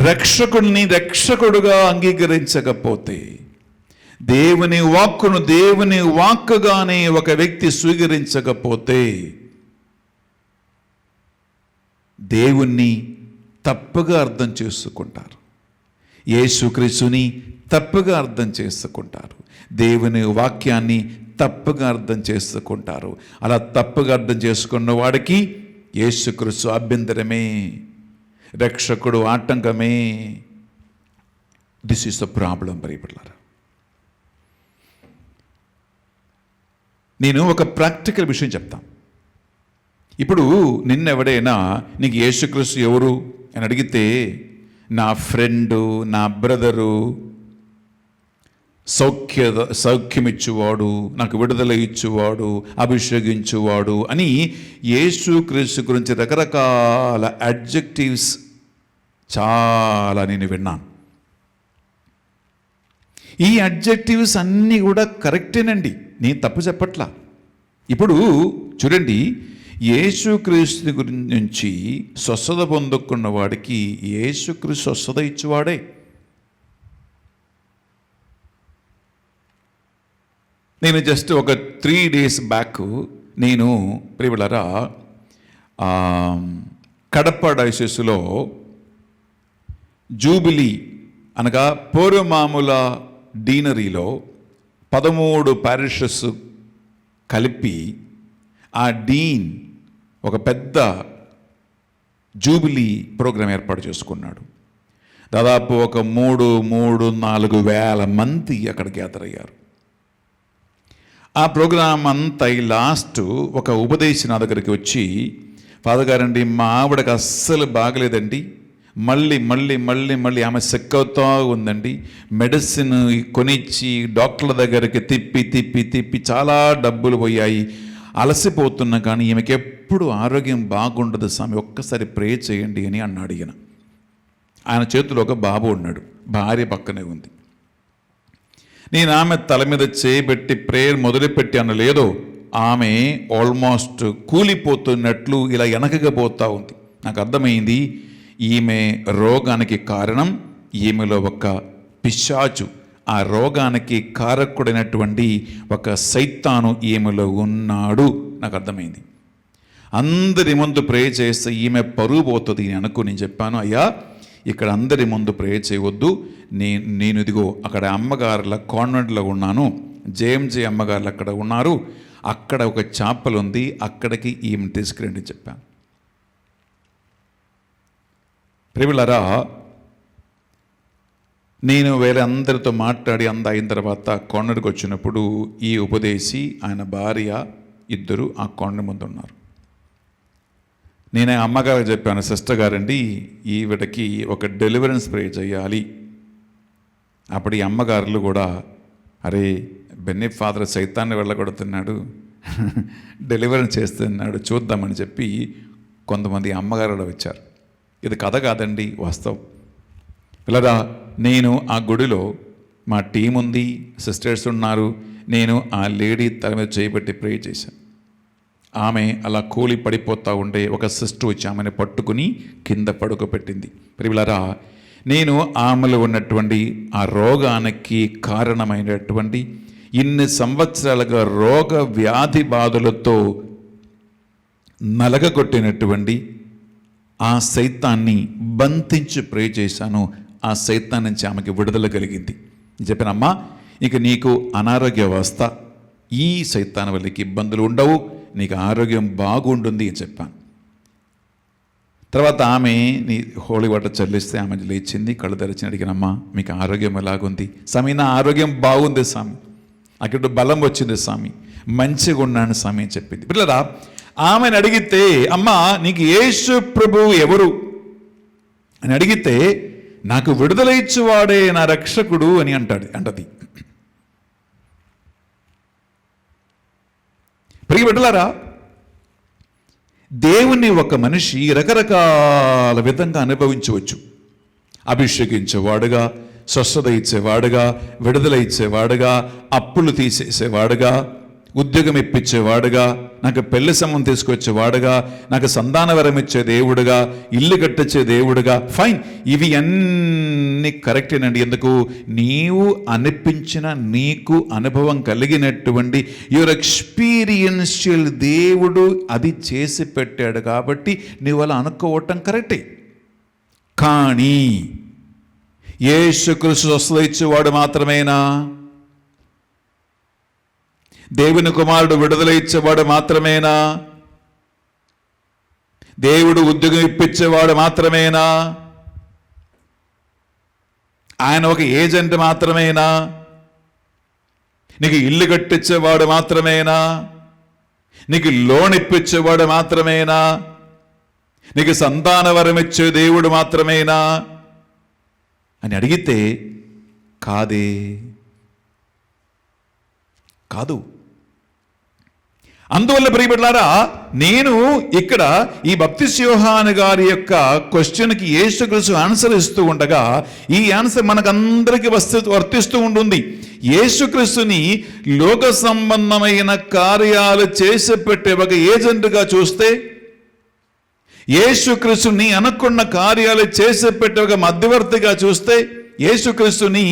రక్షకుడిని రక్షకుడుగా అంగీకరించకపోతే, దేవుని వాక్కును దేవుని వాక్కుగానే ఒక వ్యక్తి స్వీకరించకపోతే దేవుణ్ణి తప్పుగా అర్థం చేసుకుంటారు. యేసుక్రీస్తుని తప్పుగా అర్థం చేసుకుంటారు. దేవుని వాక్యాన్ని తప్పుగా అర్థం చేసుకుంటారు. అలా తప్పుగా అర్థం చేసుకున్న వాడికి యేసుక్రీస్తు అభ్యంతరమే, రక్షకుడు ఆటంకమే. This is the problem. పరిపడారా, నేను ఒక ప్రాక్టికల్ విషయం చెప్తాను. ఇప్పుడు నిన్నెవడైనా నీకు యేసుక్రీస్తు ఎవరు అని అడిగితే, నా ఫ్రెండు, నా బ్రదరు, సౌఖ్యమిచ్చువాడు, నాకు విడుదల ఇచ్చువాడు, అభిషేకించువాడు అని యేసుక్రీస్తు గురించి రకరకాల అడ్జెక్టివ్స్ చాలా నేను విన్నాను. ఈ అడ్జెక్టివ్స్ అన్నీ కూడా కరెక్టేనండి, నేను తప్పు చెప్పట్లా. ఇప్పుడు చూడండి, యేసుక్రీస్తు గురించి స్వస్థత పొందుకున్న వాడికి యేసుక్రీస్తు స్వస్థత ఇచ్చేవాడే. నేను జస్ట్ ఒక 3 days బ్యాక్ నేను ప్రియులారా కడప డయోసిస్లో జూబిలీ అనగా పూర్వమాముల డీనరీలో 13 పారిషెస్ కలిపి ఆ డీన్ ఒక పెద్ద జూబిలీ ప్రోగ్రాం ఏర్పాటు చేసుకున్నాడు. దాదాపు ఒక 3-4 వేల మంది అక్కడ గ్యాదర్ అయ్యారు. ఆ ప్రోగ్రాం అంతా లాస్ట్ ఒక ఉపదేశి నా దగ్గరికి వచ్చి, ఫాదర్ గారండి, మా ఆవిడకి అస్సలు బాగలేదండి, మళ్ళీ ఆమె సెక్ అవుతూ ఉందండి, మెడిసిన్ కొనిచ్చి డాక్టర్ల దగ్గరికి తిప్పి చాలా డబ్బులు పోయాయి, అలసిపోతున్నా కానీ ఈమెకి ఎప్పుడు ఆరోగ్యం బాగుండదు స్వామి, ఒక్కసారి ప్రే చేయండి అని అన్నాడు. ఆయన చేతిలో ఒక బాబు ఉన్నాడు, భార్య పక్కనే ఉంది. నేను ఆమె తల మీద చేయబెట్టి ప్రేయర్ మొదలుపెట్టి అన్న లేదో, ఆమె ఆల్మోస్ట్ కూలిపోతున్నట్లు ఇలా వెనకగా పోతూ ఉంది. నాకు అర్థమైంది, ఈమె రోగానికి కారణం ఈమెలో ఒక పిశాచు, ఆ రోగానికి కారకుడైనటువంటి ఒక సైతాను ఈమెలో ఉన్నాడు. నాకు అర్థమైంది. అందరి ముందు ప్రే చేస్తే ఈమె పరుగు పోతుంది అని అనుకుని నేను చెప్పాను, అయ్యా ఇక్కడ అందరి ముందు ప్రే చేయవద్దు, నేను ఇదిగో అక్కడ అమ్మగారుల కాన్వెంట్లో ఉన్నాను, జేఎంజే అమ్మగారులు అక్కడ ఉన్నారు, అక్కడ ఒక చాపల్ ఉంది, అక్కడికి ఈమె తీసుకురండి చెప్పాను. ప్రియులారా, నేను వేరే అందరితో మాట్లాడి అయిన తర్వాత కొండకు వచ్చినప్పుడు ఈ ఉపదేశి ఆయన భార్య ఇద్దరు ఆ కొండ ముందు ఉన్నారు. నేను అమ్మగారు చెప్పాను, సిస్టర్ గారండి ఈవిడకి ఒక డెలివరెన్స్ ప్రే చేయాలి. అప్పుడు ఈ అమ్మగారులు కూడా, అరే బెన్నీ ఫాదర్ సైతాన్ని వెళ్ళగొడుతున్నాడు, డెలివరెన్స్ చేస్తున్నాడు, చూద్దామని చెప్పి కొంతమంది అమ్మగారులు వచ్చారు. ఇది కథ కాదండి, వాస్తవం. పిల్లరా, నేను ఆ గుడిలో మా టీం ఉంది, సిస్టర్స్ ఉన్నారు. నేను ఆ లేడీ తల మీద చేయబెట్టి ప్రే చేశాను. ఆమె అలా కూలి పడిపోతూ ఉండే ఒక సిస్టర్ వచ్చి ఆమెను పట్టుకుని కింద పడుకోబెట్టింది. పిల్లరా, నేను ఆమెలో ఉన్నటువంటి ఆ రోగానికి కారణమైనటువంటి ఇన్ని సంవత్సరాలుగా రోగ వ్యాధి బాధలతో నలగగొట్టినటువంటి ఆ సైతాన్ని బంధించి ప్రే చేశాను. ఆ సైతాన్ నుంచి ఆమెకి విడుదల కలిగింది. చెప్పానమ్మా, ఇక నీకు అనారోగ్య వ్యవస్థ, ఈ సైతాన్ వల్లకి ఇబ్బందులు ఉండవు, నీకు ఆరోగ్యం బాగుంటుంది అని చెప్పాను. తర్వాత ఆమె నీ హోలీ వాటర్ చల్లిస్తే ఆమె లేచింది, కళ్ళు తెరిచి అడిగినమ్మా మీకు ఆరోగ్యం ఎలాగుంది? స్వామి నా ఆరోగ్యం బాగుంది స్వామి, అక్కడ బలం వచ్చింది స్వామి, మంచిగా ఉన్నాను స్వామి అని చెప్పింది. పిల్లరా, ఆమెను అడిగితే అమ్మా నీకు యేసు ప్రభువు ఎవరు అని అడిగితే నాకు విడుదల ఇచ్చేవాడే నా రక్షకుడు అని అంటది. ప్రియ బిడ్డలారా, దేవుణ్ణి ఒక మనిషి రకరకాల విధంగా అనుభవించవచ్చు. అభిషేకించేవాడుగా, స్వస్థత ఇచ్చేవాడుగా, విడుదల ఇచ్చేవాడుగా, అప్పులు తీసేసేవాడుగా, ఉద్యోగం ఇప్పించేవాడుగా, నాకు పెళ్లి సంబంధం తీసుకొచ్చేవాడుగా, నాకు సంతాన వరం ఇచ్చే దేవుడుగా, ఇల్లు కట్టించే దేవుడుగా. ఫైన్, ఇవి అన్నీ కరెక్టేనండి. ఎందుకు? నీవు అనిపించిన, నీకు అనుభవం కలిగినటువంటి యువర్ ఎక్స్పీరియన్షియల్ దేవుడు అది చేసి పెట్టాడు కాబట్టి నీవు అలా అనుకోవటం కరెక్టే. కానీ యేసుక్రీస్తు స్వస్థత ఇచ్చేవాడు మాత్రమేనా? దేవుని కుమారుడు విడుదల ఇచ్చేవాడు మాత్రమేనా? దేవుడు ఉద్యోగం ఇప్పించేవాడు మాత్రమేనా? ఆయన ఒక ఏజెంట్ మాత్రమేనా? నీకు ఇల్లు కట్టించేవాడు మాత్రమేనా? నీకు లోన్ ఇప్పించేవాడు మాత్రమేనా? నీకు సంతాన వరం ఇచ్చే దేవుడు మాత్రమేనా అని అడిగితే కాదే, కాదు. అందువల్ల ప్రియబిడ్డలారా, నేను ఇక్కడ ఈ బప్తిస్మ యోహాను గారి యొక్క క్వశ్చన్కి యేసుక్రీస్తు ఆన్సర్ ఇస్తూ ఉండగా ఈ ఆన్సర్ మనకందరికీ వర్తిస్తూ ఉంటుంది. యేసుక్రీస్తుని లోక సంబంధమైన కార్యాలు చేసి పెట్టే ఒక ఏజెంట్గా చూస్తే, యేసుక్రీస్తుని అనుకున్న కార్యాలు చేసి పెట్టే ఒక మధ్యవర్తిగా చూస్తే, యేసుక్రీస్తుని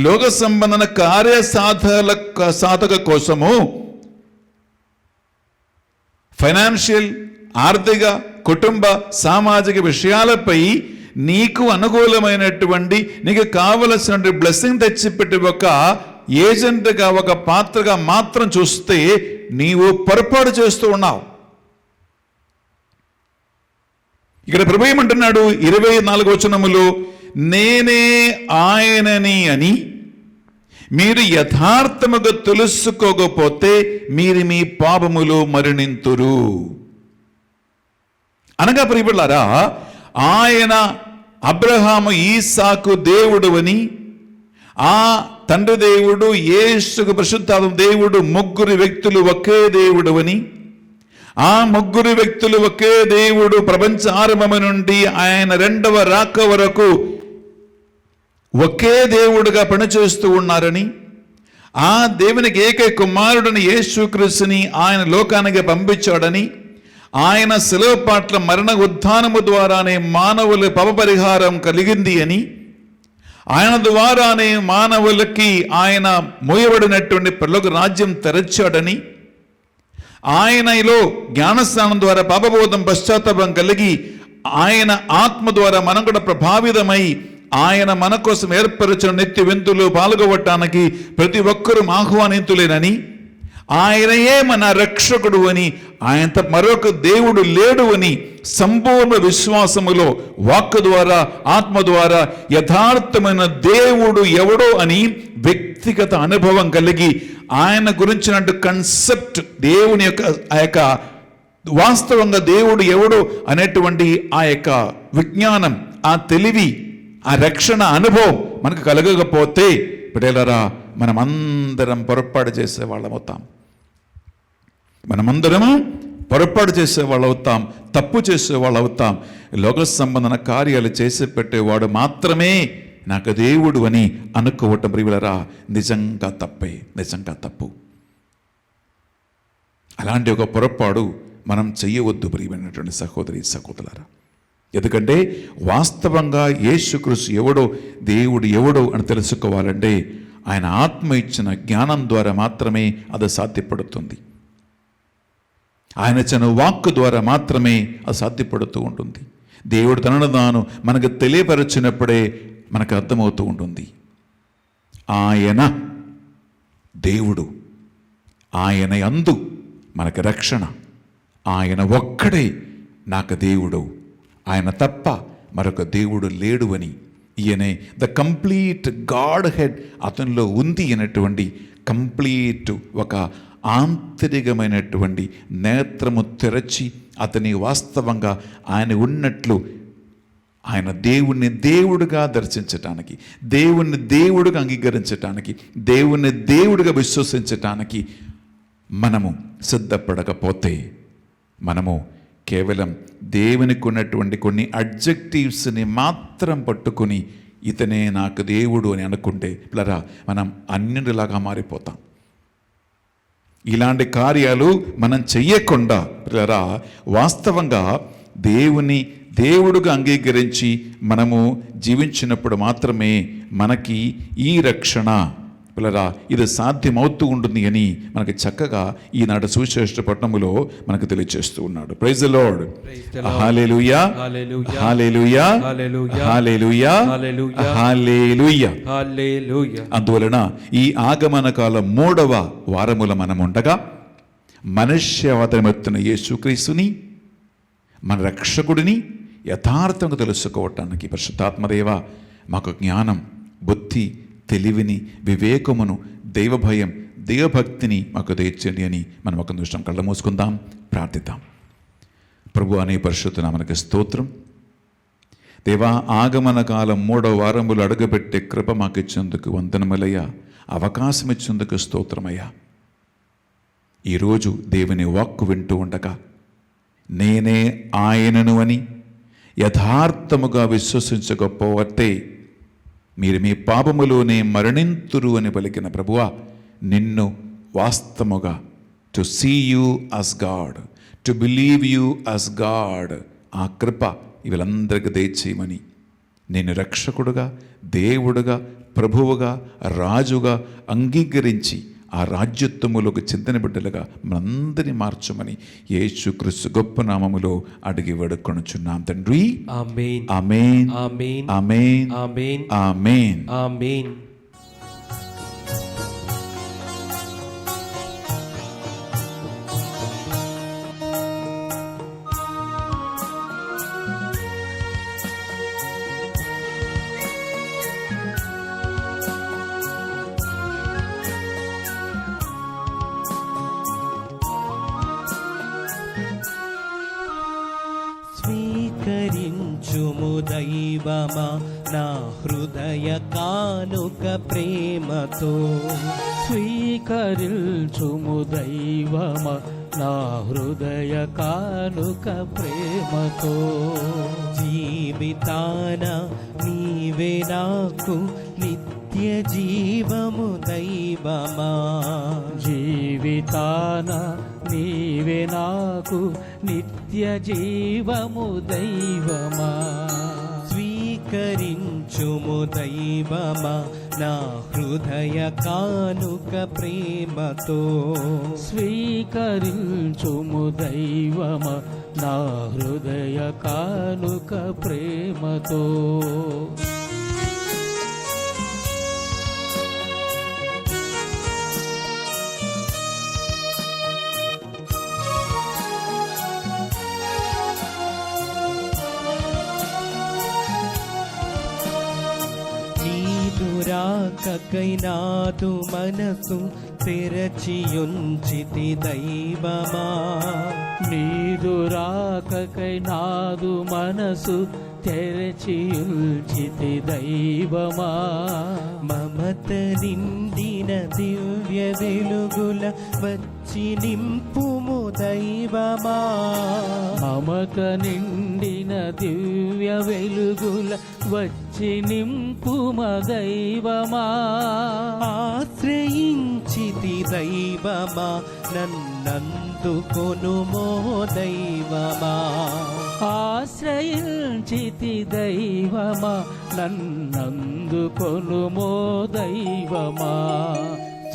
లోక సంబంధన సాధక కోసము ఫైనాన్షియల్, ఆర్థిక, కుటుంబ, సామాజిక విషయాలపై నీకు అనుకూలమైనటువంటి, నీకు కావలసిన బ్లెస్సింగ్ తెచ్చిపెట్టి ఒక ఏజెంట్గా, ఒక పాత్రగా మాత్రం చూస్తే నీవు పొరపాటు చేస్తూ ఉన్నావు. ఇక్కడ ప్రభువు ఏమంటున్నాడు 24వ వచనములో, నేనే ఆయనని అని మీరు యథార్థముగా తెలుసుకోకపోతే మీరు మీ పాపములో మరణింతురు. అనగా ప్రియబిడ్డలారా, ఆయన అబ్రహాము, ఈసాకు దేవుడు అని, ఆ తండ్రి దేవుడు, యేసుకు పరిశుద్ధాత్మ దేవుడు, ముగ్గురు వ్యక్తులు ఒకే దేవుడు అని, ఆ ముగ్గురు వ్యక్తులు ఒకే దేవుడు ప్రపంచ ఆరంభము నుండి ఆయన రెండవ రాక వరకు ఒకే దేవుడుగా పనిచేస్తూ ఉన్నారని, ఆ దేవునికి ఏకైక కుమారుడిని యేసుక్రీస్తుని ఆయన లోకానికి పంపించాడని, ఆయన శిలువ పట్ల మరణ ఉత్థానము ద్వారానే మానవుల పాప పరిహారం కలిగింది అని, ఆయన ద్వారానే మానవులకి ఆయన మూయబడినటువంటి పరలోక రాజ్యం తెరచాడని, ఆయనలో జ్ఞానస్నానం ద్వారా పాపబోధం పశ్చాత్తాపం కలిగి ఆయన ఆత్మ ద్వారా మనం కూడా ప్రభావితమై ఆయన మన కోసం ఏర్పరిచిన నిత్య విందులు పాల్గొవటానికి ప్రతి ఒక్కరూ ఆహ్వానితులేనని, ఆయనయే మన రక్షకుడు అని, ఆయన మరొక దేవుడు లేడు అని సంపూర్ణ విశ్వాసములో వాక్కు ద్వారా ఆత్మ ద్వారా యథార్థమైన దేవుడు ఎవడో అని వ్యక్తిగత అనుభవం కలిగి ఆయన గురించినట్టు కన్సెప్ట్, దేవుని యొక్క వాస్తవంగా దేవుడు ఎవడు అనేటువంటి ఆ యొక్క విజ్ఞానం, ఆ తెలివి, ఆ రక్షణ అనుభవం మనకు కలగకపోతే బిడ్డలారా మనమందరం పొరపాటు చేసే వాళ్ళమవుతాం. మనమందరము పొరపాటు చేసేవాళ్ళు అవుతాం, తప్పు చేసేవాళ్ళు అవుతాం. లోక సంబంధన కార్యాలు చేసి పెట్టేవాడు మాత్రమే నాకు దేవుడు అని అనుకోవటం ప్రియులరా నిజంగా తప్పే, నిజంగా తప్పు. అలాంటి ఒక పొరపాటు మనం చెయ్యవద్దు ప్రియమైనటువంటి సహోదరి సహోదరులారా. ఎందుకంటే వాస్తవంగా యేసుక్రీస్తు ఎవడో దేవుడు ఎవడో అని తెలుసుకోవాలంటే ఆయన ఆత్మ ఇచ్చిన జ్ఞానం ద్వారా మాత్రమే అది సాధ్యపడుతుంది. ఆయన ఇచ్చిన వాక్కు ద్వారా మాత్రమే అది సాధ్యపడుతూ ఉంటుంది. దేవుడు తనను తాను మనకు తెలియపరచినప్పుడే మనకు అర్థమవుతూ ఉంటుంది. ఆయన దేవుడు, ఆయన యందు మనకు రక్షణ, ఆయన ఒక్కడే నాకు దేవుడు, ఆయన తప్ప మరొక దేవుడు లేడు అని, ఈయనే ద కంప్లీట్ గాడ్ హెడ్ అతనిలో ఉంది అనేటువంటి కంప్లీట్ ఒక ఆంతరికమైనటువంటి నేత్రము తెరచి అతని వాస్తవంగా ఆయన ఉన్నట్లు ఆయన దేవుణ్ణి దేవుడుగా దర్శించటానికి, దేవుణ్ణి దేవుడుగా అంగీకరించటానికి, దేవుణ్ణి దేవుడుగా విశ్వసించటానికి మనము సిద్ధపడకపోతే మనము కేవలం దేవునికి ఉన్నటువంటి కొన్ని అడ్జెక్టివ్స్ని మాత్రం పట్టుకుని ఇతనే నాకు దేవుడు అని అనుకుంటే పిల్లరా మనం అన్నిటిలాగా మారిపోతాం. ఇలాంటి కార్యాలు మనం చెయ్యకుండా పిల్లరా వాస్తవంగా దేవుని దేవుడుగా అంగీకరించి మనము జీవించినప్పుడు మాత్రమే మనకి ఈ రక్షణ పిల్లరా ఇది సాధ్యమవుతూ ఉంటుంది అని మనకి చక్కగా ఈనాడు సువిశేష పట్టణములో మనకు తెలియజేస్తూ ఉన్నాడు. Praise the Lord. Hallelujah, hallelujah, hallelujah, hallelujah. అందువలన ఈ ఆగమన కాలం 3వ వారముల మనం ఉండగా మనుష్యావతారమెత్తిన యేసుక్రీస్తుని మన రక్షకుడిని యథార్థంగా తెలుసుకోవటానికి పరిశుద్ధాత్మదేవ మాకు జ్ఞానం, బుద్ధి, తెలివిని, వివేకమును, దైవభయం, దైవభక్తిని మాకు దయచేయండి అని మనం ఒక నిమిషం కళ్ళ మూసుకుందాం, ప్రార్థిద్దాం. ప్రభు అనే పరిశుద్ధ నామమునకు స్తోత్రం. దేవా ఆగమన కాలం 3వ వారములు అడుగుపెట్టే కృప మాకు ఇచ్చేందుకు వందనములయ్యా, అవకాశం ఇచ్చేందుకు స్తోత్రమయ్యా. ఈరోజు దేవుని వాక్కు వింటూ ఉండగా నేనే ఆయనను అని యథార్థముగా విశ్వసించకపోతే మీరు మీ పాపములోనే మరణింతురు అని పలికిన ప్రభువా, నిన్ను వాస్తవముగా to see you as God, to believe you as God, ఆ కృప వీళ్ళందరికీ దయచేయమని నేను రక్షకుడుగా, దేవుడుగా, ప్రభువుగా, రాజుగా అంగీకరించి ఆ రాజ్యత్వములోకి చెందిన బిడ్డలుగా మనందరినీ మార్చమని యేసుక్రీస్తు గొప్ప నామములో అడిగి వేడుకొనుచున్నాం తండ్రి. ఆమేన్, ఆమేన్, ఆమేన్, ఆమేన్, ఆమేన్, ఆమేన్, ఆమేన్. స్వీకరించుము దైవమా నా హృదయ కానుక ప్రేమతో, స్వీకరించుము దైవమ నా హృదయ కానుక ప్రేమతో. జీవితాన నీవే నాకు నిత్య జీవము దైవమా, జీవితాన నీవే నాకు నిత్య జీవము దైవమా. స్వీకరించుము దైవమా నా హృదయ కానుక ప్రేమతో, స్వీకరించుము దైవమ నా హృదయ కానుక ప్రేమతో. రాకకై నాదు మనసు తెరచియుంచితి దైవమా. నీదు రాకకై నాదు మనసు తెరచియుల్చితి దైవమా. మమత నిండిన దివ్య వెలుగుల వచ్చి నింపుము దైవమా. మమత నిండిన దివ్య వెలుగుల వచ్చి నింపుమ దైవమా. ఆశ్రయించితి దైవమా నన్నందుకొనుమో దైవమా. ఆశ్రయించితి దైవమా నన్నందుకొనుమో దైవమా.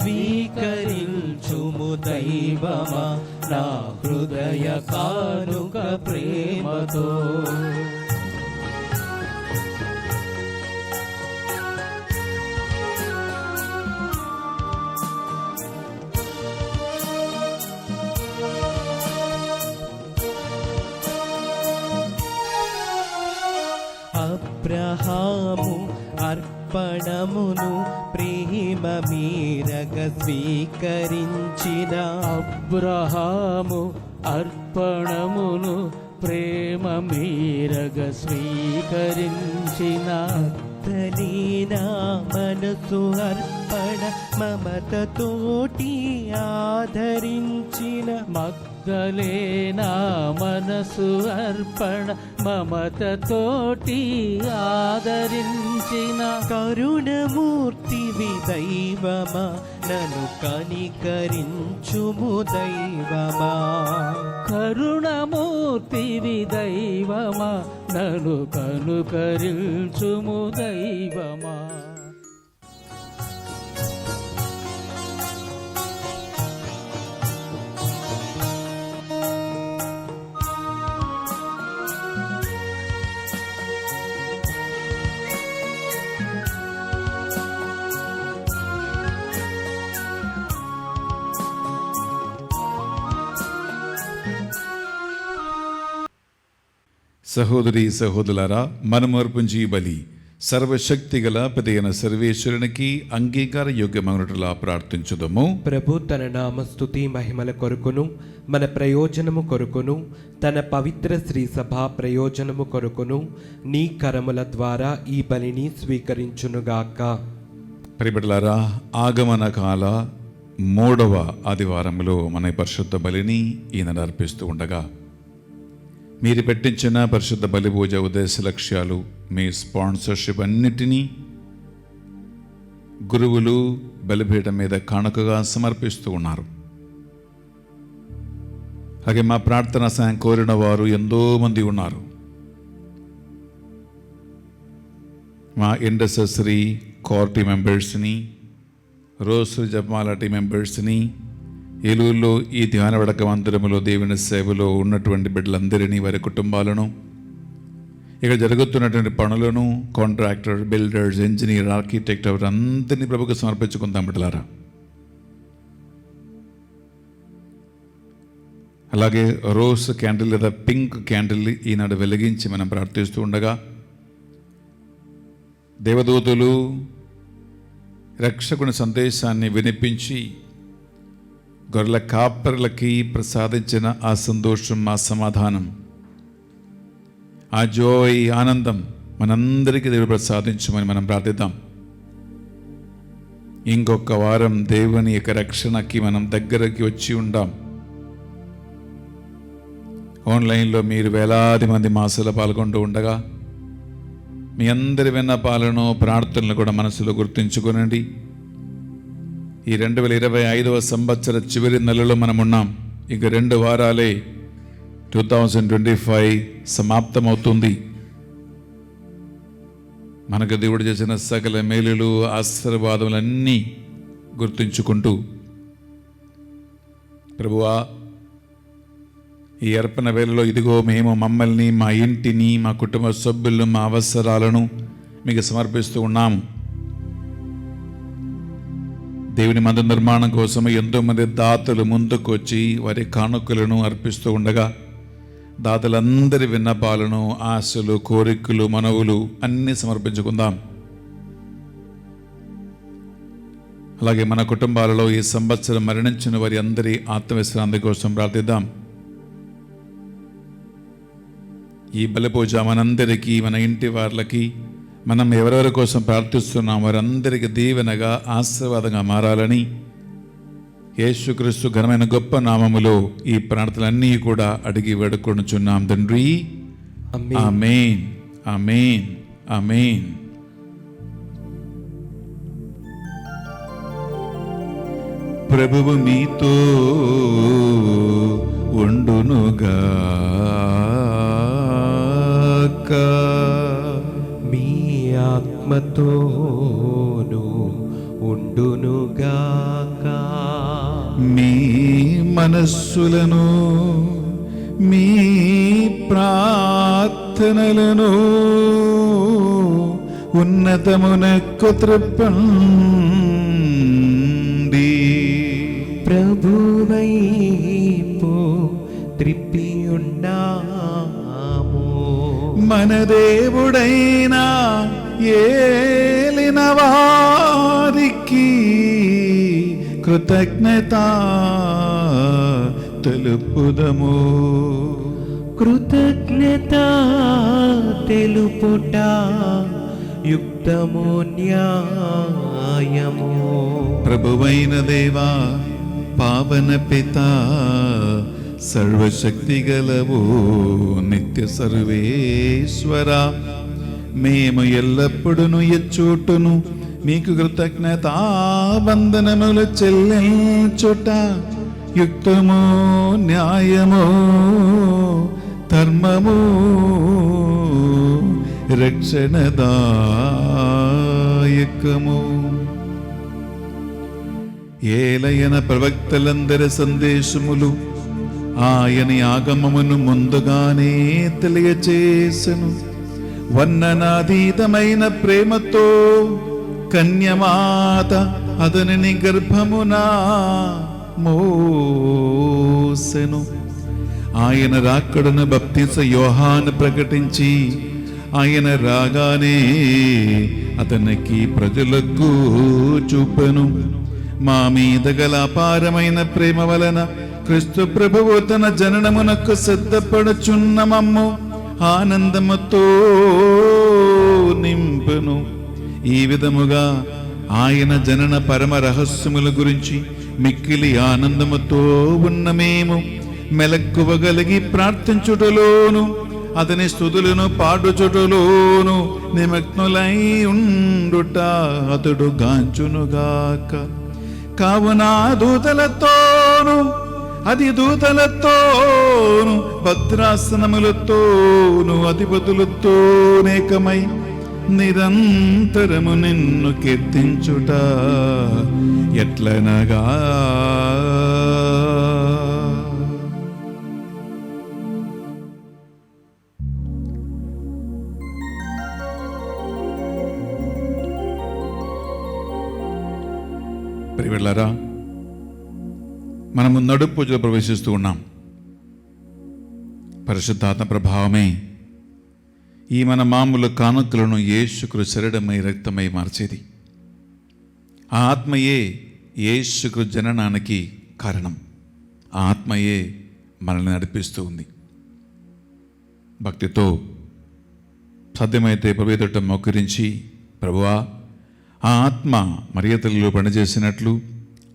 స్వీకరించుము దైవమా నా హృదయ కానుక ప్రేమతో. అబ్రహాము అర్పణమును ప్రేమ మీరగ స్వీకరించిన. అబ్రహాము అర్పణమును ప్రేమ మీరగ స్వీకరించిన. తలీనా మనసు అర్పణ మమతతోటి ఆదరించిన. మగ్దలేనా మనసు అర్పణ మమతతోటి ఆదరించిన. కరుణమూర్తివి దైవమా నన్ను కనికరించుము దైవమా. కరుణమూర్తివి దైవమా నన్ను కనుకరించుము దైవమా. సహోదరి సహోదరులారా, మనము అర్పించి ఈ బలి సర్వశక్తి గల పెదైన సర్వేశ్వరునికి అంగీకార యోగ్యమగునట్లుగా ప్రార్థించుదము. ప్రభు తన నామస్తుతి మహిమల కొరకును మన ప్రయోజనము కొరకును తన పవిత్ర శ్రీ సభ ప్రయోజనము కొరకును నీ కరముల ద్వారా ఈ బలిని స్వీకరించునుగాక. ప్రియబిడ్డలారా, ఆగమన కాల 3వ ఆదివారంలో మన పరిశుద్ధ బలిని ఈయన అర్పిస్తూ ఉండగా మీరు పెట్టించిన పరిశుద్ధ బలి పూజ ఉద్దేశ లక్ష్యాలు, మీ స్పాన్సర్షిప్ అన్నిటినీ గురువులు బలిపీఠం మీద కానుకగా సమర్పిస్తూ ఉన్నారు. అలాగే మా ప్రార్థన సాయం కోరిన వారు ఎంతోమంది ఉన్నారు. మా ఇండస్ట్రీ కోర్ టీం మెంబర్స్ని, రోజు జపమాల టీం మెంబర్స్ని, ఏలూరులో ఈ ధ్యాన వడక మందిరములో దేవుని సేవలో ఉన్నటువంటి బిడ్డలందరినీ, వారి కుటుంబాలను, ఇక్కడ జరుగుతున్నటువంటి పనులను, కాంట్రాక్టర్, బిల్డర్స్, ఇంజనీర్, ఆర్కిటెక్ట్ అందరినీ ప్రభుకు సమర్పించుకుందాం బిడ్డలారా. అలాగే రోజ్ క్యాండిల్ లేదా పింక్ క్యాండిల్ ఈనాడు వెలిగించి మనం ప్రార్థిస్తూ ఉండగా దేవదూతలు రక్షకుని సందేశాన్ని వినిపించి గొర్రెల కాపరులకి ప్రసాదించిన ఆ సంతోషం, ఆ సమాధానం, ఆ జోయ్, ఆనందం మనందరికీ దేవుడు ప్రసాదించమని మనం ప్రార్థిద్దాం. ఇంకొక వారం దేవుని యొక్క రక్షణకి మనం దగ్గరకి వచ్చి ఉండాం. ఆన్లైన్లో మీరు వేలాది మంది మాసాలు పాల్గొంటూ ఉండగా మీ అందరి విన్నపాలను, ప్రార్థనలు కూడా మనసులో గుర్తుంచుకోనండి. ఈ 2025వ సంవత్సర చివరి నెలలో మనం ఉన్నాం. ఇక 2 వారాలే 2025 సమాప్తమవుతుంది. మనకు దేవుడు చేసిన సకల మేలులు, ఆశీర్వాదములన్నీ గుర్తుంచుకుంటూ, ప్రభువా ఈ అర్పణ వేళలో ఇదిగో మేము మమ్మల్ని, మా ఇంటిని, మా కుటుంబ సభ్యులను, మా అవసరాలను మీకు సమర్పిస్తూ ఉన్నాము. దేవుని మందిర నిర్మాణం కోసం ఎంతోమంది దాతలు ముందుకు వచ్చి వారి కానుకలను అర్పిస్తూ ఉండగా దాతలందరి విన్నపాలను, ఆశలు, కోరికలు, మనవులు అన్నీ సమర్పించుకుందాం. అలాగే మన కుటుంబాలలో ఈ సంవత్సరం మరణించిన వారి అందరి ఆత్మవిశ్రాంతి కోసం ప్రార్థిద్దాం. ఈ బలిపూజ మనందరికీ, మన ఇంటి వాళ్ళకి, మనం ఎవరెవరి కోసం ప్రార్థిస్తున్నాం వారందరికీ దీవెనగా, ఆశీర్వాదంగా మారాలని యేసుక్రీస్తు ఘనమైన గొప్ప నామములో ఈ ప్రార్థనలన్నీ కూడా అడిగి వేడుకొనుచున్నాం తండ్రి. ఆమేన్, ఆమేన్, ఆమేన్. ప్రభువు మీతో ఉండునుగాక, మీ ఆత్మతోను ఉండునుగాక. మీ మనస్సులను, మీ ప్రార్థనలను ఉన్నతమునకు త్రిప్పండి. ప్రభువైపు త్రిప్పి ఉన్నాము. మన దేవుడైన ఏలిన వారికి కృతజ్ఞత తెలుపుదము. కృతజ్ఞత తెలుపుట యుక్తము, న్యాయము. ప్రభువైన దేవా, పావన పిత, సర్వశక్తి గలవు నిత్య సర్వేశ్వర, మేము ఎల్లప్పుడూ ఎచ్చోటును మీకు కృతజ్ఞతా వందనములు చెల్లించుట యుక్తము, న్యాయము, ధర్మము, రక్షణదాయకము. ఏలయన ప్రవక్తలందరి సందేశములు ఆయని ఆగమమును ముందుగానే తెలియచేసెను. వర్ణనాతీతమైన ప్రేమతో కన్యమాత అతనిని గర్భమున మోసెను. ఆయన రాకడను బప్తిస యోహాను ప్రకటించి, ఆయన రాగానే అతనికి ప్రజలకు చూపెను. మా మీద గల అపారమైన ప్రేమ వలన క్రీస్తు ప్రభువు తన జననమునకు సిద్ధపడుచున్న మమ్ము ఆనందముతో నింపును. ఈ విధముగా ఆయన జనన పరమ రహస్యముల గురించి మిక్కిలి ఆనందముతో ఉన్న మేము మెలక్కువగలిగి ప్రార్థించుటలోను అతని స్తుతులను పాడుచుటలోను నిమగ్నులై ఉండుట అతడు గాంచునుగాక. కావున దూతలతోను అధిదూతలతోను భద్రాసనములతోను అధిపతులతోనేకమై నిరంతరము నిన్ను కీర్తించుట ఎట్లనగా, ప్రియలారా, మనము నడుపు పూజలో ప్రవేశిస్తూ ఉన్నాం. పరిశుద్ధాత్మ ప్రభావమే ఈ మన మామూలు కానుకలను యేసుక్రీస్తు శరీరమై రక్తమై మార్చేది. ఆ ఆత్మయే యేసుక్రీస్తు జననానికి కారణం. ఆ ఆత్మయే మనల్ని నడిపిస్తూ ఉంది. భక్తితో సాధ్యమైతే ప్రభు ఎదుట మోకరించి, ప్రభువా, ఆ ఆత్మ మరియతల్లో పనిచేసినట్లు,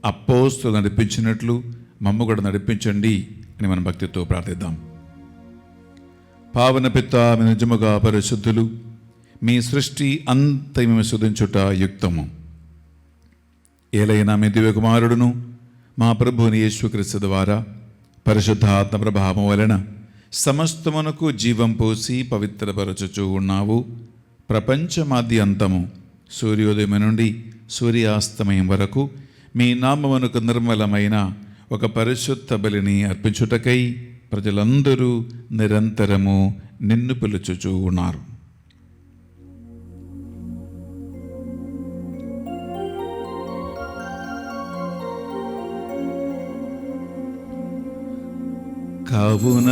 అపోస్తులు నడిపించినట్లు మమ్ము కూడా నడిపించండి అని మనం భక్తితో ప్రార్థిద్దాం. పావన పిత, మీ నిజముగా పరిశుద్ధులు, మీ సృష్టి అంత మేము శోధించుట యుక్తము. ఏలైనా మీ దివ్య కుమారుడును మా ప్రభువుని యేసుక్రీస్తు ద్వారా పరిశుద్ధాత్మ ప్రభావం వలన సమస్తమునకు జీవం పోసి పవిత్రపరచుచూ ఉన్నావు. ప్రపంచమాద్య అంతము సూర్యోదయం నుండి సూర్యాస్తమయం వరకు మీ నామమునకు నిర్మలమైన ఒక పరిశుద్ధ బలిని అర్పించుటకై ప్రజలందరూ నిరంతరము నిన్ను పిలుచుచూ ఉన్నారు. కావున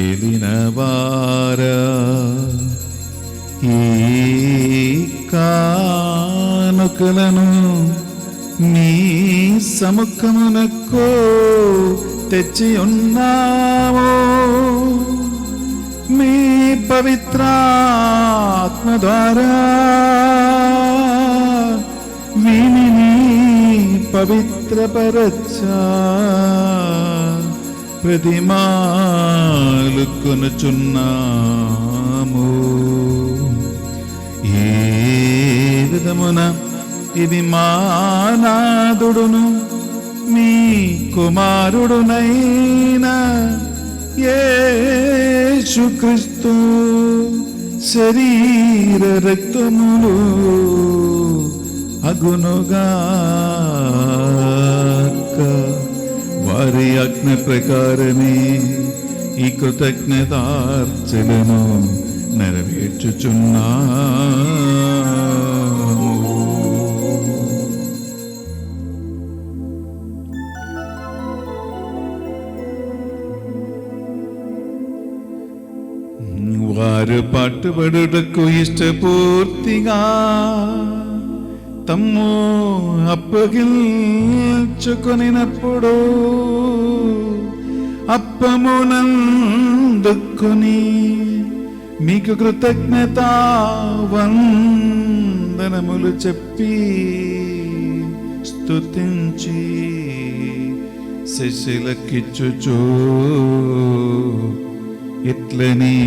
ఏలినవారా, ఈ కానుక కానుకలను మీ సముఖమునకు తెచ్చి ఉన్నాము. మీ పవిత్రాత్మ ద్వారా వీనిని పవిత్రపరచా ప్రతిమాలు కొనుచున్నాము. ఏ విధమున ఇది మా నాదుడును మీ కుమారుడునైనా యేసుక్రీస్తు శరీర రక్తములు అగునుగాక. వారి ఆజ్ఞ ప్రకారమే ఈ కృతజ్ఞతార్చనను నెరవేర్చుచున్నాము. వారు పట్టుబడుటకు ఇష్టపూర్తిగా తమ్ము అప్పగించుకొనినప్పుడు అప్పమునందుకొని మీకు కృతజ్ఞత వందనములు చెప్పి స్తుతించి శిష్యులకిచ్చుచు ఇట్లని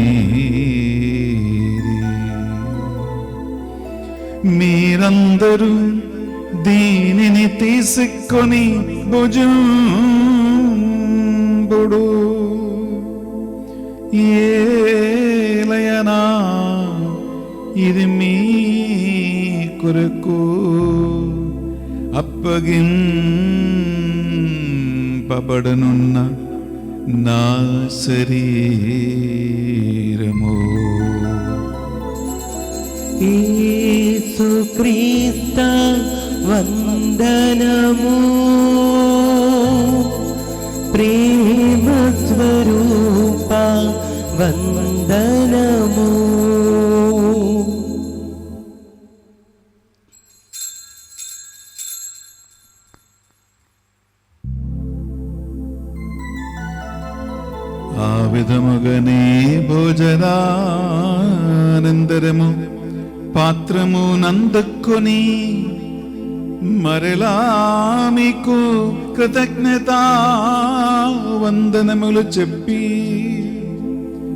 మీరందరూ దీనిని తీసుకొని భుజింపుడు. ఏలయనా ఇది మీ కొరకు అప్పగింపబడనున్న నా శరీరము. యేసుక్రీస్త వందనము. ప్రేమ స్వరూప వందనము. ఆ విధముగానే భోజనానంతరము పాత్రము నందుకొని మరలా మీకు కృతజ్ఞత వందనములు చెప్పి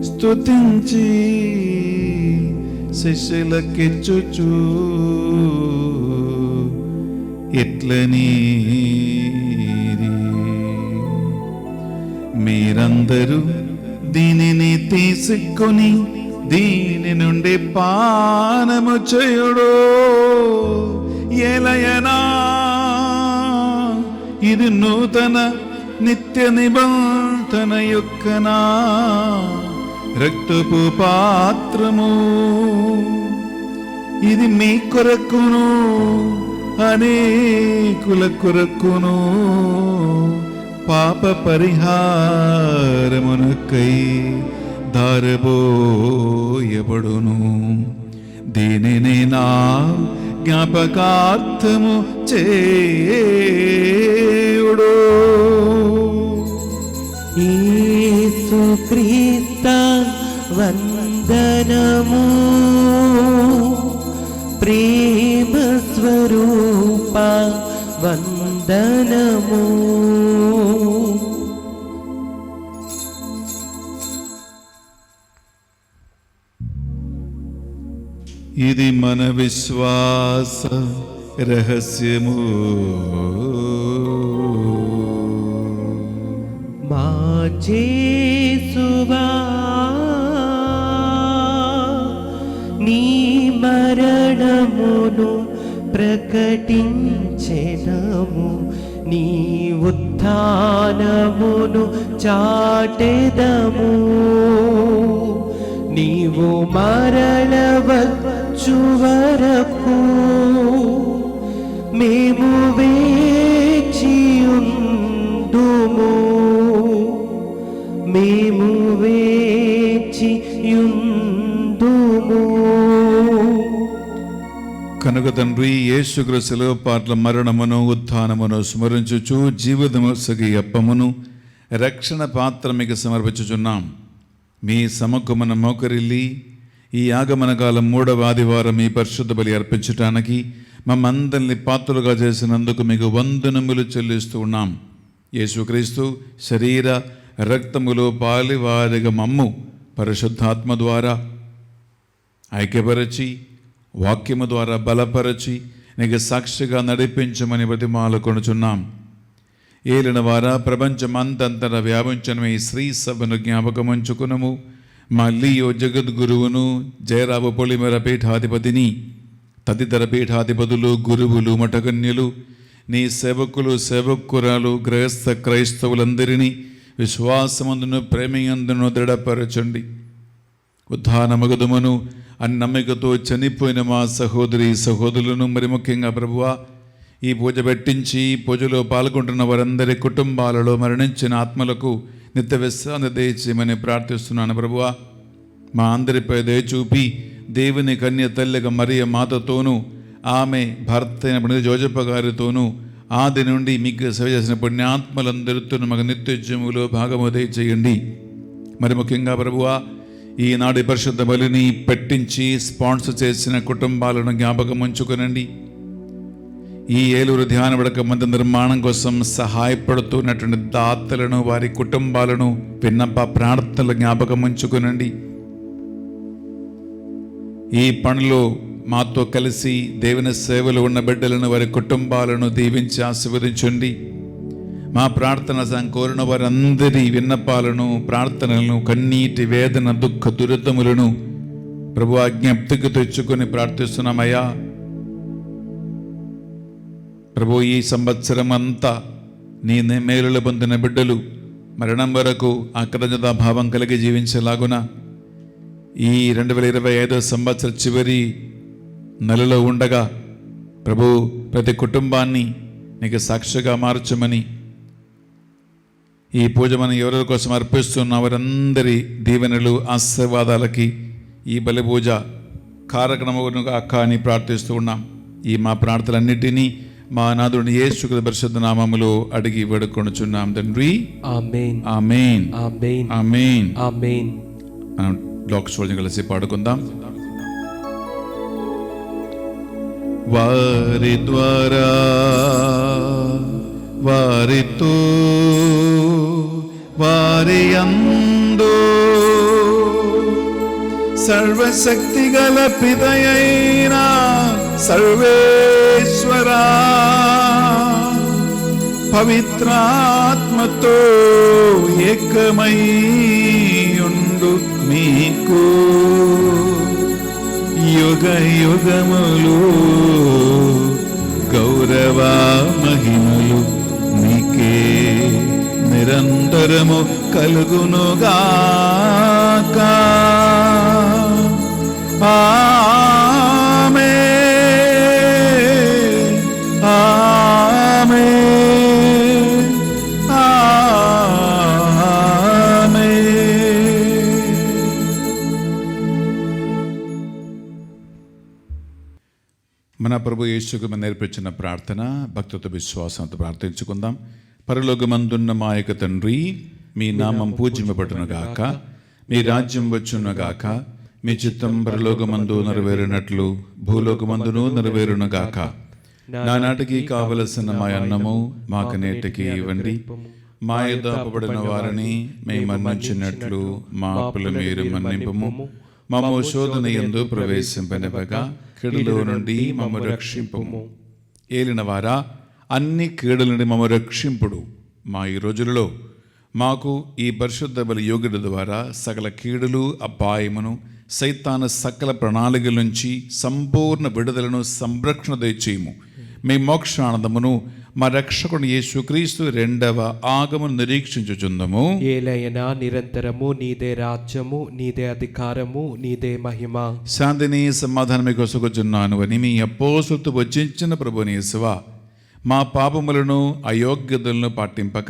స్తుతించి శిష్యులకిచ్చుచు ఇట్లని మీరందరూ దీనిని తీసుకొని దీని నుండి పానము చేయుడు. ఏలయనా ఇది నూతన నిత్య నిబంధన యొక్క నా రక్తపు పాత్రము. ఇది మీ కొరకును అనేకుల కొరకును పాప పరిహారమునకై ధారబోయబడును. దీనిని నా జ్ఞాపకార్థము చేయుడు. యేసుక్రీస్త వందనము. ప్రేమ స్వరూప వందనము. ఇది మన విశ్వాస రహస్యము. మా యేసువా నీ మరణమును ప్రకటించెదము, నీ ఉత్థానమును చాటెదము. నీవు మరల వచ్చు వరకు మేము వేచియుందుము, మేము వేచియుందుము. కనుక తండ్రి యేసుక్రీస్తులో పాటల మరణమును ఉత్థానమును స్మరించుచు జీవితము సగి అప్పమును రక్షణ పాత్ర మీకు సమర్పించుచున్నాం. మీ సముఖమున మోకరిల్లి ఈ ఆగమన కాలం 3వ ఆదివారం మీ పరిశుద్ధ బలి అర్పించటానికి మమ్మందరిని పాత్రలుగా చేసినందుకు మీకు వందనములు చెల్లిస్తూ ఉన్నాం. యేసుక్రీస్తు శరీర రక్తములో పాలివారిగా మమ్ము పరిశుద్ధాత్మ ద్వారా ఐక్యపరచి వాక్యము ద్వారా బలపరచి నీకు సాక్షిగా నడిపించమని బ్రతిమాలుకొనుచున్నాం. ఏలిన వారా ప్రపంచమంతంతటా వ్యాపించిన ఈ శ్రీ సభను జ్ఞాపకముంచుకునము. మా లియో జగద్గురువును, జయరావు పొలిమేర పీఠాధిపతిని, తదితర పీఠాధిపతులు, గురువులు, మఠకన్యులు, నీ సేవకులు, సేవకురాలు, గృహస్థ క్రైస్తవులందరినీ విశ్వాసమందును ప్రేమయందును దృఢపరచండి. ఉత్థానమగదుమను అని నమ్మికతో చనిపోయిన మా సహోదరి సహోదరులను, మరి ముఖ్యంగా ప్రభువా ఈ పూజ పెట్టించి పూజలో పాల్గొంటున్న వారందరి కుటుంబాలలో మరణించిన ఆత్మలకు నిత్య విశ్రాంతి దయచేయమని ప్రార్థిస్తున్నాను. ప్రభువా మా అందరిపై దయచూపి దేవుని కన్య తల్లిగా మరియ మాతతోనూ ఆమె భర్త అయిన జోజప్ప గారితోనూ ఆది నుండి మీకు సేవ చేసిన పుణ్యాత్మలందరితో మాకు నిత్యజీవములో భాగము దయచేయండి. మరి ముఖ్యంగా ప్రభువా ఈనాడు పరిశుద్ధ బలిని పెట్టించి స్పాన్సర్ చేసిన కుటుంబాలను జ్ఞాపకం ఉంచుకునండి. ఈ ఏలూరు ధ్యాన విడక మందిర నిర్మాణం కోసం సహాయపడుతున్నటువంటి దాతలను, వారి కుటుంబాలను, విన్నప ప్రార్థనలు జ్ఞాపకం ఉంచుకునండి. ఈ పనిలో మాతో కలిసి దేవుని సేవలు ఉన్న బిడ్డలను, వారి కుటుంబాలను దీవించి ఆశీర్వదించండి. మా ప్రార్థన కోరిన వారందరి విన్నపాలను, ప్రార్థనలను, కన్నీటి వేదన, దుఃఖ దురితములను ప్రభు జ్ఞప్తికి తెచ్చుకొని ప్రార్థిస్తున్నామయ్యా. ప్రభు ఈ సంవత్సరం అంతా నీ మేలులు పొందిన బిడ్డలు మరణం వరకు ఆ కృతజ్ఞతాభావం కలిగి జీవించేలాగున ఈ 2025 సంవత్సరం చివరి నెలలో ఉండగా ప్రభు ప్రతి కుటుంబాన్ని నీకు సాక్షిగా మార్చమని, ఈ పూజ మనం ఎవరి కోసం అర్పిస్తున్న వారందరి దీవెనలు, ఆశీర్వాదాలకి ఈ బలి పూజ కారకముగా అక్క అని ప్రార్థిస్తూ ఉన్నాం. ఈ మా ప్రార్థనలన్నిటినీ మా నాథుని యేసుక్రీస్తు పరిశుద్ధ నామములో అడిగి వేడుకొనుచున్నాం తండ్రి. ఆమేన్. ఆమేన్. ఆమేన్. ఆమేన్. ఆమేన్. మనం బ్లాక్ స్టోరీ కలిసి పాడుకుందాం. వారి ద్వారా వారితో వారి యందు సర్వశక్తి గల పితయైన సర్వేశ్వరా పవిత్రాత్మతో ఏకమై ఉండు మీకు యుగ యుగములు గౌరవ మహిమలు నీకే నిరంతరము కలుగునుగాక. ఆమేన్. ఆమేన్. ఆమేన్. మన ప్రభు యేసుకు నేర్పించిన ప్రార్థన భక్తితో విశ్వాసంతో ప్రార్థించుకుందాం. పరలోకమందున్న మా యొక్క తండ్రి, మీ నామం పూజింపబడునుగాక, మీ రాజ్యం వచ్చునుగాక, మీ చిత్తం పరలోకమందు నెరవేరినట్లు భూలోకమందును నెరవేరునుగాక. నానాటికి కావలసిన మా అన్నము మాకు నేటికి ఇవ్వండి. మా యొద్ద అప్పుబడిన వారిని మేము మన్నించినట్లు మా అప్పులు మీరు మన్నింపము. మమ్ము శోధన యందు ప్రవేశింపనివ్వగా కీడులో నుండి మమ్ము రక్షింపము. ఏలిన వారా అన్ని కీడుల నుండి మమ్ము రక్షింపుడు. మా ఈ రోజులలో మాకు ఈ పరిశుద్ధ బలి యోగుల ద్వారా సకల కీడులు, అపాయమును, సైతాను సకల ప్రణాళికల నుంచి సంపూర్ణ విడుదలను, సంరక్షణ దయచేయము. మీ మోక్షానందమును మా రక్షకుడు యేసుక్రీస్తు 2వ ఆగమను నిరీక్షించుచుందము. ఏలయనా నిరంతరము నీదే రాజ్యము, నీదే అధికారము, నీదే మహిమ. శాంతిని సమాధానం మీకు వసుకొచ్చున్నాను అని మీ అపోస్తులతో వచించిన ప్రభుని యేసువా, మా పాపములను, అయోగ్యతలను పాటింపక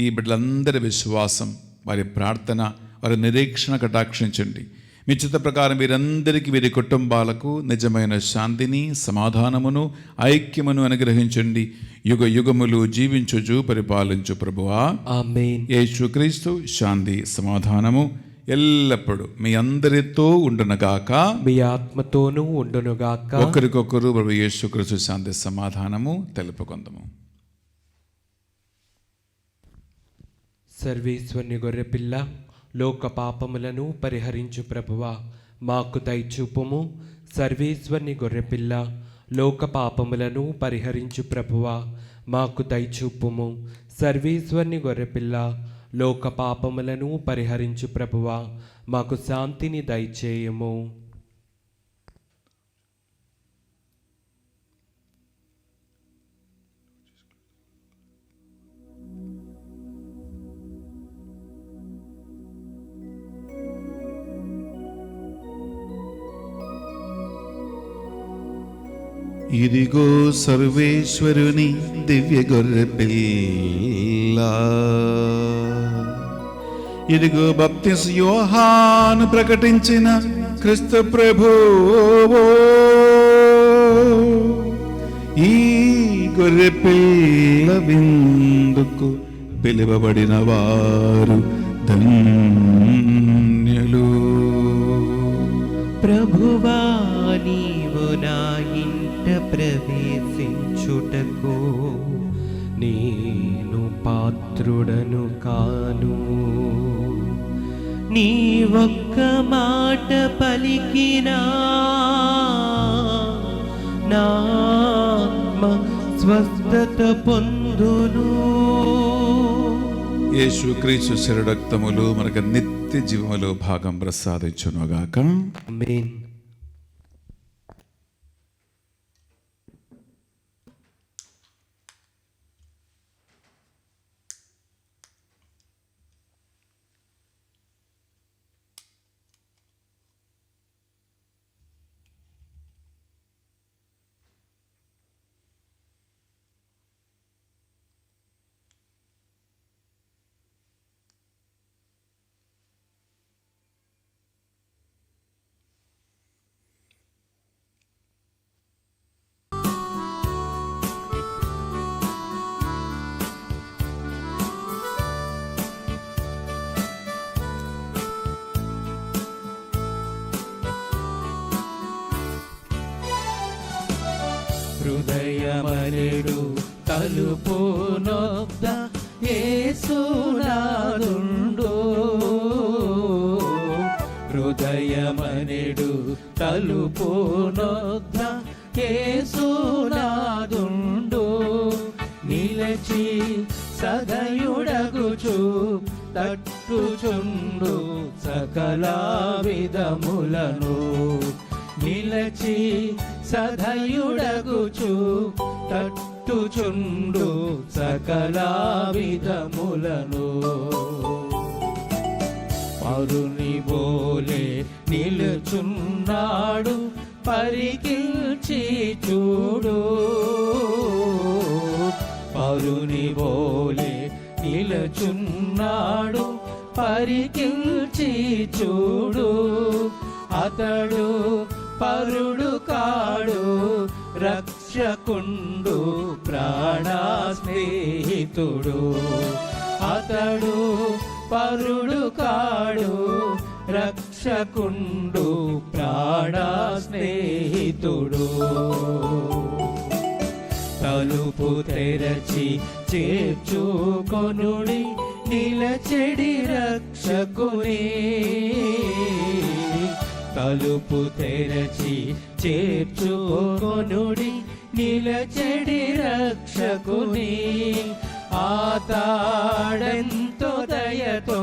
ఈ బిడ్డలందరి విశ్వాసం, వారి ప్రార్థన, వారి నిరీక్షణ కటాక్షించండి. మీ చిత్త ప్రకారం వీరందరికీ, వీరి కుటుంబాలకు నిజమైన శాంతిని, సమాధానమును, ఐక్యమును అనుగ్రహించండి. యుగ యుగములు జీవించుచు పరిపాలించు ప్రభువా. ఆమేన్. యేసుక్రీస్తు శాంతి సమాధానము ఎల్లప్పుడూ మీ అందరితో ఉండునుగాక, మీ ఆత్మతోనూ ఉండునుగాక. ఒకరికొకరు ప్రభు యేసుక్రీస్తు శాంతి సమాధానము తెలుపుకుందాము. సర్వేశ్వరుని గొర్రెపిల్ల, లోక పాపములను పరిహరించు ప్రభువా, మాకు దయచూపుము. సర్వేశ్వరుని గొర్రెపిల్ల, లోక పాపములను పరిహరించు ప్రభువా, మాకు దయచూపుము. సర్వేశ్వరుని గొర్రెపిల్ల, లోక పాపములను పరిహరించు ప్రభువా, మాకు శాంతిని దయచేయము. ఇదిగో సర్వేశ్వరుని దివ్య గొర్రె పిల్ల, ఇదిగో బాప్తిస్మ యోహాను ప్రకటించిన క్రీస్తు ప్రభువు. ఈ గొర్రె పిల్ల విందుకు పిలువబడిన వారు ధన్యులు. ప్రభువా, నీవు నా ఇంట ప్రవేశించుటకు నేను పాత్రుడను కాను. నీ ఒక్క మాట పలికినా నా ఆత్మ స్వస్థత పొందును. యేసుక్రీస్తు శరీరక్తములు మనకు నిత్య జీవములో భాగం ప్రసాదించునుగాక. ఆమేన్. హృదయమనెడు తలుపు నొద్ద యేసునాదుండు. హృదయమనెడు తలుపు నొద్ద యేసునాదుండు. నిలచి సదయుడగుచు తట్టుచుండు సకల విధములను. నిలచి సదయుడగుచు తట్టుచుండు సకల విధములను. పరుని బోలే నిలుచున్నాడు పరికిల్చి చూడు. పరుని బోలే నిలుచున్నాడు పరికిల్చి చూడు. అతడు పరుడు కాడు, రక్షకుండు ప్రాణ స్నేహితుడు. అతడు పరుడు కాడు, రక్షకుండు ప్రాణ స్నేహితుడు. తలుపు తెరచి చేర్చుకొనుడి నిలచెడి రక్షకుని. తలుపు తెరచి చేర్చుకొనుడి నిలచెడి రక్షకుని. ఆతాడెంతో దయతో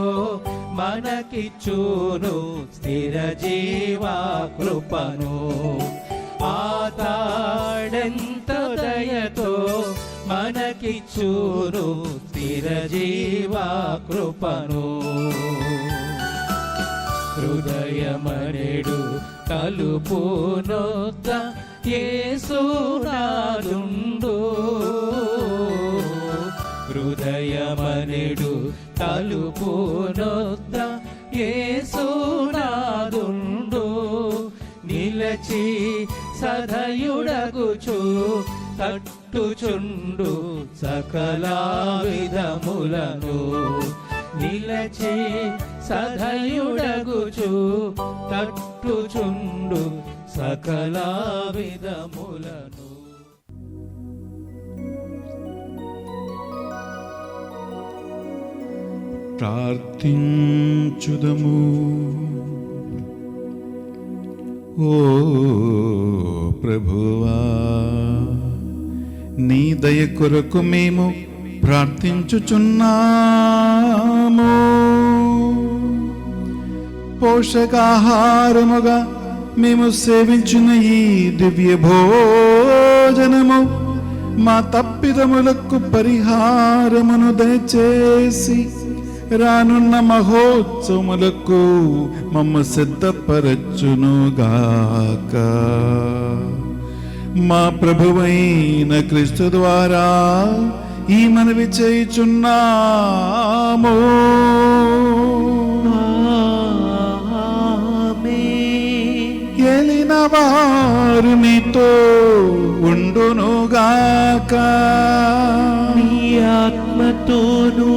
మనకిచ్చును స్థిర జీవా కృపను. ఆతాడెంతో దయతో మనకిచ్చును స్థిర జీవా కృపను. హృదయమనెడు తలుపు నొద్ద యేసునాదుండు. హృదయమనెడు తలుపు నొద్ద యేసునాదుండు. సదయుడగుచు తట్టుచుండు సకల విధములను నిలచి సదయుడగుచు తట్టుచుండు సకల విధములను. ప్రార్థించుదము. ఓ ప్రభువా, నీ దయ కొరకు మేము ప్రార్థించుచున్నాము. పోషకాహారముగా మేము సేవించిన ఈ దివ్య భోజనము మా తప్పిదములకు పరిహారమును దయచేసి రానున్న మహోత్సవములకు మమ్మ సిద్ధపరచునుగాక. మా ప్రభువైన క్రీస్తు ద్వారా ఈ మనవి చేయుచున్నాము. ఏలిన వారు మీతో ఉండునుగాక. నీ ఆత్మతోనూ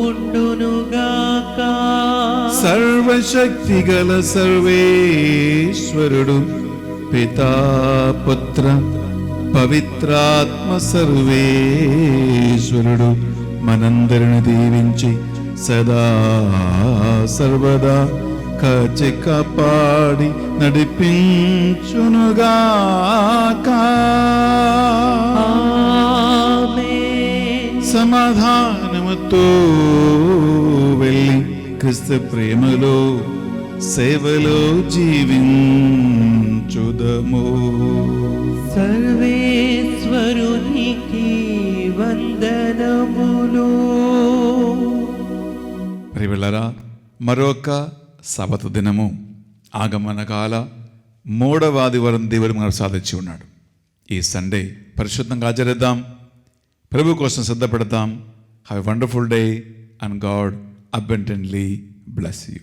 ఉండునుగాక. సర్వశక్తి గల సర్వేశ్వరుడు పితా పుత్ర పవిత్రాత్మ సర్వేశ్వరుడు మనందరిని దీవించి సదా సర్వదా కాచి కాపాడి నడిపించునుగాక. సమాధానముతో వెళ్ళి క్రీస్తు ప్రేమలో సేవలో జీవించుదము. సర్వేశ్వరునికి వందనములు. ప్రియలారా, మరొక సబతు దినము ఆగమన కాల 3వ ఆదివారం దేవుడు మనకు సాధించి ఉన్నాడు. ఈ సండే పరిశుద్ధంగా ఆచరిద్దాం, ప్రభు కోసం సిద్ధపడతాం. Have a wonderful day and God abundantly bless you.